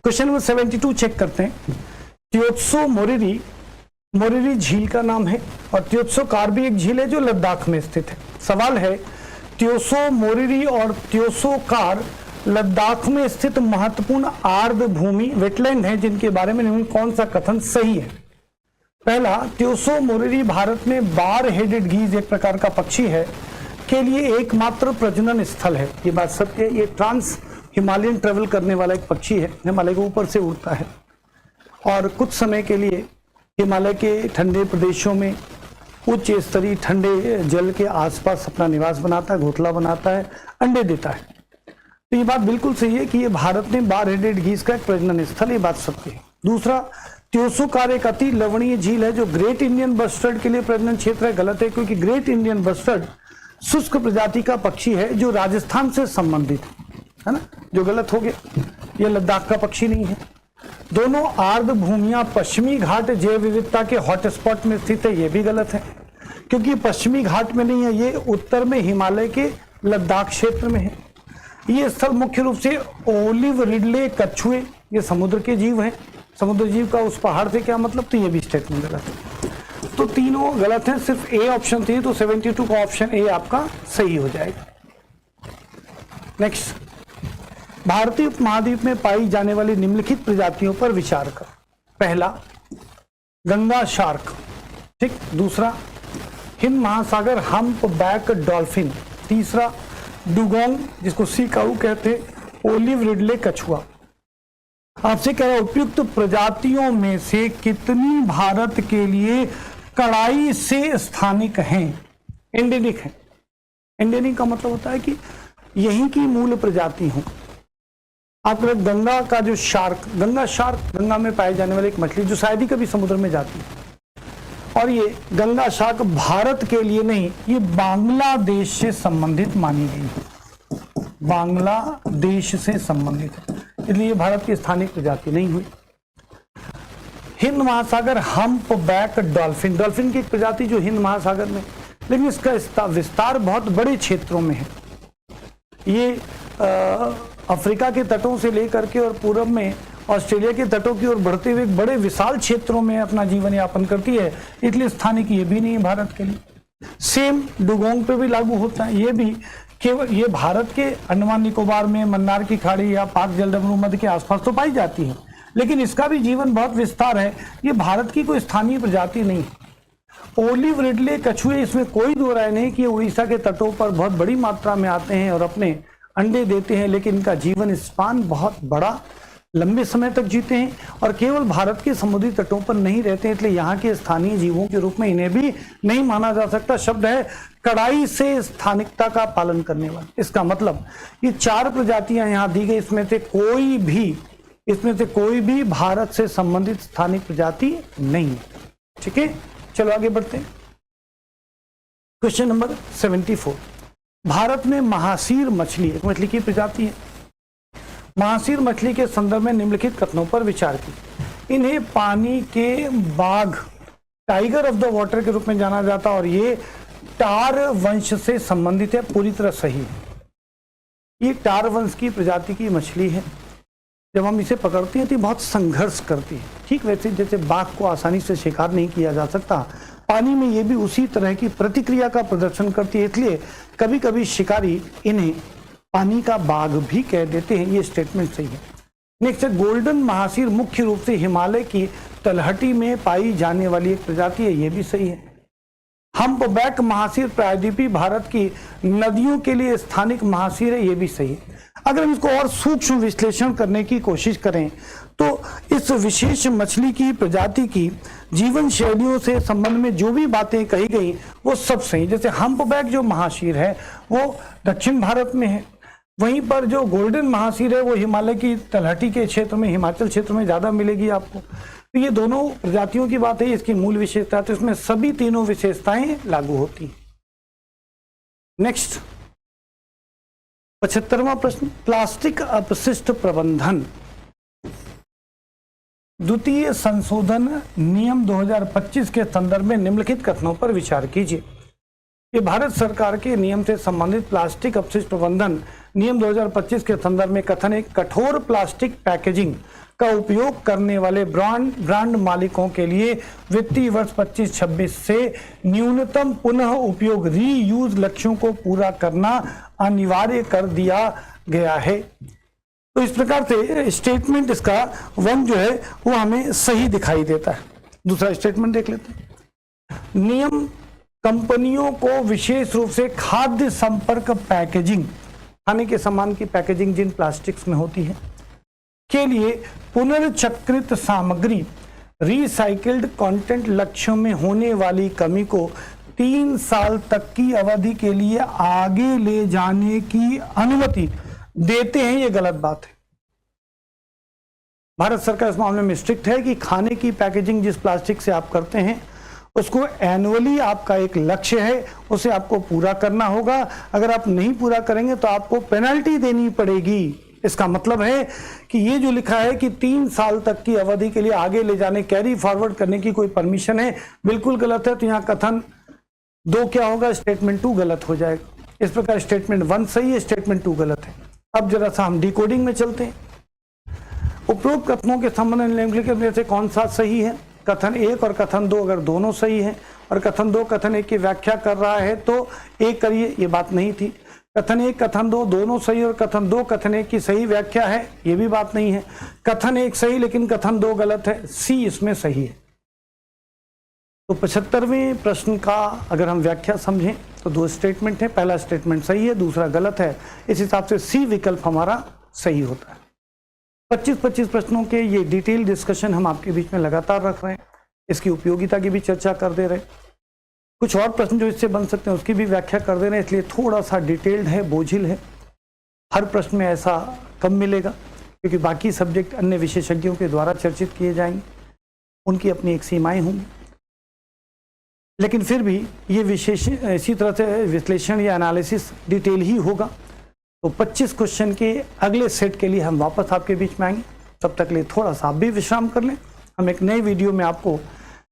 क्वेश्चन नंबर 72 चेक करते हैं। त्योत्सो मोरिरी झील का नाम है और त्योत्सो कार भी एक झील है जो लद्दाख में स्थित है। सवाल है, त्योत्सो मोरिरी और त्योत्सो कार लद्दाख में स्थित महत्वपूर्ण आर्द्र भूमि वेटलैंड है जिनके बारे में निम्न कौन सा कथन सही है? पहला, त्योत्सो मोरिरी भारत में बार हेडेड गीज एक प्रकार का पक्षी है के लिए एकमात्र प्रजनन स्थल है। ये बात सत्य है। ये ट्रांस हिमालयन ट्रेवल करने वाला एक पक्षी है, हिमालय के ऊपर से उड़ता है और कुछ समय के लिए हिमालय के ठंडे प्रदेशों में उच्च स्तरीय ठंडे जल के आसपास अपना निवास बनाता है, घोंसला बनाता है, अंडे देता है। तो ये बात बिल्कुल सही है कि ये भारत में बार हेडेड गीज का एक प्रजनन स्थल, ये बात सत्य है। दूसरा, त्योत्सो कार एक अति लवणीय झील है जो ग्रेट इंडियन बस्टर्ड के लिए प्रजनन क्षेत्र है। गलत है, क्योंकि ग्रेट इंडियन बस्टर्ड शुष्क प्रजाति का पक्षी है जो राजस्थान से संबंधित है ना, जो गलत हो गया। यह लद्दाख का पक्षी नहीं है। दोनों आर्द्र भूमियां पश्चिमी घाट जैव विविधता के हॉटस्पॉट में स्थित है, यह भी गलत है क्योंकि पश्चिमी घाट में नहीं है, ये उत्तर में हिमालय के लद्दाख क्षेत्र में है। ये स्थल मुख्य रूप से ओलिव रिडले कछुए ये समुद्र के जीव हैं, समुद्र जीव का उस पहाड़ से क्या मतलब, तो ये भी स्टेटमेंट गलत है। तो तीनों गलत हैं, सिर्फ ए ऑप्शन थी, तो 72 का ऑप्शन ए आपका सही हो जाएगा। नेक्स्ट, भारतीय उपमहाद्वीप में पाई जाने वाली निम्नलिखित प्रजातियों पर विचार कर। पहला, गंगा शार्क, ठीक। दूसरा, हिंद महासागर हम्प बैक डॉल्फिन। तीसरा, डुगोंग जिसको सी काऊ कहते हैं, ओलिव रिडले कछुआ। आपसे कह रहा उपयुक्त प्रजातियों में से कितनी भारत के लिए कड़ाई से स्थानिक हैं, एंडेमिक हैं। एंडेमिक का मतलब होता है कि यहीं की मूल प्रजाति हो। आपको गंगा का जो शार्क, गंगा शार्क गंगा में पाए जाने वाली एक मछली जो शायद ही कभी समुद्र में जाती है, और ये गंगा शार्क भारत के लिए नहीं, ये बांग्लादेश से संबंधित मानी गई है, बांग्लादेश से संबंधित है, इसलिए भारत की स्थानिक प्रजाति नहीं हुई। हिंद महासागर हम्प बैक डॉल्फिन, डॉल्फिन की एक प्रजाति जो हिंद महासागर में, लेकिन इसका विस्तार बहुत बड़े क्षेत्रों में है। ये अफ्रीका के तटों से लेकर के और पूर्व में ऑस्ट्रेलिया के तटों की ओर बढ़ते हुए बड़े विशाल क्षेत्रों में अपना जीवन यापन करती है, इसलिए स्थानिक ये भी नहीं है भारत के लिए। सेम डुगोंग पे भी लागू होता है, ये भी केवल ये भारत के अंडमान निकोबार में, मन्नार की खाड़ी या पाक जलडमरू मध्य के आसपास तो पाई जाती है, लेकिन इसका भी जीवन बहुत विस्तार है, ये भारत की कोई स्थानीय प्रजाति नहीं है। ओलिव रिडले कछुए, इसमें कोई दो राय नहीं कि उड़ीसा के तटों पर बहुत बड़ी मात्रा में आते हैं और अपने अंडे देते हैं, लेकिन इनका जीवन स्पान बहुत बड़ा, लंबे समय तक जीते हैं और केवल भारत के समुद्री तटों पर नहीं रहते हैं, इसलिए यहाँ के स्थानीय जीवों के रूप में इन्हें भी नहीं माना जा सकता। शब्द है कड़ाई से स्थानिकता का पालन करने वाले। इसका मतलब ये 4 प्रजातियां यहाँ दी गई, इसमें से कोई भी भारत से संबंधित स्थानिक प्रजाति नहीं है। ठीक है, चलो आगे बढ़ते हैं। क्वेश्चन नंबर 74, भारत में महासीर मछली एक मछली की प्रजाति है। महासीर मछली के संदर्भ में निम्नलिखित कथनों पर विचार की। इन्हें पानी के बाघ, टाइगर ऑफ द वाटर के रूप में जाना जाता और ये टार वंश से संबंधित है, पूरी तरह सही है। ये टार वंश की प्रजाति की मछली है। जब हम इसे पकड़ते हैं तो बहुत संघर्ष करती है, ठीक वैसे जैसे बाघ को आसानी से शिकार नहीं किया जा सकता, पानी में ये भी उसी तरह की प्रतिक्रिया का प्रदर्शन करती है, इसलिए कभी कभी शिकारी इन्हें पानी का बाघ भी कह देते हैं। ये स्टेटमेंट सही है। नेक्स्ट है, गोल्डन महासीर मुख्य रूप से हिमालय की तलहटी में पाई जाने वाली एक प्रजाति है, ये भी सही है। हम्पबैक महासीर प्रायद्वीपीय भारत की नदियों के लिए स्थानिक महासीर है, ये भी सही है। अगर हम इसको और सूक्ष्म विश्लेषण करने की कोशिश करें तो इस विशेष मछली की प्रजाति की जीवन शैलियों से संबंध में जो भी बातें कही गई वो सब सही। जैसे हम्पबैक जो महासीर है वो दक्षिण भारत में है, वहीं पर जो गोल्डन महासीर है वो हिमालय की तलहटी के क्षेत्र में, हिमाचल क्षेत्र में ज्यादा मिलेगी आपको। तो ये दोनों प्रजातियों की बात है, इसकी मूल विशेषता, तो इसमें सभी तीनों विशेषताएं लागू होती हैं। नेक्स्ट 75वां प्रश्न, प्लास्टिक अपशिष्ट प्रबंधन द्वितीय संशोधन नियम 2025 के संदर्भ में निम्नलिखित कथनों पर विचार कीजिए। ये भारत सरकार के नियम से संबंधित प्लास्टिक अपशिष्ट प्रबंधन नियम 2025 के संदर्भ में कथन है, कठोर प्लास्टिक पैकेजिंग का उपयोग करने वाले ब्रांड मालिकों के लिए वित्तीय वर्ष 25-26 से न्यूनतम पुनः उपयोग रीयूज लक्ष्यों को पूरा करना अनिवार्य कर दिया गया है। तो इस प्रकार से स्टेटमेंट इसका 1 जो है वो हमें सही दिखाई देता है। दूसरा स्टेटमेंट देख लेते हैं। नियम कंपनियों को विशेष रूप से खाद्य संपर्क पैकेजिंग, खाने के सामान की पैकेजिंग जिन प्लास्टिक्स में होती है, के लिए पुनर्चक्रित सामग्री रिसाइकिल्ड कंटेंट लक्ष्यों में होने वाली कमी को 3 साल तक की अवधि के लिए आगे ले जाने की अनुमति देते हैं। ये गलत बात है। भारत सरकार इस मामले में स्ट्रिक्ट है कि खाने की पैकेजिंग जिस प्लास्टिक से आप करते हैं उसको एनुअली आपका एक लक्ष्य है, उसे आपको पूरा करना होगा। अगर आप नहीं पूरा करेंगे तो आपको पेनल्टी देनी पड़ेगी। इसका मतलब है कि ये जो लिखा है कि 3 साल तक की अवधि के लिए आगे ले जाने, कैरी फॉरवर्ड करने की कोई परमिशन है, बिल्कुल गलत है। तो यहाँ कथन 2 क्या होगा, स्टेटमेंट 2 गलत हो जाएगा। इस प्रकार स्टेटमेंट 1 सही है, स्टेटमेंट 2 गलत है। अब जरा सा हम डिकोडिंग में चलते हैं। उपरोक्त कथनों के संबंध में निम्नलिखित में से कौन सा सही है? कथन 1 और कथन 2 अगर दोनों सही है और कथन 2 कथन 1 की व्याख्या कर रहा है तो एक करिए, ये बात नहीं थी। कथन 1 कथन 2 दोनों सही और कथन 2 कथन 1 की सही व्याख्या है, ये भी बात नहीं है। कथन 1 सही लेकिन कथन 2 गलत है, सी इसमें सही है। तो 75वें प्रश्न का अगर हम व्याख्या समझें तो 2 स्टेटमेंट है, पहला स्टेटमेंट सही है, दूसरा गलत है। इस हिसाब से सी विकल्प हमारा सही होता है। 25 प्रश्नों के ये डिटेल डिस्कशन हम आपके बीच में लगातार रख रहे हैं, इसकी उपयोगिता की भी चर्चा कर दे रहे हैं। कुछ और प्रश्न जो इससे बन सकते हैं उसकी भी व्याख्या कर दे रहे हैं, इसलिए थोड़ा सा डिटेल्ड है, बोझिल है। हर प्रश्न में ऐसा कम मिलेगा क्योंकि बाकी सब्जेक्ट अन्य विशेषज्ञों के द्वारा चर्चित किए जाएंगे, उनकी अपनी एक सीमाएं होंगी। लेकिन फिर भी ये विशेष इसी तरह से विश्लेषण या एनालिसिस डिटेल ही होगा। तो 25 क्वेश्चन के अगले सेट के लिए हम वापस आपके बीच में आएंगे। तब तक लिए थोड़ा सा आप भी विश्राम कर लें। हम एक नए वीडियो में आपको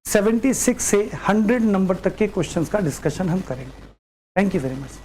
76 से 100 नंबर तक के क्वेश्चंस का डिस्कशन हम करेंगे। Thank you very much.